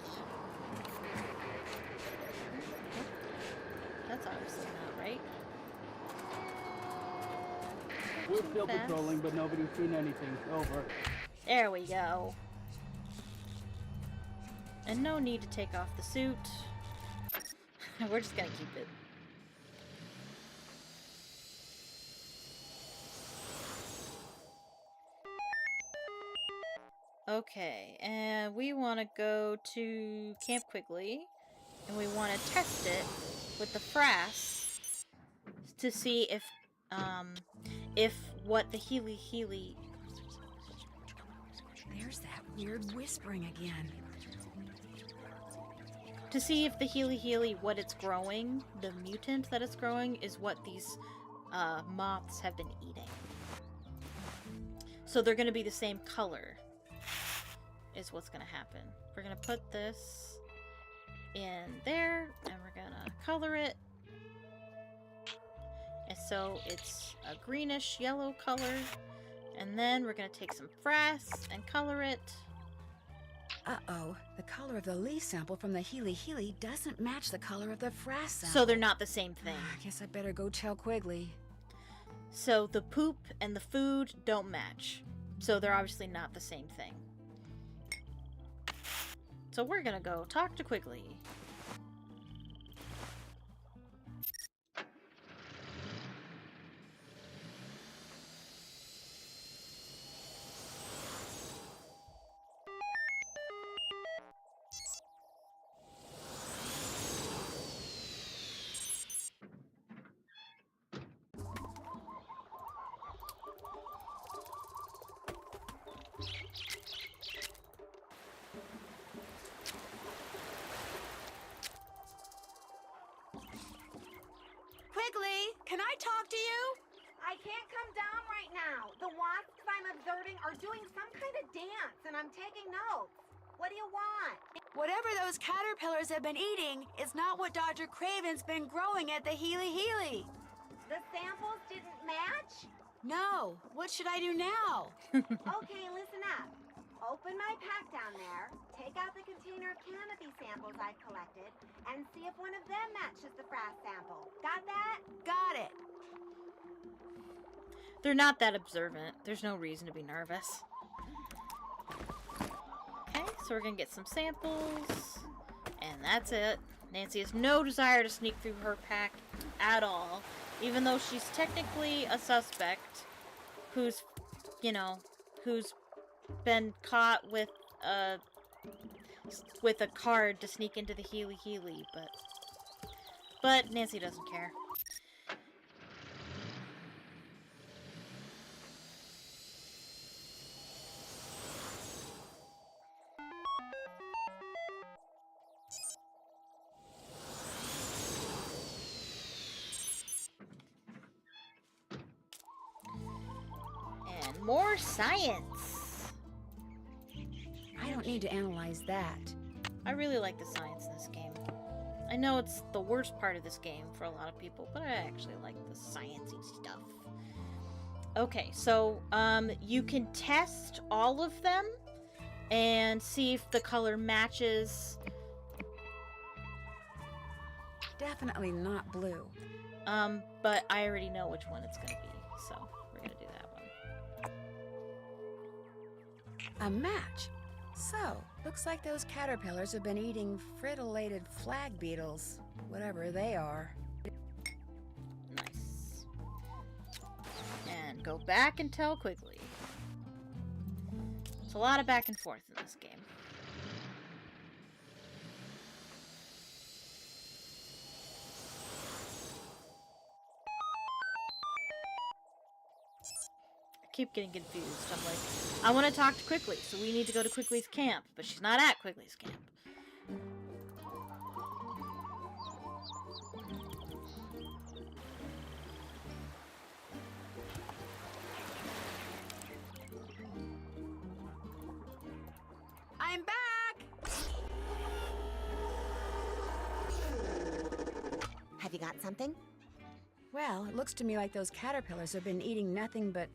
That's obviously not right. We're still patrolling, but nobody's seen anything. Over. There we go. And no need to take off the suit. We're just gonna keep it. Okay, and we want to go to Camp Quigley, and we want to test it with the frass to see if what the Healy. There's that weird whispering again. To see if the Healy, what it's growing, the mutant that it's growing, is what these moths have been eating. So they're going to be the same color, is what's going to happen. We're going to put this in there, and we're going to color it. And so it's a greenish yellow color. And then we're going to take some frass and color it. Uh-oh, the color of the leaf sample from the Healy doesn't match the color of the frass sample. So they're not the same thing. I guess I better go tell Quigley. So the poop and the food don't match. So they're obviously not the same thing. So we're gonna go talk to Quigley. talk to you? I can't come down right now. The wasps I'm observing are doing some kind of dance, and I'm taking notes. What do you want? Whatever those caterpillars have been eating is not what Dr. Craven's been growing at the Healy Healy. The samples didn't match? No. What should I do now? Okay, listen up. Open my pack down there, take out the container of canopy samples I've collected, and see if one of them matches the frass sample. Got that? Got it. They're not that observant. There's no reason to be nervous. Okay, so we're gonna get some samples. And that's it. Nancy has no desire to sneak through her pack at all. Even though she's technically a suspect who's, you know, who's been caught with a card to sneak into the Healy Healy, but Nancy doesn't care. And more science. I don't need to analyze that. I really like the science in this game. I know it's the worst part of this game for a lot of people, but I actually like the sciencey stuff. Okay, so you can test all of them and see if the color matches. Definitely not blue. But I already know which one it's gonna be, so we're gonna do that one. A match. So, looks like those caterpillars have been eating frittolated flag beetles, whatever they are. Nice. And go back and tell Quigley. It's a lot of back and forth in this game. Keep getting confused. I'm like, I want to talk to Quigley, so we need to go to Quigley's camp, but she's not at Quigley's camp. I'm back! Have you got something? Well, it looks to me like those caterpillars have been eating nothing but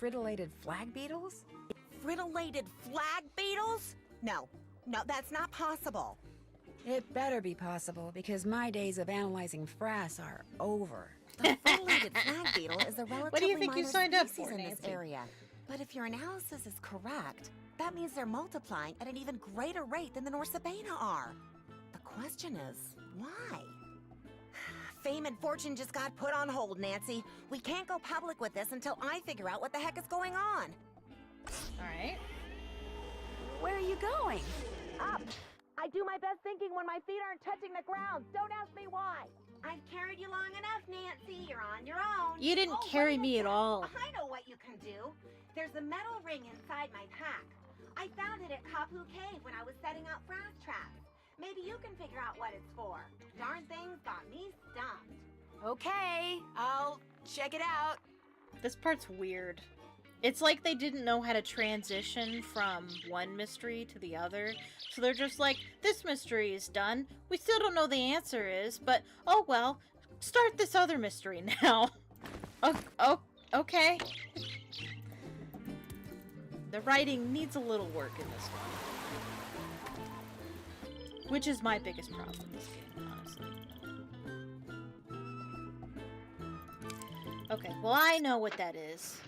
frittolated flag beetles? Frittolated flag beetles? No, that's not possible. It better be possible, because my days of analyzing frass are over. The frittolated flag beetle is a relatively What do you think you minor signed up species for, in this Nancy? area. But if your analysis is correct, that means they're multiplying at an even greater rate than the Norsabena are. The question is, why? Fame and fortune just got put on hold, Nancy. We can't go public with this until I figure out what the heck is going on. Alright. Where are you going? Up! I do my best thinking when my feet aren't touching the ground. Don't ask me why. I've carried you long enough, Nancy. You're on your own. You didn't carry wait a me at sec. all. I know what you can do. There's a metal ring inside my pack. I found it at KAPU Cave when I was setting out frass traps. Maybe you can figure out what it's for. Darn thing's got me stumped. Okay, I'll check it out. This part's weird. It's like they didn't know how to transition from one mystery to the other. So they're just like, this mystery is done. We still don't know the answer is, but oh well, start this other mystery now. Okay. The writing needs a little work in this one. Which is my biggest problem in this game, honestly. Okay, well I know what that is.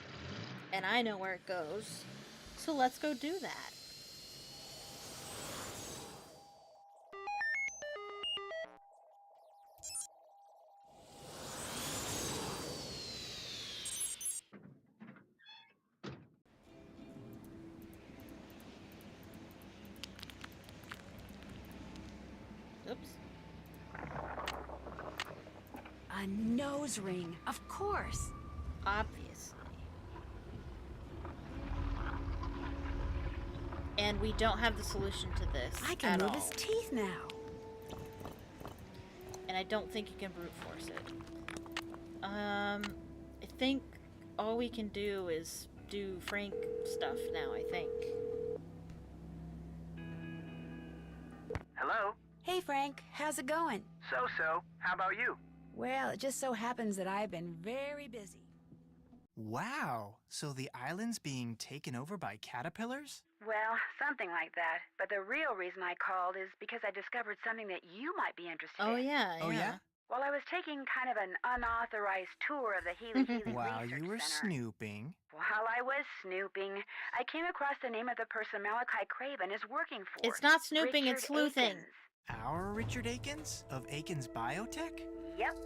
And I know where it goes. So let's go do that. Oops. A nose ring, of course. Obviously. And we don't have the solution to this I can at move all. his teeth now. And I don't think you can brute force it. I think all we can do is do Frank stuff now, I think. Hello? Hey, Frank. How's it going? So. How about you? Well, it just so happens that I've been very busy. Wow, so the island's being taken over by caterpillars? Well, something like that. But the real reason I called is because I discovered something that you might be interested Oh, in. yeah, Oh, yeah? While I was taking kind of an unauthorized tour of the Healy Healy While Research you were Center. snooping. While I was snooping, I came across the name of the person Malachi Craven is working for. It's not snooping, Richard it's sleuthing. Akins. Our Richard Akins of Akins Biotech? Yep.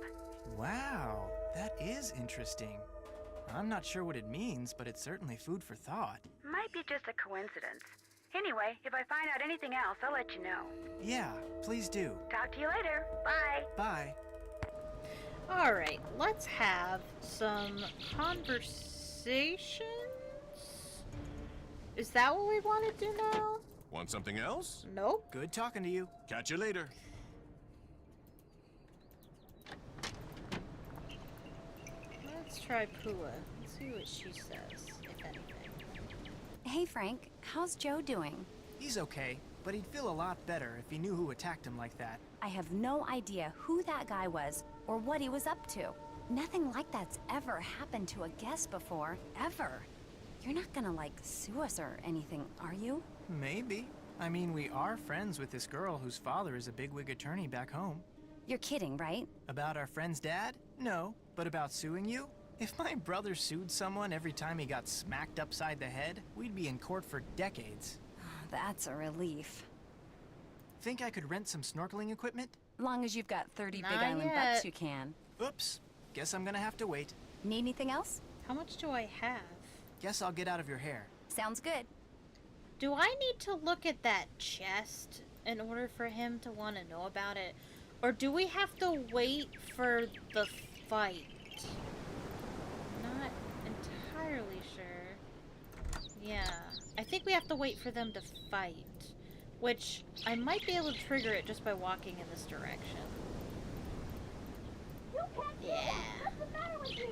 Wow, that is interesting. I'm not sure what it means, but it's certainly food for thought. Might be just a coincidence. Anyway, if I find out anything else, I'll let you know. Yeah, please do. Talk to you later. Bye. Bye. Alright, let's have some conversations? Is that what we want to do now? Want something else? Nope. Good talking to you. Catch you later. Let's try Pua. Let's see what she says, if anything. Hey, Frank. How's Joe doing? He's okay, but he'd feel a lot better if he knew who attacked him like that. I have no idea who that guy was or what he was up to. Nothing like that's ever happened to a guest before, ever. You're not gonna, like, sue us or anything, are you? Maybe. I mean, we are friends with this girl whose father is a bigwig attorney back home. You're kidding, right? About our friend's dad? No. But about suing you? If my brother sued someone every time he got smacked upside the head, we'd be in court for decades. That's a relief. Think I could rent some snorkeling equipment? Long as you've got 30 Not Big Island yet. bucks, you can. Oops. Guess I'm gonna have to wait. Need anything else? How much do I have? Guess I'll get out of your hair. Sounds good. Do I need to look at that chest in order for him to want to know about it? Or do we have to wait for the fight? Not entirely sure. Yeah, I think we have to wait for them to fight. Which, I might be able to trigger it just by walking in this direction. You can't do Yeah. that. What's the matter with you?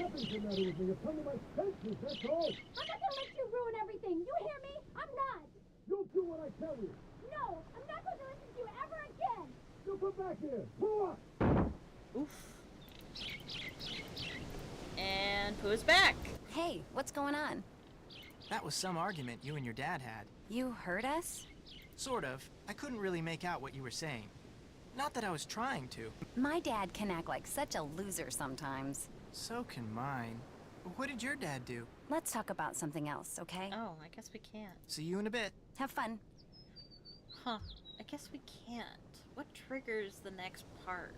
Nothing's the matter with me. It's under my senses, that's all. I'm not gonna let you ruin everything. You hear me? I'm not. You'll do what I tell you. No, I'm not going to listen to you ever again. You come back here. Pull up. Oof. And Pooh's back. Hey, what's going on? That was some argument you and your dad had. You heard us? Sort of. I couldn't really make out what you were saying. Not that I was trying to. My dad can act like such a loser sometimes. So can mine. What did your dad do? Let's talk about something else, okay? Oh, I guess we can't. See you in a bit. Have fun. Huh. I guess we can't. What triggers the next part?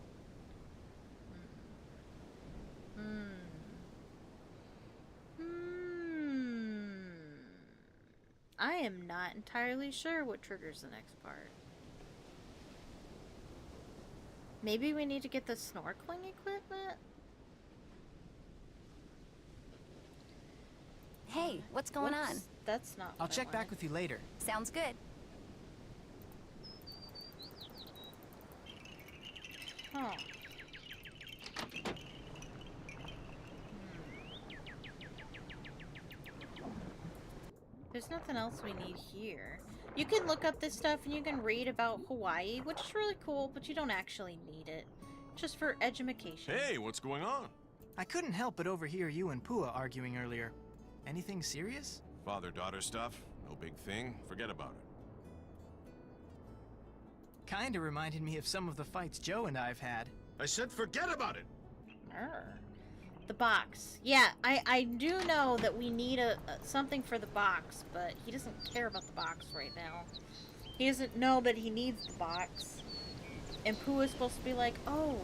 I am not entirely sure what triggers the next part. Maybe we need to get the snorkeling equipment? Hey, what's going on? Whoops, that's not I'll what I check back wanted. with you later. Sounds good. Huh. There's nothing else we need here. You can look up this stuff and you can read about Hawaii, which is really cool, but you don't actually need it. Just for edumacation. Hey, what's going on? I couldn't help but overhear you and Pua arguing earlier. Anything serious? Father-daughter stuff? No big thing. Forget about it. Kinda reminded me of some of the fights Joe and I've had. I said forget about it! The box. Yeah, I do know that we need something for the box, but he doesn't care about the box right now. He doesn't know that he needs the box. And Pooh is supposed to be like, oh,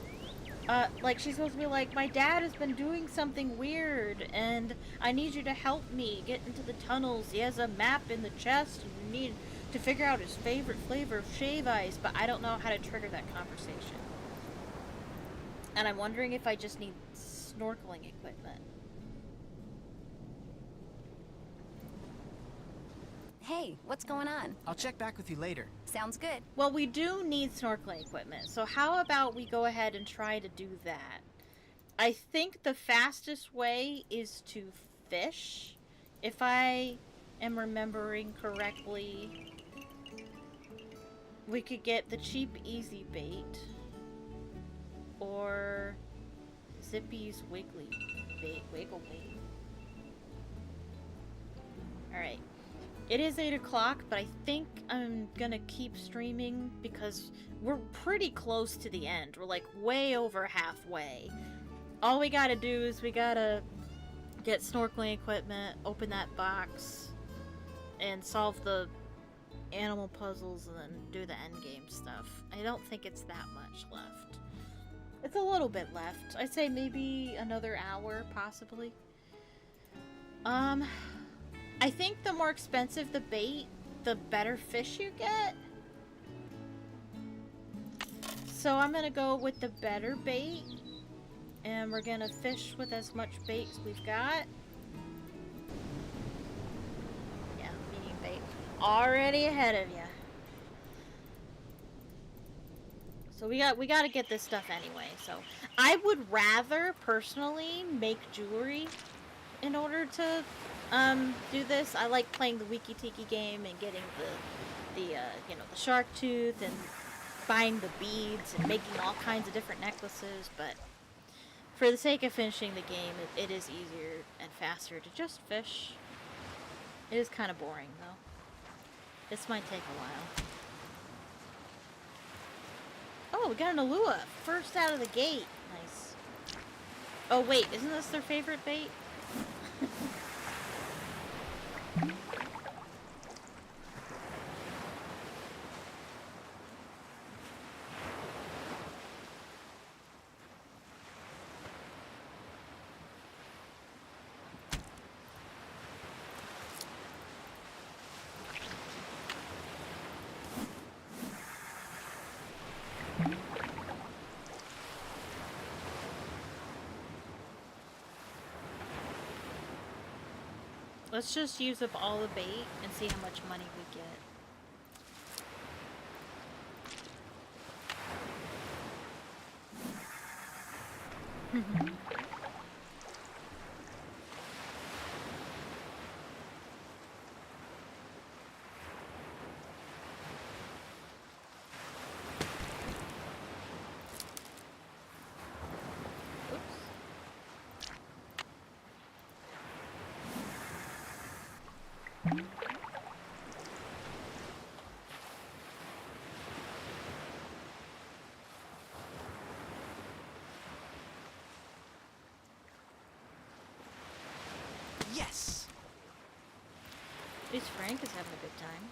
like she's supposed to be like, my dad has been doing something weird, and I need you to help me get into the tunnels. He has a map in the chest, and you need to figure out his favorite flavor of shave ice, but I don't know how to trigger that conversation. And I'm wondering if I just need snorkeling equipment. Hey, what's going on? I'll check back with you later. Sounds good. Well, we do need snorkeling equipment, so how about we go ahead and try to do that? I think the fastest way is to fish, if I am remembering correctly. We could get the cheap easy bait, or Zippy's wiggly bait, wiggle bait. Alright. It is 8 o'clock, but I think I'm gonna keep streaming because we're pretty close to the end. We're like way over halfway. All we gotta do is we gotta get snorkeling equipment, open that box, and solve the animal puzzles, and then do the endgame stuff. I don't think it's that much left. It's a little bit left. I'd say maybe another hour, possibly. I think the more expensive the bait, the better fish you get. So I'm gonna go with the better bait, and we're gonna fish with as much bait as we've got. Yeah, medium bait. Already ahead of you. So we gotta get this stuff anyway. So I would rather personally make jewelry in order to do this. I like playing the Wiki Tiki game and getting the you know, the shark tooth and buying the beads and making all kinds of different necklaces, but for the sake of finishing the game, it is easier and faster to just fish. It is kind of boring though. This might take a while. Oh, we got an Alua first out of the gate. Nice. Oh wait, isn't this their favorite bait? Let's just use up all the bait and see how much money we get. Yes! At least Frank is having a good time.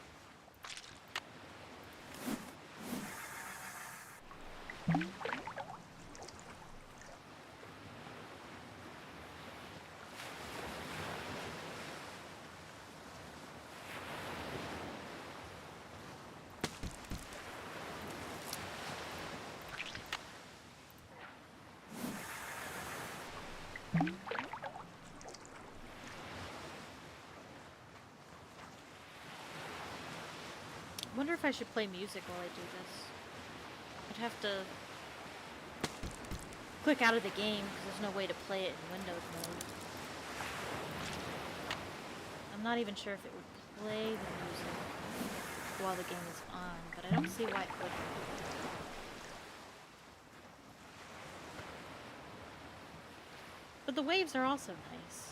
I wonder if I should play music while I do this. I'd have to click out of the game because there's no way to play it in Windows mode. I'm not even sure if it would play the music while the game is on, but I don't see why it wouldn't. But the waves are also nice.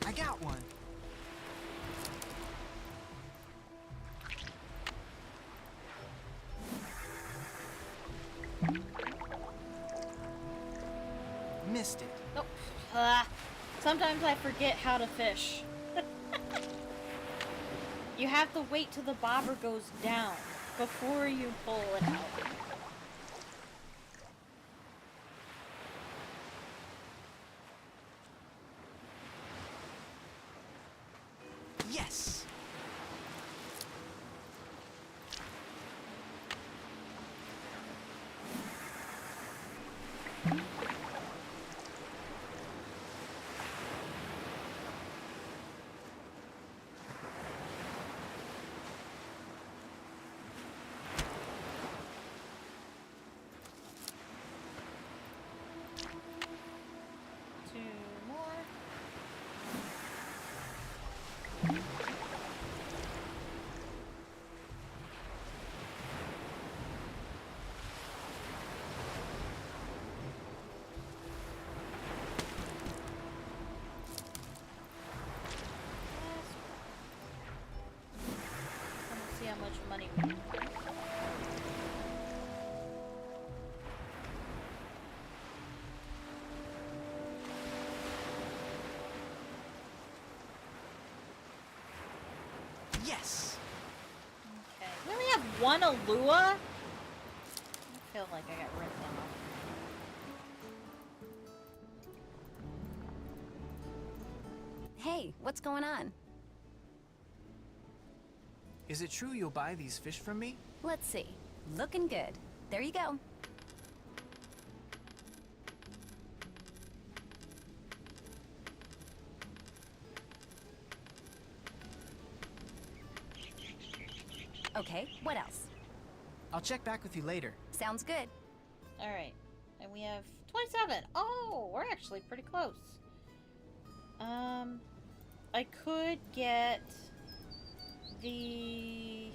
I got one. Missed it. Oh. Sometimes I forget how to fish. You have to wait till the bobber goes down before you pull it out. Yes! Two more. Let's see how much money we have. Yes! Okay. We only have one Alua? I feel like I got ripped off. Hey, what's going on? Is it true you'll buy these fish from me? Let's see. Looking good. There you go. Okay, what else? I'll check back with you later. Sounds good. Alright. And we have 27. Oh, we're actually pretty close. I could get the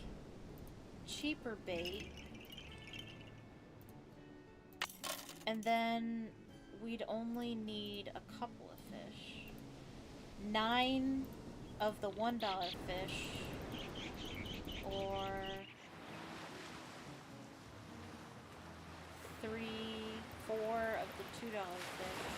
cheaper bait. And then we'd only need a couple of fish. 9 of the $1 fish. Or 3, 4 of the $2 fish.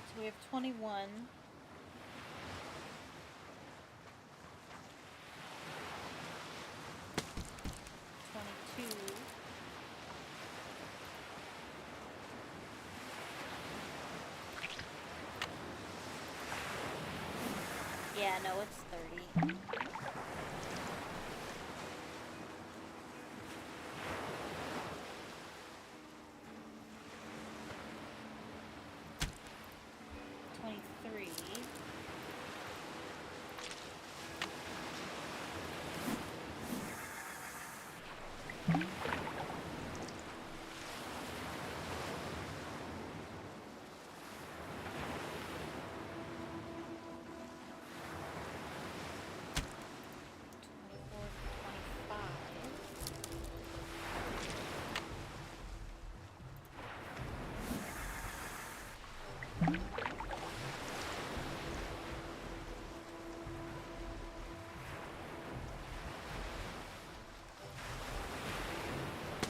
So we have 21. Yeah, no, it's 30.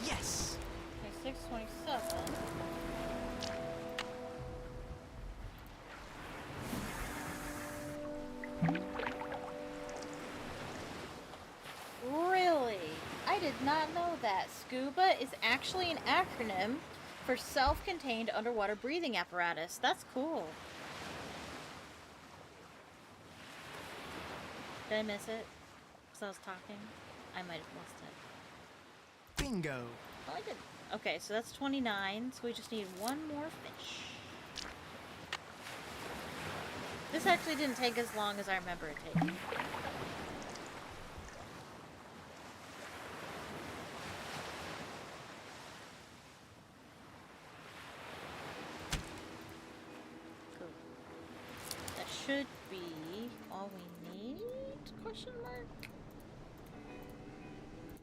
Yes! 26, 27. Really? I did not know that. SCUBA is actually an acronym for self-contained underwater breathing apparatus. That's cool. Did I miss it? Because I was talking? I might have missed it. Bingo! Oh, I did. Okay, so that's 29, so we just need one more fish. This actually didn't take as long as I remember it taking. Cool. That should be all we need? Question mark?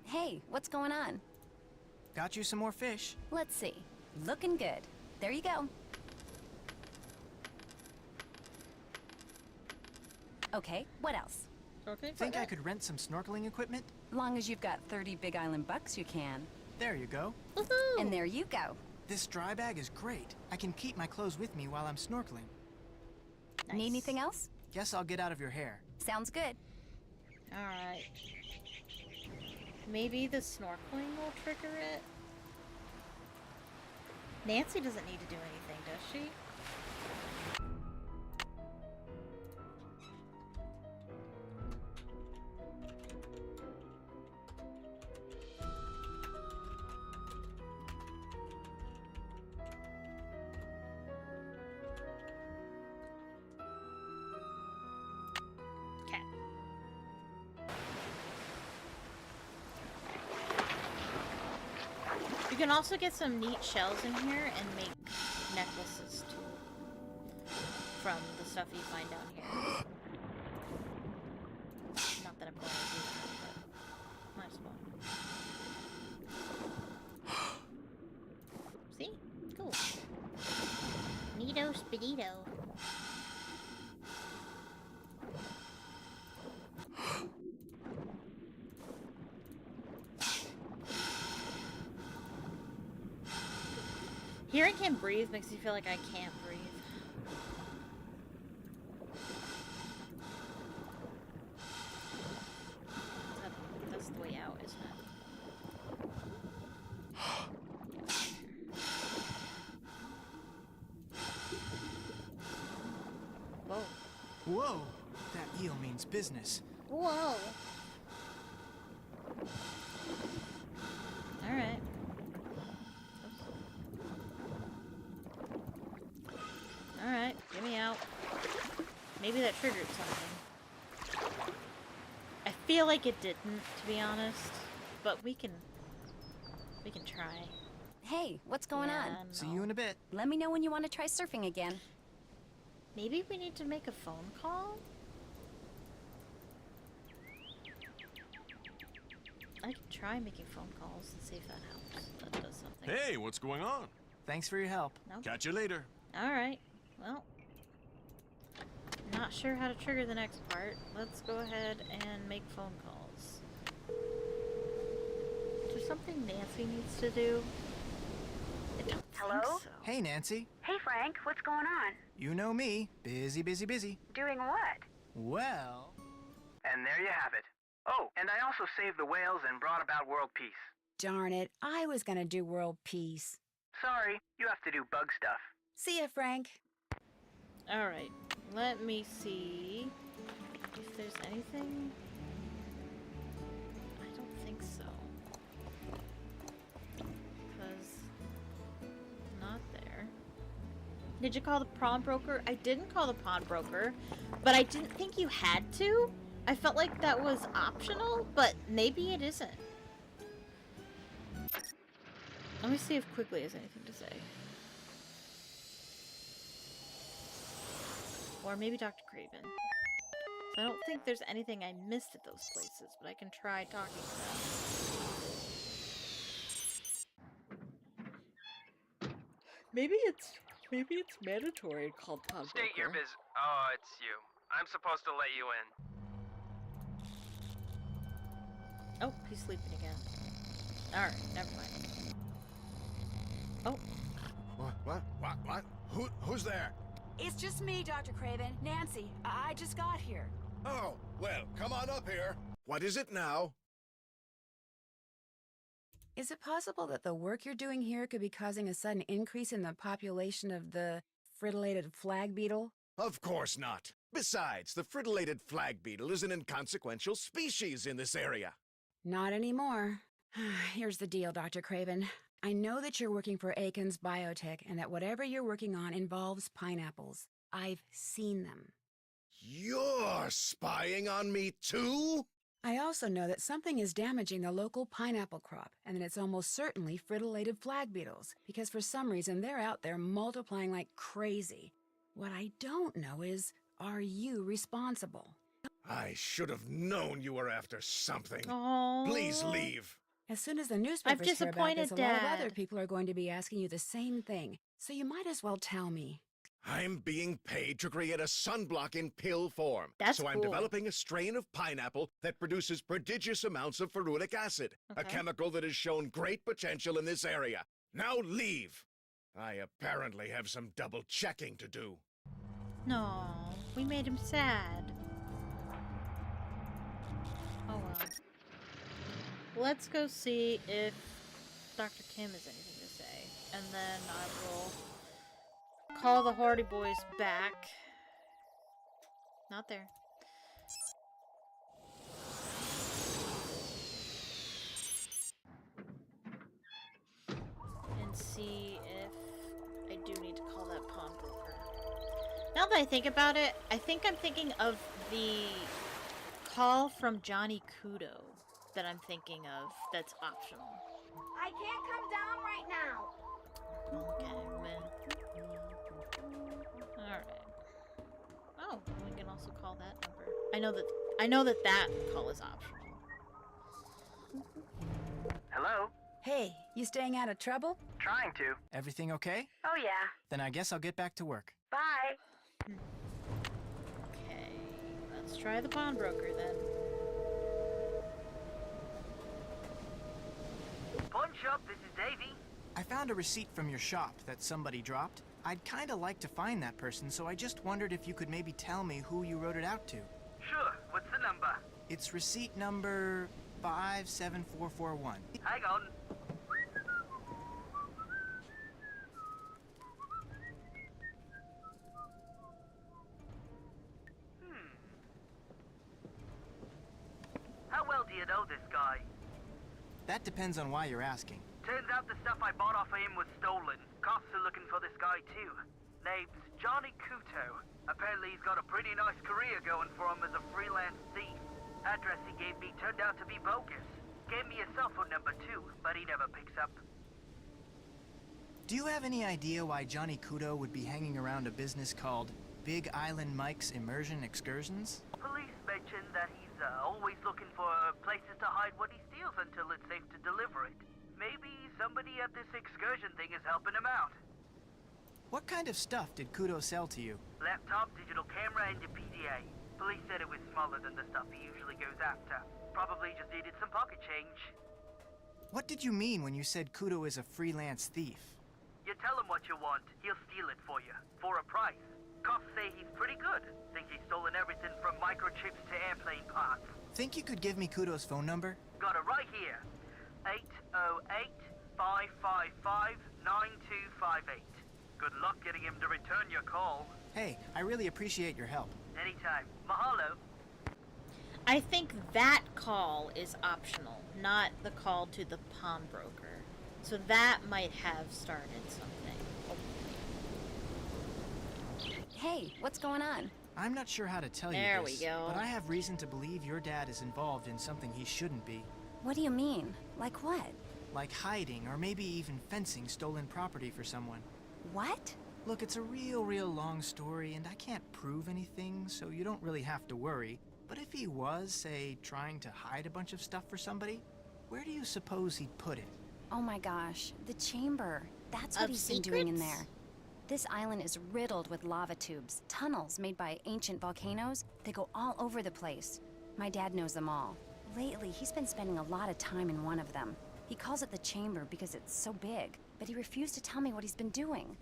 Hey, what's going on? Got you some more fish. Let's see. Looking good. There you go. Okay, what else? Okay. Think I could rent some snorkeling equipment? Long as you've got 30 Big Island bucks, you can. There you go. Woohoo! And there you go. This dry bag is great. I can keep my clothes with me while I'm snorkeling. Nice. Need anything else? Guess I'll get out of your hair. Sounds good. Alright. Maybe the snorkeling will trigger it? Nancy doesn't need to do anything, does she? Okay. You can also get some neat shells in here and make necklaces too. From the stuff you find down here. Not that I'm going to do that, but might as well. See? Cool. Neato spedito. Hearing him breathe makes me feel like I can't breathe. That's the way out, isn't it? Whoa. Whoa! That eel means business. Whoa. Alright. Alright, get me out. Maybe that triggered something. I feel like it didn't, to be honest. But we can try. Hey, what's going on? See you in a bit. Let me know when you want to try surfing again. Maybe we need to make a phone call? I can try making phone calls and see if that helps. That does something. Hey, what's going on? Thanks for your help. Nope. Catch you later. Alright, well. Not sure how to trigger the next part. Let's go ahead and make phone calls. Is there something Nancy needs to do? I don't Hello? think so. Hey, Nancy. Hey, Frank, what's going on? You know me. Busy, busy, busy. Doing what? Well... And there you have it. Oh, and I also saved the whales and brought about world peace. Darn it, I was gonna do world peace. Sorry, you have to do bug stuff. See ya, Frank. Alright, let me see if there's anything. I don't think so. Because not there. Did you call the pawnbroker? I didn't call the pawnbroker, but I didn't think you had to. I felt like that was optional, but maybe it isn't. Let me see if Quigley has anything to say. Or maybe Dr. Craven. So I don't think there's anything I missed at those places, but I can try talking to them. Maybe it's mandatory to call pawnbroker. State your biz. Oh, it's you. I'm supposed to let you in. Oh, he's sleeping again. Alright, never mind. Oh. What? Who's there? It's just me, Dr. Craven. Nancy, I just got here. Oh, well, come on up here. What is it now? Is it possible that the work you're doing here could be causing a sudden increase in the population of the fritillated flag beetle? Of course not. Besides, the fritillated flag beetle is an inconsequential species in this area. Not anymore. Here's the deal, Dr. Craven. I know that you're working for Aiken's Biotech and that whatever you're working on involves pineapples. I've seen them. You're spying on me too? I also know that something is damaging the local pineapple crop and that it's almost certainly fritillated flag beetles because for some reason they're out there multiplying like crazy. What I don't know is, are you responsible? I should have known you were after something. Oh. Please leave. As soon as the newspapers hear about this, a lot of other people are going to be asking you the same thing. So you might as well tell me. I'm being paid to create a sunblock in pill form. That's so I'm cool. developing a strain of pineapple that produces prodigious amounts of ferulic acid, a chemical that has shown great potential in this area. Now leave. I apparently have some double checking to do. No, we made him sad. Oh well. Let's go see if Dr. Kim has anything to say. And then I will call the Hardy Boys back. Not there. And see if I do need to call that pawnbroker. Now that I think about it, I think I'm thinking of the call from Johnny Kudo that I'm thinking of that's optional. I can't come down right now. Okay, man. Alright. Oh, we can also call that number. I know that that call is optional. Hello? Hey, you staying out of trouble? Trying to. Everything okay? Oh, yeah. Then I guess I'll get back to work. Bye. Okay, let's try the pawnbroker then. Pawn shop, this is Davey. I found a receipt from your shop that somebody dropped. I'd kinda like to find that person, so I just wondered if you could maybe tell me who you wrote it out to. Sure, what's the number? It's receipt number 57441. Hang on. How well do you know this guy? That depends on why you're asking. Turns out the stuff I bought off of him was stolen. Cops are looking for this guy too. Name's Johnny Kuto. Apparently he's got a pretty nice career going for him as a freelance thief. Address he gave me turned out to be bogus. Gave me a cell phone number too, but he never picks up. Do you have any idea why Johnny Kudo would be hanging around a business called Big Island Mike's Immersion Excursions? Police mentioned that he's always looking for places to hide what he steals until it's safe to deliver it. Maybe somebody at this excursion thing is helping him out. What kind of stuff did Kudo sell to you? Laptop, digital camera, and a PDA. Police said it was smaller than the stuff he usually goes after. Probably just needed some pocket change. What did you mean when you said Kudo is a freelance thief? You tell him what you want, he'll steal it for you, for a price. Cops say he's pretty good. Think he's stolen everything from microchips to airplane parts. Think you could give me Kudo's phone number? Got it right here. 808-555-9258. Good luck getting him to return your call. Hey, I really appreciate your help. Anytime. Mahalo. I think that call is optional, not the call to the pawnbroker. So that might have started something. Hey, what's going on? I'm not sure how to tell you There this, we go. but I have reason to believe your dad is involved in something he shouldn't be. What do you mean? Like what? Like hiding or maybe even fencing stolen property for someone. What? Look, it's a real long story, and I can't prove anything, so you don't really have to worry. But if he was, say, trying to hide a bunch of stuff for somebody, where do you suppose he'd put it? Oh my gosh, the chamber. That's what he's been doing in there. This island is riddled with lava tubes, tunnels made by ancient volcanoes. They go all over the place. My dad knows them all. Lately, he's been spending a lot of time in one of them. He calls it the chamber because it's so big, but he refused to tell me what he's been doing.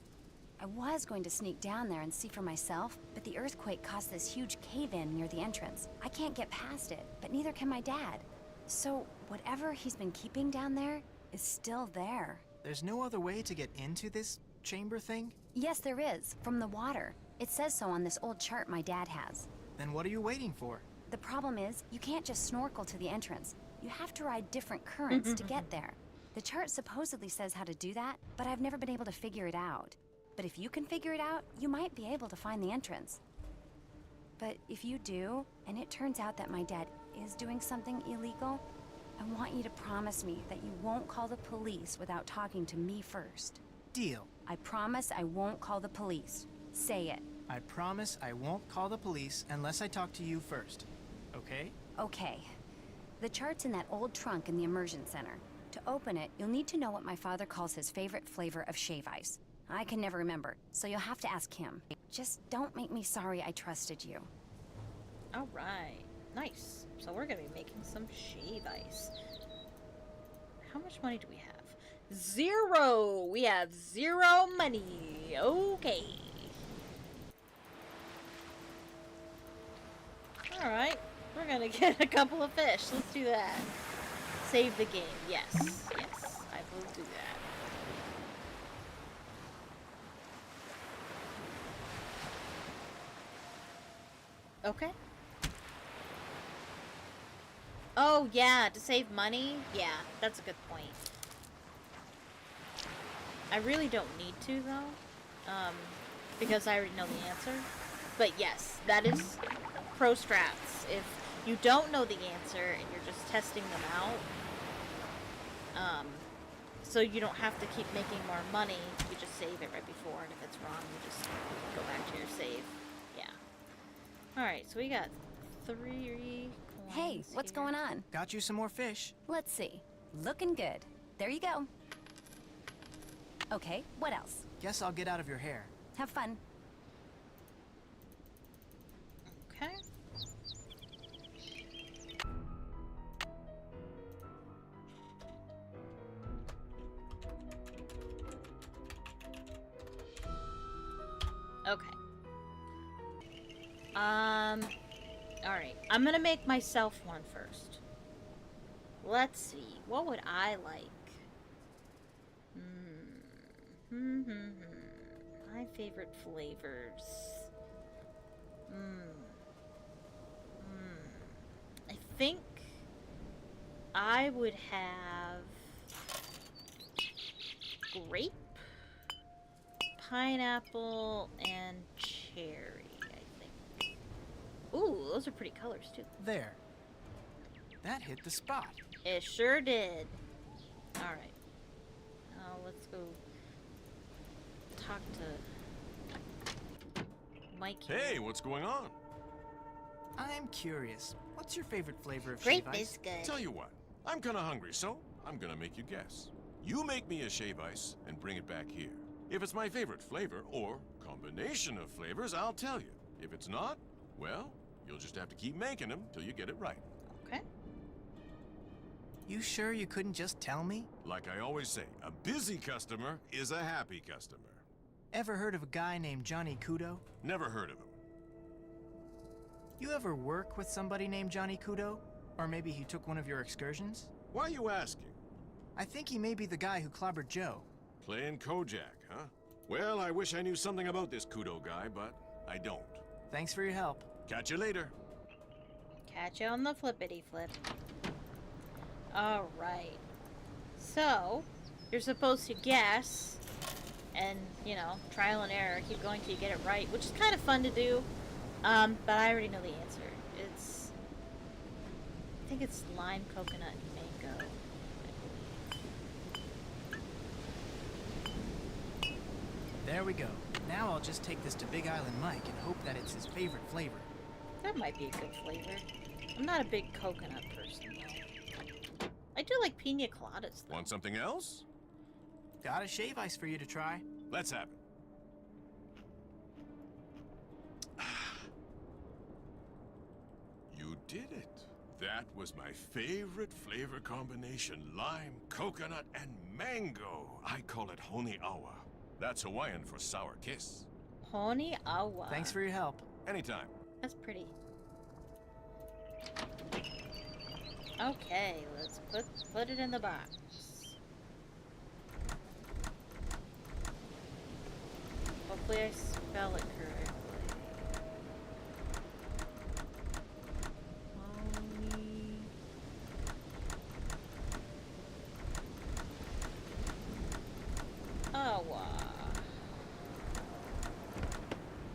I was going to sneak down there and see for myself, but the earthquake caused this huge cave-in near the entrance. I can't get past it, but neither can my dad. So, whatever he's been keeping down there is still there. There's no other way to get into this chamber thing? Yes, there is, from the water. It says so on this old chart my dad has. Then what are you waiting for? The problem is, you can't just snorkel to the entrance. You have to ride different currents to get there. The chart supposedly says how to do that, but I've never been able to figure it out. But if you can figure it out, you might be able to find the entrance. But if you do, and it turns out that my dad is doing something illegal, I want you to promise me that you won't call the police without talking to me first. Deal. I promise I won't call the police. Say it. I promise I won't call the police unless I talk to you first. okay? Okay. The chart's in that old trunk in the immersion center. To open it, you'll need to know what my father calls his favorite flavor of shave ice. I can never remember, so you'll have to ask him. Just don't make me sorry I trusted you. All right. Nice. So we're gonna be making some shave ice. How much money do we have? 0! We have 0 money. Okay. Alright. We're gonna get a couple of fish. Let's do that. Save the game. Yes. Yes. I will do that. Okay. Oh, yeah, to save money? Yeah, that's a good point. I really don't need to, though, because I already know the answer. But yes, that is pro strats. If you don't know the answer and you're just testing them out, so you don't have to keep making more money, you just save it right before, and if it's wrong, you just go back to your save. Yeah. Alright, so we got 3 Hey, what's going on? Got you some more fish. Let's see. Looking good. There you go. Okay, what else? Guess I'll get out of your hair. Have fun. Okay. Okay. Alright. I'm gonna make myself one first. Let's see. What would I like? My favorite flavors. I think I would have grape, pineapple, and cherry, I think. Ooh, those are pretty colors too. There. That hit the spot. It sure did. Alright. Let's go talk to Mike here. Hey, what's going on? I'm curious. What's your favorite flavor of Grape shave ice? is good. Tell you what, I'm kinda hungry, so I'm gonna make you guess. You make me a shave ice and bring it back here. If it's my favorite flavor, or combination of flavors, I'll tell you. If it's not, well, you'll just have to keep making them till you get it right. Okay. You sure you couldn't just tell me? Like I always say, a busy customer is a happy customer. Ever heard of a guy named Johnny Kudo? Never heard of him. You ever work with somebody named Johnny Kudo? Or maybe he took one of your excursions? Why are you asking? I think he may be the guy who clobbered Joe. Playing Kojak, huh? Well, I wish I knew something about this Kudo guy, but I don't. Thanks for your help. Catch you later. Catch you on the flippity flip. Alright. So, you're supposed to guess, and, you know, trial and error, keep going till you get it right, which is kind of fun to do. But I already know the answer. I think it's lime, coconut, and mango. There we go. Now I'll just take this to Big Island Mike and hope that it's his favorite flavor. That might be a good flavor. I'm not a big coconut person, though. I do like pina coladas, though. Want something else? Got a shave ice for you to try. Let's have it. You did it. That was my favorite flavor combination. Lime, coconut, and mango. I call it Honi Awa. That's Hawaiian for sour kiss. Honi Awa. Thanks for your help. Anytime. That's pretty. Okay, let's put it in the box. Hopefully I spell it correctly. Honi Awa.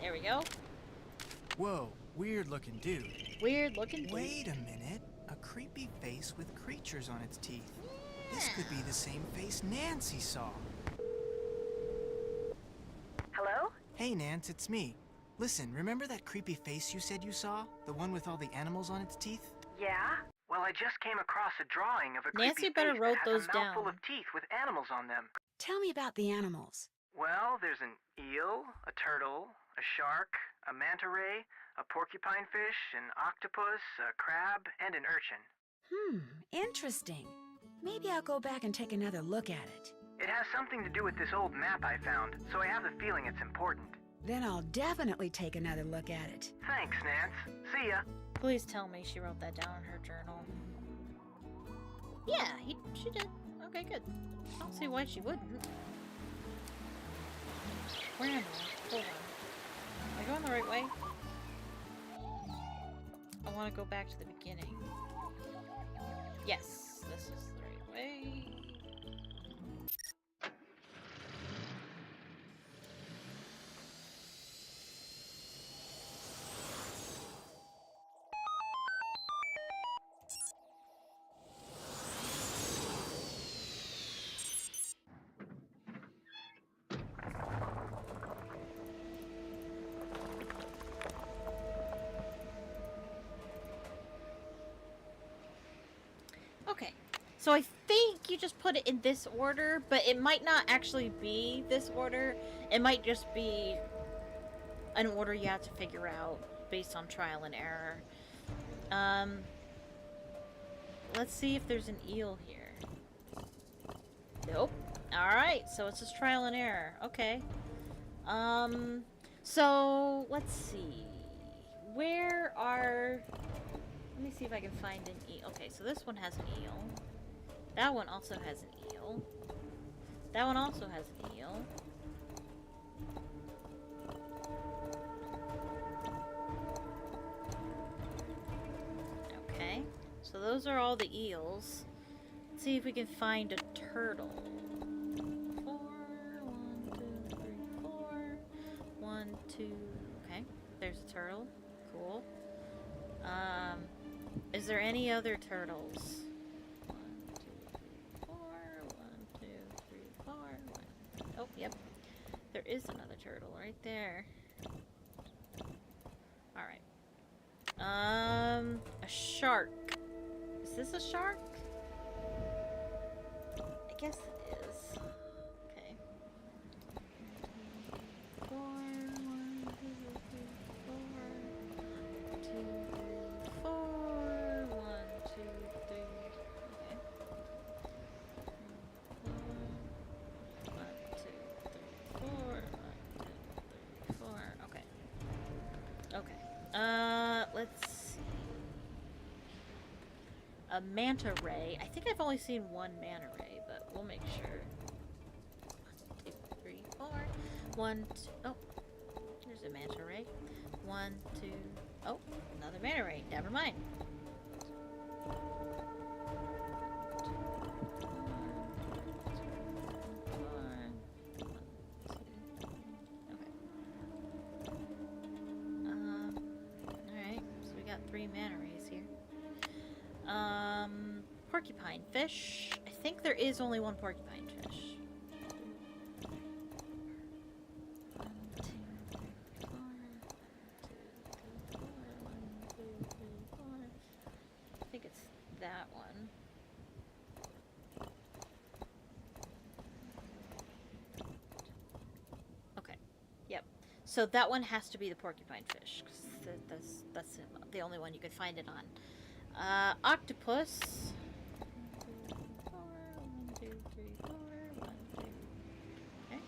There we go. Whoa, weird looking dude. Weird looking dude. Wait a minute. A creepy face with creatures on its teeth. This could be the same face Nancy saw. Hello? Hey, Nance, it's me. Listen, remember that creepy face you said you saw? The one with all the animals on its teeth? Yeah? Well, I just came across a drawing of a Nancy creepy better face wrote that has those a mouthful down. of teeth with animals on them. Tell me about the animals. Well, there's an eel, a turtle, a shark, a manta ray, a porcupine fish, an octopus, a crab, and an urchin. Interesting. Maybe I'll go back and take another look at it. It has something to do with this old map I found, so I have the feeling it's important. Then I'll definitely take another look at it. Thanks, Nance. See ya. Please tell me she wrote that down in her journal. Yeah, she did. Okay, good. I don't see why she wouldn't. Where am I? Hold on. Am I going the right way? I want to go back to the beginning. Yes, this is the right way. Okay, so I think you just put it in this order, but it might not actually be this order. It might just be an order you have to figure out based on trial and error. Let's see if there's an eel here. Nope. Alright, so it's just trial and error. Okay. So, let's see. Where are... Let me see if I can find an eel. Okay, so this one has an eel. That one also has an eel. That one also has an eel. Okay, so those are all the eels. Let's see if we can find a turtle. 4, 1, 2, 3, 4. 1, 2. Okay, there's a turtle. Cool. Is there any other turtles? 1, 2, 3, 4. 1, 2, 3, 4. 1. Oh, yep. There is another turtle right there. Alright. A shark. Is this a shark? I guess it is. Okay. 4, 1, 2, 3, 4. 2, 3, 4. 1, 2, 3. Okay. 1, 2, 3, 4. 1, 2, 3, 4. Okay. Okay. Let's see. A manta ray. I think I've only seen one manta ray, but we'll make sure. 1, 2, 3, 4. 1, 2. Oh, there's a manta ray. 1, 2. Oh, another manta ray. Never mind. 3 manta rays here. Porcupine fish. I think there is only one porcupine fish. 1, 2, 3, 4. 1, 2, 3, 4. 1, 2, 3, 4. I think it's that one. Okay. Yep. So that one has to be the porcupine fish, 'cause that's the only one you could find it on. Octopus. 1, 2, 3, 4. 1, 2. Okay.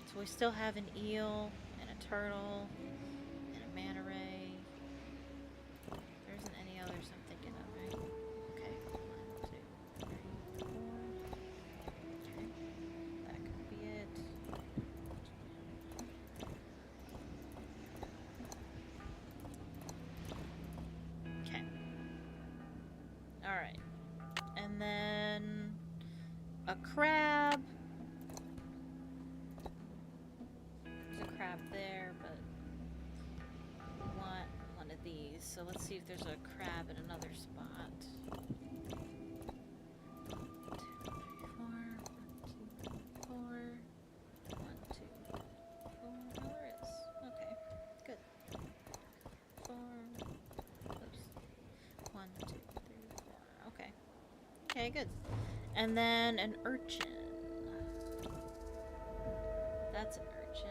So we still have an eel and a turtle and a manta ray. There isn't any others I'm thinking of, right? Okay. 1, 2, 3, 4. Okay. That could be it. Okay. Alright. And then a crab. There's a crab there, but we want one of these. So let's see if there's a crab in another spot. 1, 2, 3, 4. 1, 2, 3, 4. 1, 2, 4. Oh, there is. 1, 2, 3, 4. Okay. Okay, good. And then an urchin. That's an urchin.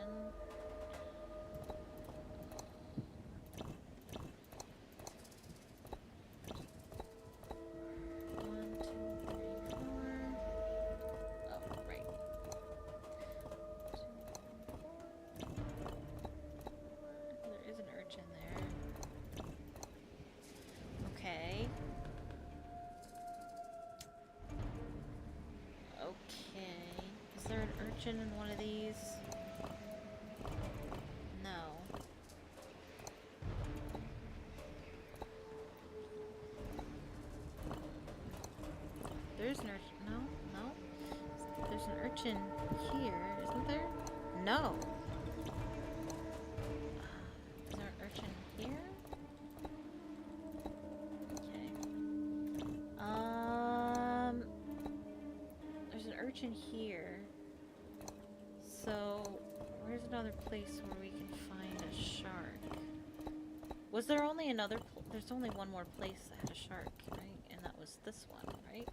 In one of these? No. There's an urchin. No, no. There's an urchin here, isn't there? No. Is there an urchin here? Okay. There's an urchin here. So, where's another place where we can find a shark? Was there only another... There's only one more place that had a shark, right? And that was this one, right?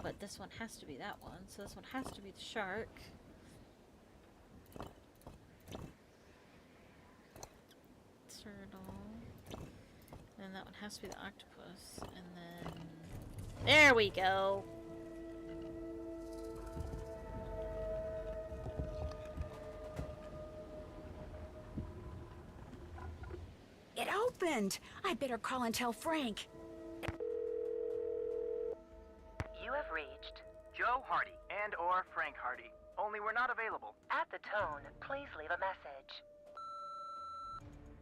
But this one has to be that one, so this one has to be the shark. Turtle. And that one has to be the octopus. And then... There we go! It opened! I better call and tell Frank. You have reached Joe Hardy and or Frank Hardy. Only we're not available. At the tone, please leave a message.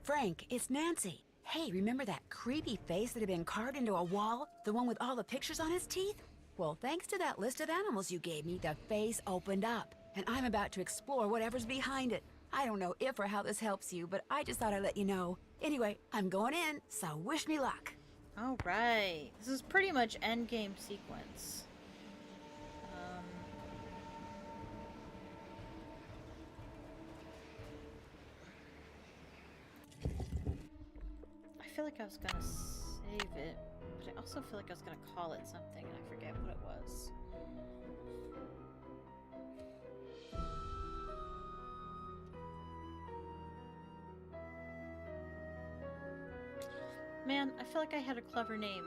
Frank, it's Nancy. Hey, remember that creepy face that had been carved into a wall? The one with all the pictures on his teeth? Well, thanks to that list of animals you gave me, the face opened up. And I'm about to explore whatever's behind it. I don't know if or how this helps you, but I just thought I'd let you know. Anyway, I'm going in, so wish me luck. Alright. This is pretty much endgame sequence. I feel like I was gonna save it, but I also feel like I was gonna call it something, and I forget what it was. Man, I feel like I had a clever name,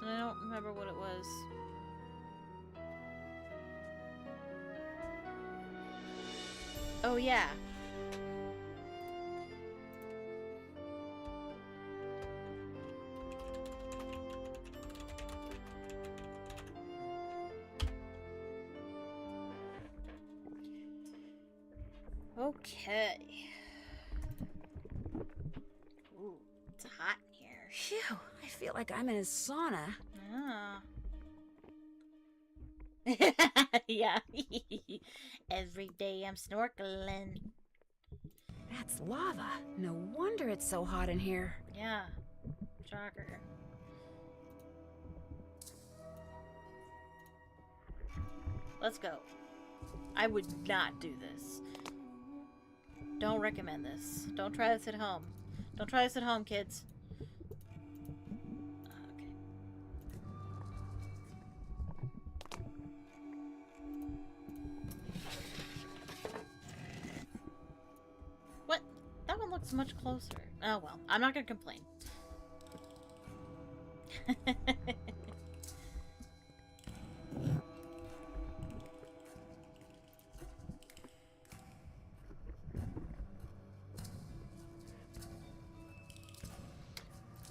and I don't remember what it was. Oh yeah. Okay. Ooh, it's hot in here. Phew, I feel like I'm in a sauna. Ah. Yeah. Every day I'm snorkeling. That's lava. No wonder it's so hot in here. Yeah. Shocker. Let's go. I would not do this. Don't recommend this. Don't try this at home. Don't try this at home, kids. Okay. What? That one looks much closer. Oh well, I'm not gonna complain.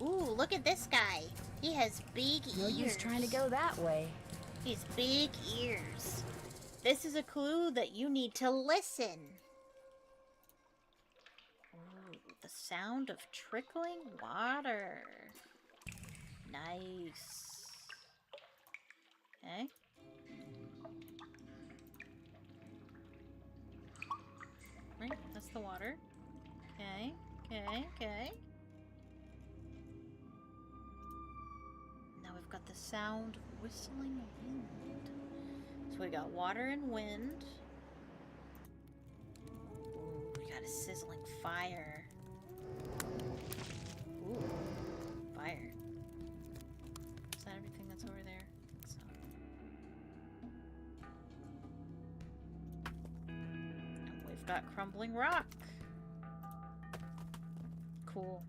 Ooh, look at this guy. He has big ears. No use trying to go that way. He's big ears. This is a clue that you need to listen. Ooh, the sound of trickling water. Nice. Okay. Right, that's the water. Okay, okay, okay. Now we've got the sound of whistling wind. So we got water and wind. Ooh, we got a sizzling fire. Ooh, fire. got crumbling rock. Cool.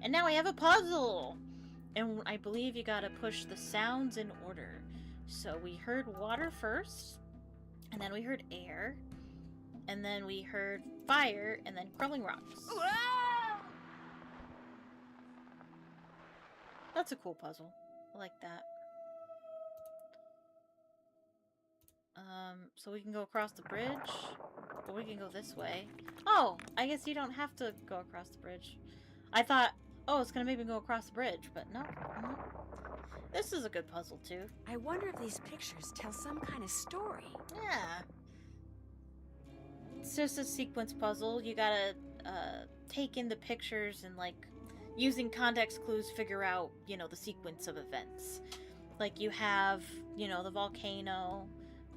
And now we have a puzzle! And I believe you gotta push the sounds in order. So we heard water first, and then we heard air, and then we heard fire, and then crumbling rocks. That's a cool puzzle. I like that. So we can go across the bridge, or we can go this way. Oh, I guess you don't have to go across the bridge. I thought, oh, it's gonna make me go across the bridge, but no. This is a good puzzle, too. I wonder if these pictures tell some kind of story. Yeah. It's just a sequence puzzle. You gotta take in the pictures and, like, using context clues, figure out, you know, the sequence of events. Like, you have, you know, the volcano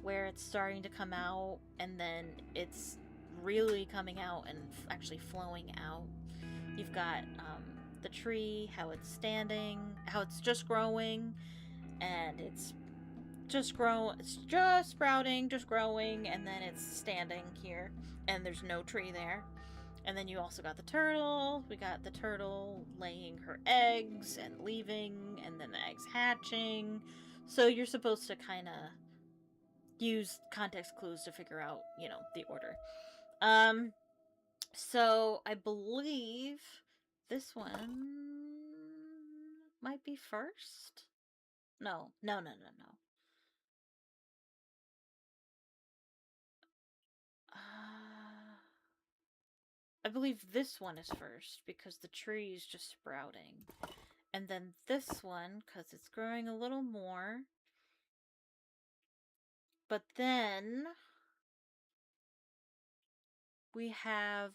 where it's starting to come out, and then it's really coming out and actually flowing out. You've got the tree, how it's standing, how it's just growing, and it's just sprouting, just growing, and then it's standing here, and there's no tree there. And then you also got the turtle. We got the turtle laying her eggs and leaving, and then the eggs hatching. So you're supposed to kind of use context clues to figure out, you know, the order. So I believe this one might be first. No. I believe this one is first because the tree is just sprouting. And then this one, because it's growing a little more. But then we have,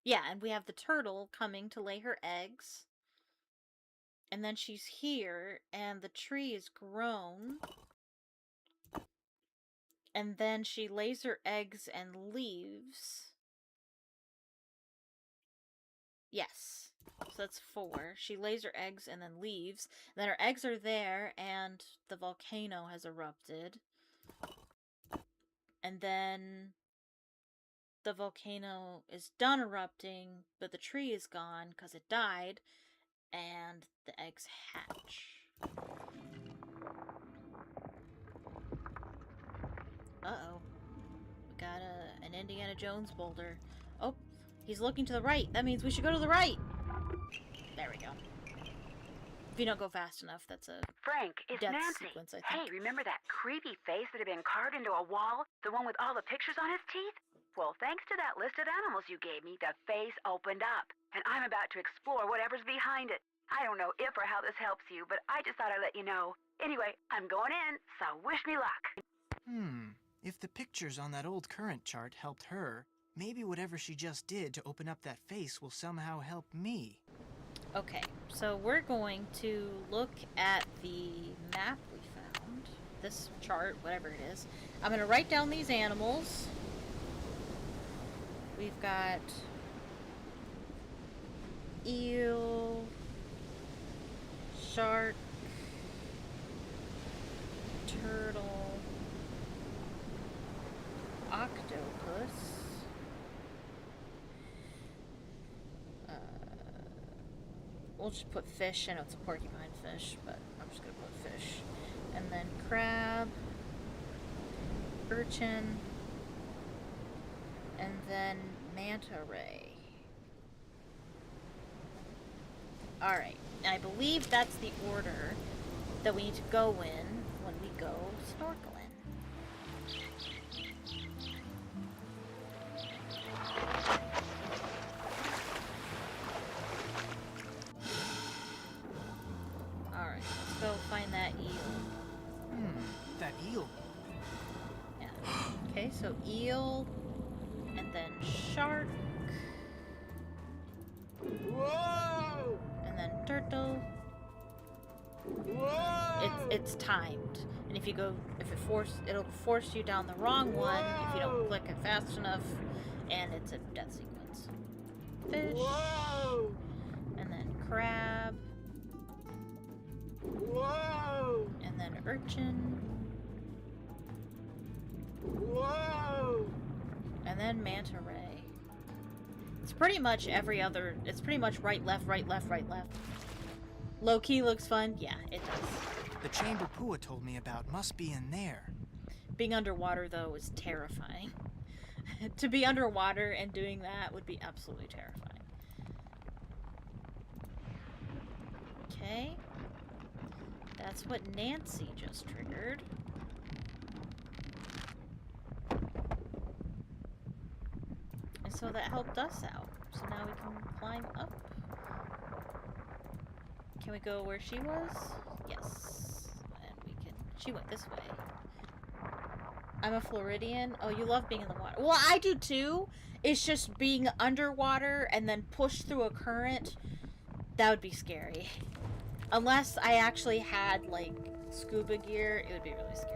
yeah, and we have the turtle coming to lay her eggs. And then she's here, and the tree is grown. And then she lays her eggs and leaves. Yes. So that's 4. She lays her eggs and then leaves. Then her eggs are there, and the volcano has erupted. And then the volcano is done erupting, but the tree is gone because it died, and the eggs hatch. Uh-oh. We got an Indiana Jones boulder. Oh, he's looking to the right. That means we should go to the right. There we go. If you don't go fast enough, that's a Frank, it's death Nancy. sequence, I think. Hey, remember that creepy face that had been carved into a wall? The one with all the pictures on his teeth? Well, thanks to that list of animals you gave me, the face opened up, and I'm about to explore whatever's behind it. I don't know if or how this helps you, but I just thought I'd let you know. Anyway, I'm going in, so wish me luck. If the pictures on that old current chart helped her, maybe whatever she just did to open up that face will somehow help me. Okay, so we're going to look at the map we found. This chart, whatever it is. I'm going to write down these animals. We've got eel, shark, turtle, octopus, we'll just put fish. I know it's a porcupine fish, but I'm just gonna put fish. And then crab, urchin, and then manta ray. Alright, and I believe that's the order that we need to go in when we go snorkeling. Alright, let's go find that eel. That eel. Yeah. Okay, so eel, and then shark. Whoa! And then turtle. Whoa! It's timed, and if it'll force you down the wrong one if you don't click it fast enough, and it's a death sequence. Fish. Whoa! And then crab. Whoa! And then urchin. Whoa! then manta ray. It's pretty much every other... It's pretty much right, left, right, left, right, left. Low-key looks fun. Yeah, it does. The chamber Pua told me about must be in there. Being underwater, though, is terrifying. To be underwater and doing that would be absolutely terrifying. Okay. That's what Nancy just triggered. And so that helped us out. So now we can climb up. Can we go where she was? Yes. And we can... She went this way. I'm a Floridian. Oh, you love being in the water. Well, I do too. It's just being underwater and then pushed through a current. That would be scary. Unless I actually had, like, scuba gear, it would be really scary.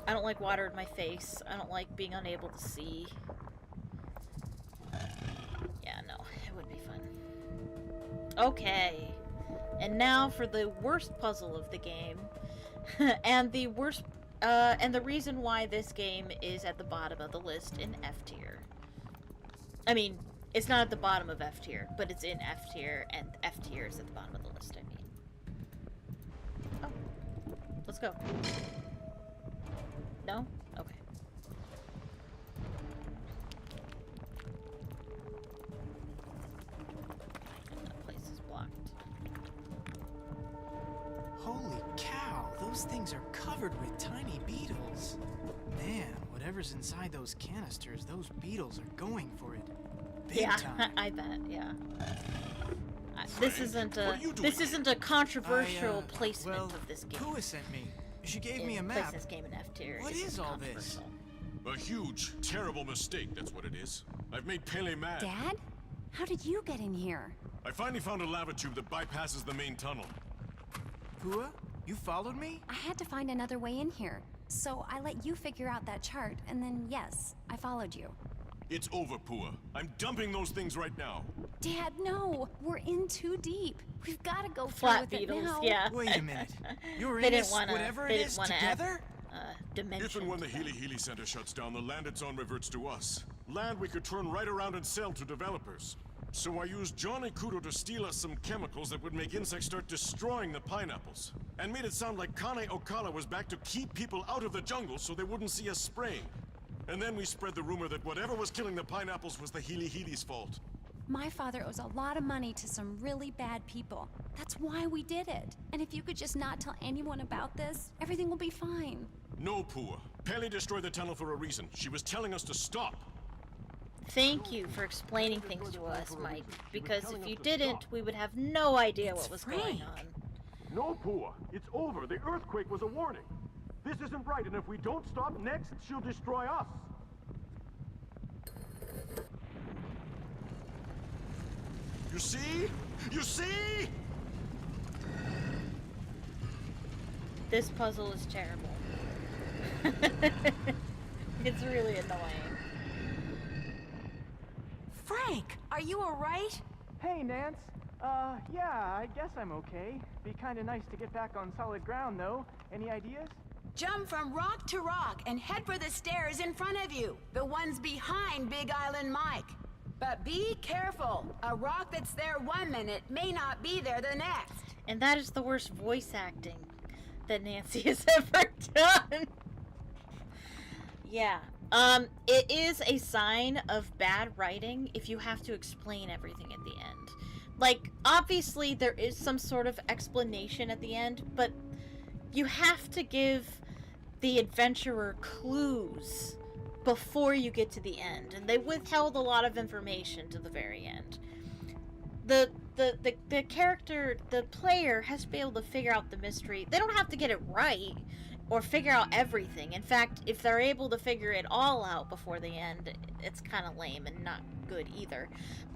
I don't like water in my face. I don't like being unable to see. Yeah, no, it would be fun. Okay. And now for the worst puzzle of the game. And the worst... and the reason why this game is at the bottom of the list in F tier. I mean, it's not at the bottom of F tier, but it's in F tier, and F tier is at the bottom of the list, I mean. Oh. Let's go. No? Okay. And that place is blocked. Holy cow, those things are covered with tiny beetles. Man, whatever's inside those canisters, those beetles are going for it. Big time. I bet, yeah. This isn't a controversial placement of this game. Pua sent me. She gave me a map. Place this game in F tier. What is all this? A huge, terrible mistake, that's what it is. I've made Pele mad. Dad? How did you get in here? I finally found a lava tube that bypasses the main tunnel. Pua, you followed me? I had to find another way in here. So I let you figure out that chart, and then yes, I followed you. It's over, Pua. I'm dumping those things right now. Dad, no! We're in too deep. We've got to go Flat through with beetles, it now. yeah. Wait a minute. You're They in didn't this, wanna- whatever they it didn't is, wanna together? Dimension. If and when the Healy Healy Center shuts down, the land it's on reverts to us. Land we could turn right around and sell to developers. So I used Johnny Kudo to steal us some chemicals that would make insects start destroying the pineapples. And made it sound like Kane Okala was back to keep people out of the jungle so they wouldn't see us spraying. And then we spread the rumor that whatever was killing the pineapples was the Healy Healy's fault. My father owes a lot of money to some really bad people. That's why we did it. And if you could just not tell anyone about this, everything will be fine. No, Pua. Pele destroyed the tunnel for a reason. She was telling us to stop. Thank you for explaining things to us, Mike. Because if you didn't, we would have no idea what was going on. No, Pua. It's over. The earthquake was a warning. This isn't right, and if we don't stop next, she'll destroy us. You see? You see? This puzzle is terrible. It's really annoying. Frank, are you alright? Hey, Nance. Yeah, I guess I'm okay. Be kinda nice to get back on solid ground, though. Any ideas? Jump from rock to rock and head for the stairs in front of you. The ones behind Big Island Mike. But be careful. A rock that's there 1 minute may not be there the next. And that is the worst voice acting that Nancy has ever done. Yeah. It is a sign of bad writing if you have to explain everything at the end. Like, obviously there is some sort of explanation at the end, but you have to give the adventurer clues before you get to the end, and they withheld a lot of information to the very end. The character, the player, has to be able to figure out the mystery. They don't have to get it right or figure out everything. In fact, if they're able to figure it all out before the end, it's kind of lame and not good either.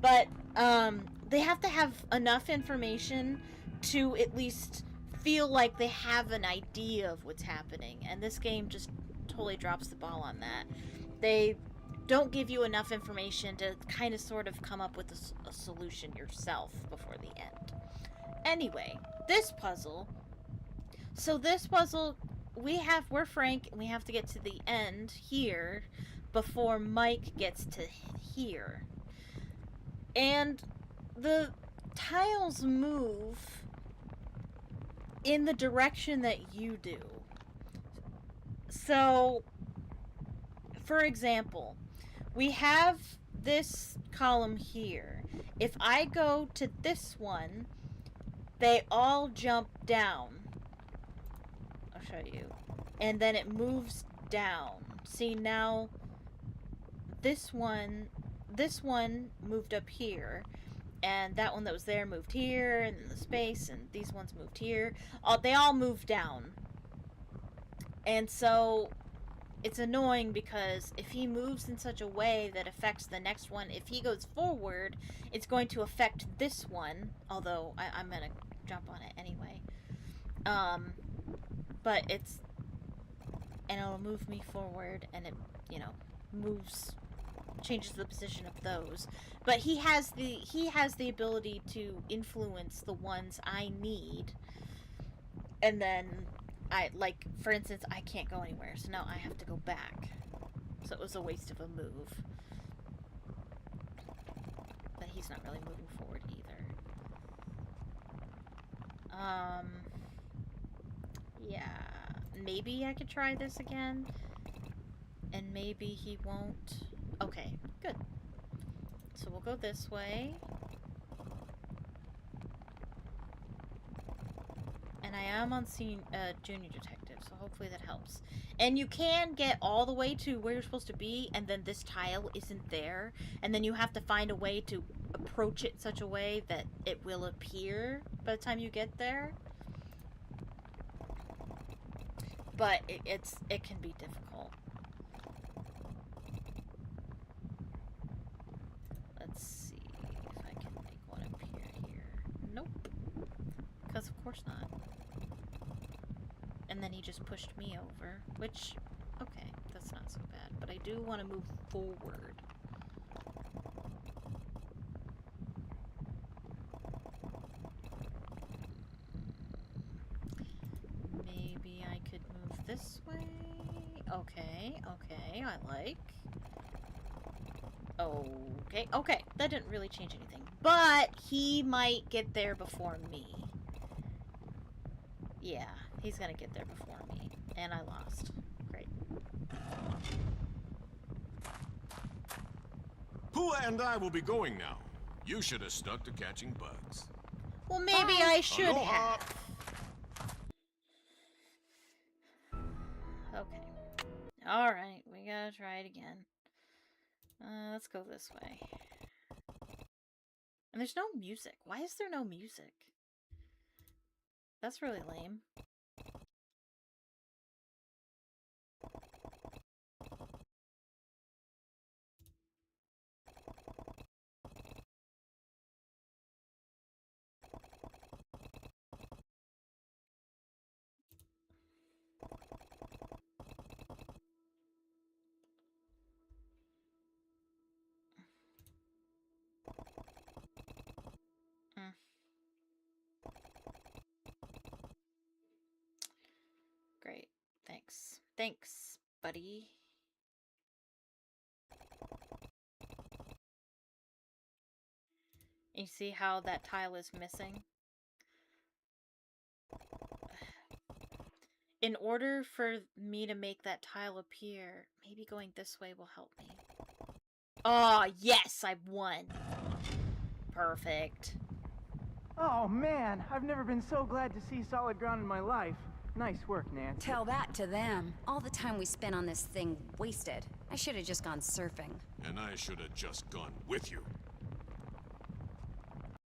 But they have to have enough information to at least feel like they have an idea of what's happening, and this game just totally drops the ball on that. They don't give you enough information to kind of sort of come up with a solution yourself before the end. Anyway, this puzzle. So this puzzle, we're Frank, and we have to get to the end here before Mike gets to here. And the tiles move in the direction that you do. So, for example, we have this column here. If I go to this one, they all jump down. I'll show you. And then it moves down. See, now this one moved up here, and that one that was there moved here, and then the space, and these ones moved here. They all moved down. And so it's annoying because if he moves in such a way that affects the next one, if he goes forward, it's going to affect this one, although I'm gonna jump on it anyway. But and it'll move me forward, and it, changes the position of those. But he has the ability to influence the ones I need, and then for instance, I can't go anywhere, so now I have to go back. So it was a waste of a move. But he's not really moving forward either. Yeah. Maybe I could try this again. And maybe he won't. Okay, good. So we'll go this way. And I am on Junior Detective, so hopefully that helps. And you can get all the way to where you're supposed to be, and then this tile isn't there. And then you have to find a way to approach it in such a way that it will appear by the time you get there. But it can be difficult. Let's see if I can make one appear here. Nope. Because of course not. And then he just pushed me over, which, okay, that's not so bad. But I do want to move forward. Maybe I could move this way. Okay, I like. Okay, that didn't really change anything. But he might get there before me. Yeah, he's gonna get there before me. And I lost. Great. Pua and I will be going now. You should have stuck to catching bugs. Well, maybe I should Aloha. have. Okay. Alright, we gotta try it again. Let's go this way. And there's no music. Why is there no music? That's really lame. Great. Thanks. Thanks, buddy. You see how that tile is missing? In order for me to make that tile appear, maybe going this way will help me. Oh, yes, I won. Perfect. Oh man, I've never been so glad to see solid ground in my life. Nice work, Nancy. Tell that to them. All the time we spent on this thing wasted. I should have just gone surfing. And I should have just gone with you.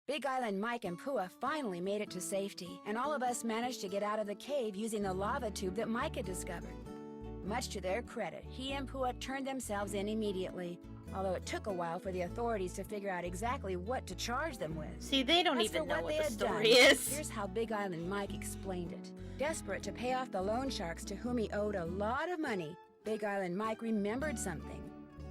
Big Island Mike and Pua finally made it to safety, and all of us managed to get out of the cave using the lava tube that Mike had discovered. Much to their credit, he and Pua turned themselves in immediately, although it took a while for the authorities to figure out exactly what to charge them with. See, they don't As even for know what they the had story done, is. Here's how Big Island Mike explained it. Desperate to pay off the loan sharks to whom he owed a lot of money, Big Island Mike remembered something.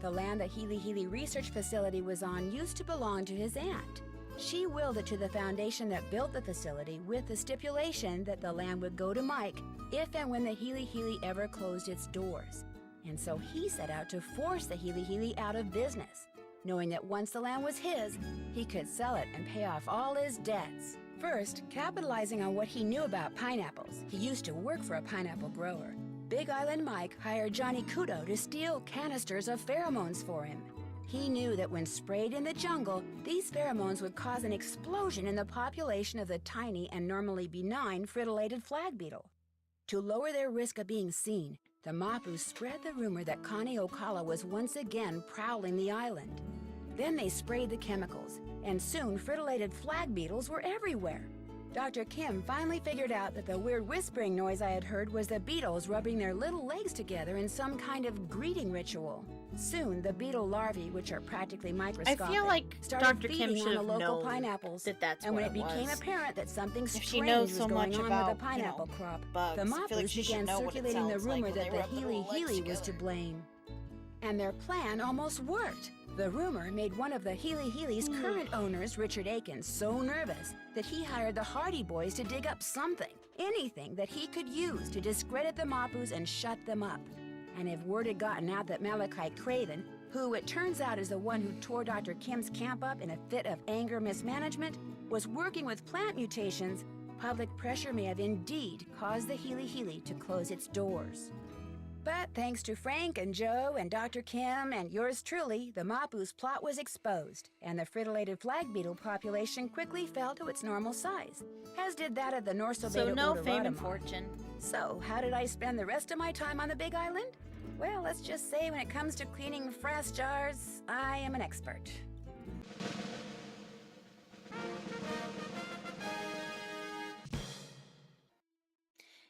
The land the Healy Healy Research Facility was on used to belong to his aunt. She willed it to the foundation that built the facility with the stipulation that the land would go to Mike if and when the Healy Healy ever closed its doors. and so he set out to force the Healy Healy out of business, knowing that once the land was his, he could sell it and pay off all his debts. First, capitalizing on what he knew about pineapples, he used to work for a pineapple grower. Big Island Mike hired Johnny Kudo to steal canisters of pheromones for him. He knew that when sprayed in the jungle, these pheromones would cause an explosion in the population of the tiny and normally benign fritillated flag beetle. To lower their risk of being seen, the Mapu spread the rumor that Connie Ocala was once again prowling the island. Then they sprayed the chemicals, and soon fritillated flag beetles were everywhere. Dr. Kim finally figured out that the weird whispering noise I had heard was the beetles rubbing their little legs together in some kind of greeting ritual. Soon, the beetle larvae, which are practically microscopic, I feel like started Dr. Kim feeding should on the have local known pineapples. that that's and when what it became was. apparent that something If she strange knows was so going much on about, with the pineapple crop, bugs, the I feel like Mapus she should began know what it circulating the sounds like rumor when that they the rub their Healy little legs Healy was to together. blame. And their plan almost worked. The rumor made one of the Healy Healy's current owners, Richard Aiken, so nervous that he hired the Hardy Boys to dig up something, anything that he could use to discredit the Mapus and shut them up. And if word had gotten out that Malachi Craven, who it turns out is the one who tore Dr. Kim's camp up in a fit of anger mismanagement, was working with plant mutations, public pressure may have indeed caused the Healy Healy to close its doors. But thanks to Frank and Joe and Dr. Kim and yours truly, the Mapu's plot was exposed, and the fritillated flag beetle population quickly fell to its normal size, as did that of the Norso So Beta no fame and odorata moth. fortune. So how did I spend the rest of my time on the Big Island? Well, let's just say when it comes to cleaning frass jars, I am an expert.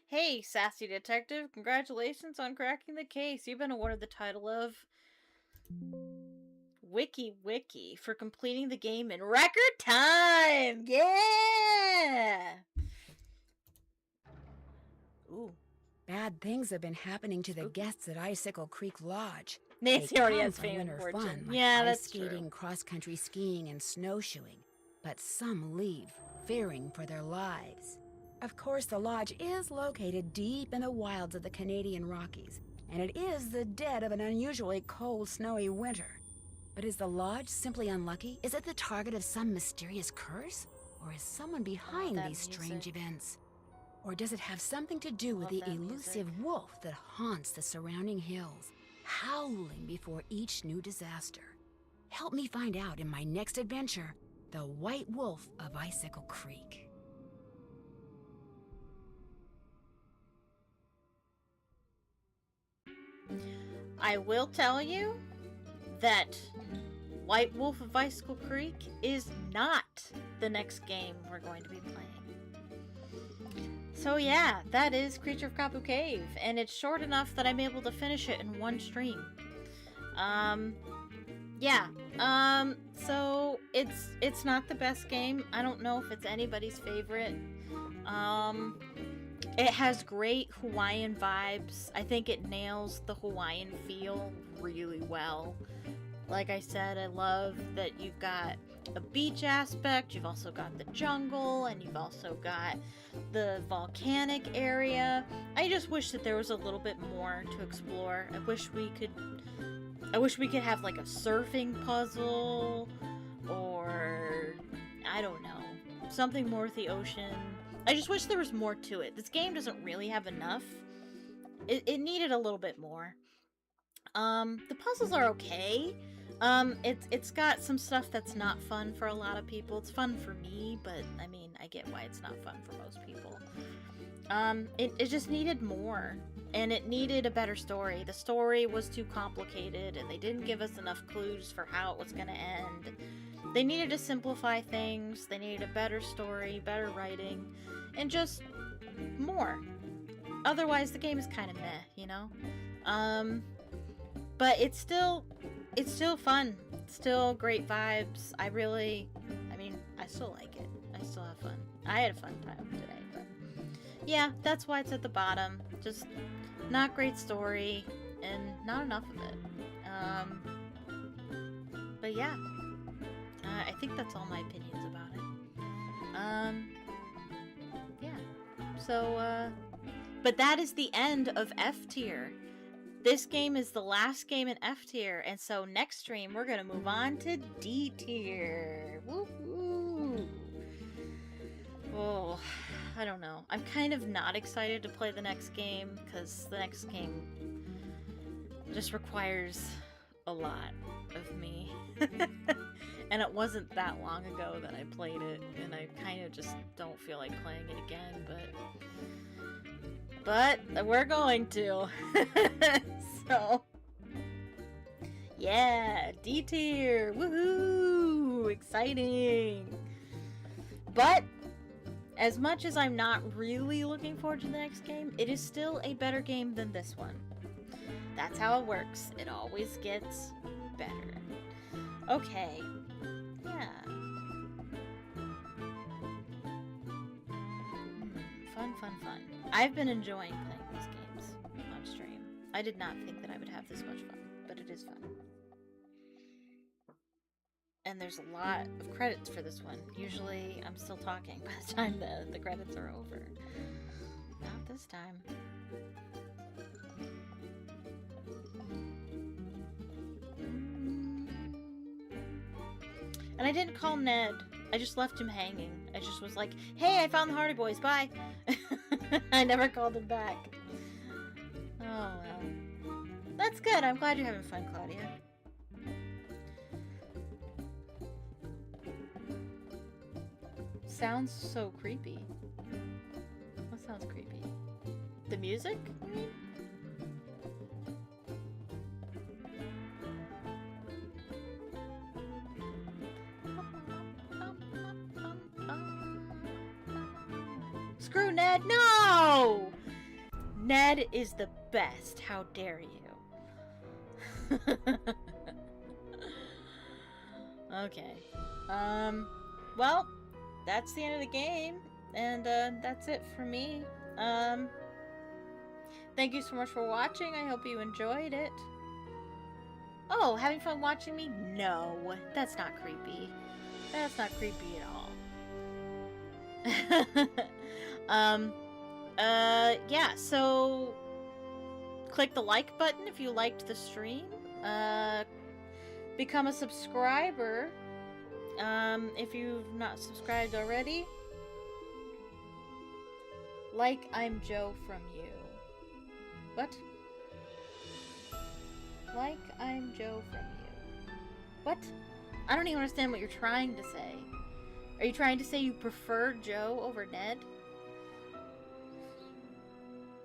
Hey, sassy detective, congratulations on cracking the case. You've been awarded the title of Wiki Wiki for completing the game in record time. Yeah! Ooh. Bad things have been happening to the guests at Icicle Creek Lodge. Nancy They already come has for fame and winter fortune. fun, like Yeah, ice that's skating, true. cross-country skiing, and snowshoeing. But some leave, fearing for their lives. Of course, the lodge is located deep in the wilds of the Canadian Rockies, and it is the dead of an unusually cold, snowy winter. But is the lodge simply unlucky? Is it the target of some mysterious curse? Or is someone behind that these strange music. events? Or does it have something to do with Love the that elusive music. wolf that haunts the surrounding hills, howling before each new disaster? Help me find out in my next adventure, The White Wolf of Icicle Creek. I will tell you that White Wolf of Icicle Creek is not the next game we're going to be playing. So yeah, that is Creature of Kapu Cave, and it's short enough that I'm able to finish it in one stream. So it's not the best game. I don't know if it's anybody's favorite. It has great Hawaiian vibes. I think it nails the Hawaiian feel really well. Like I said, I love that you've got a beach aspect, you've also got the jungle, and you've also got the volcanic area. I just wish that there was a little bit more to explore. I wish we could have like a surfing puzzle, or I don't know, something more with the ocean. I just wish there was more to it. This game doesn't really have enough. It needed a little bit more. The puzzles are okay. It's got some stuff that's not fun for a lot of people. It's fun for me, but I mean, I get why it's not fun for most people. It just needed more, and it needed a better story. The story was too complicated, and they didn't give us enough clues for how it was gonna end. They needed to simplify things, they needed a better story, better writing, and just more. Otherwise, the game is kind of meh, you know? But it's still fun. It's still great vibes. I still like it. I still have fun. I had a fun time today, but yeah, that's why it's at the bottom. Just not great story and not enough of it. But yeah, I think that's all my opinions about it. Yeah. So, but that is the end of F tier. this game is the last game in F tier, and so next stream we're gonna move on to D tier. Woohoo! Oh, I don't know. I'm kind of not excited to play the next game, because the next game just requires a lot of me. And it wasn't that long ago that I played it, and I kind of just don't feel like playing it again, but we're going to. So, yeah, D tier, woohoo, exciting. But as much as I'm not really looking forward to the next game, it is still a better game than this one. That's how it works. It always gets better. Okay. Yeah. Fun, fun, fun. I've been enjoying playing these games on stream. I did not think that I would have this much fun, but it is fun. And there's a lot of credits for this one. Usually I'm still talking by the time the credits are over. Not this time. And I didn't call Ned. I just left him hanging. I just was like, hey, I found the Hardy Boys, bye! I never called him back. Oh, well. That's good. I'm glad you're having fun, Claudia. Sounds so creepy. What sounds creepy? The music, you mean? Screw Ned, no! Ned is the best, how dare you. Okay. Well, that's the end of the game, and that's it for me. Thank you so much for watching. I hope you enjoyed it. Oh, having fun watching me? No, that's not creepy. That's not creepy at all. Yeah, so click the like button if you liked the stream. Become a subscriber if you've not subscribed already. Like I'm Joe from you. What? Like I'm Joe from you. What? I don't even understand what you're trying to say. Are you trying to say you prefer Joe over Ned?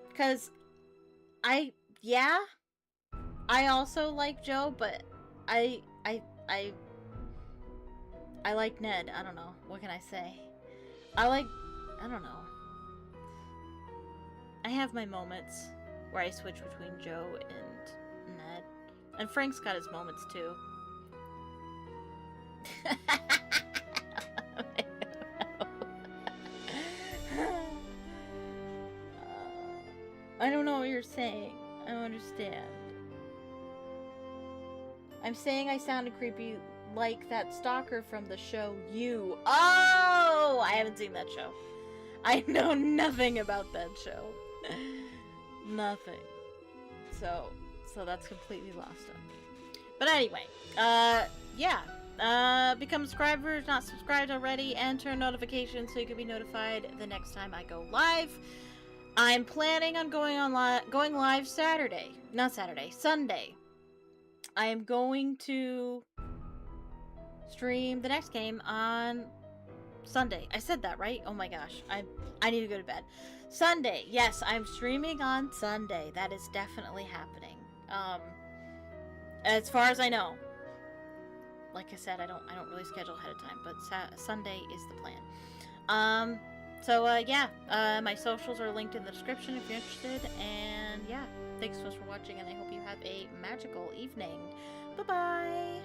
Because I also like Joe, but I like Ned. I don't know. What can I say? I don't know. I have my moments where I switch between Joe and Ned. And Frank's got his moments too. I don't know what you're saying. I don't understand. I'm saying I sounded creepy like that stalker from the show You. Oh! I haven't seen that show. I know nothing about that show. Nothing. So that's completely lost on me. But anyway, yeah. Become a subscriber if not subscribed already, and turn notifications so you can be notified the next time I go live. I'm planning on going live Saturday. Not Saturday, Sunday. I am going to stream the next game on Sunday. I said that, right? Oh my gosh. I need to go to bed. Sunday. Yes, I'm streaming on Sunday. That is definitely happening. As far as I know. Like I said, I don't really schedule ahead of time, but Sunday is the plan. Yeah, my socials are linked in the description if you're interested, and yeah, thanks so much for watching, and I hope you have a magical evening. Bye-bye!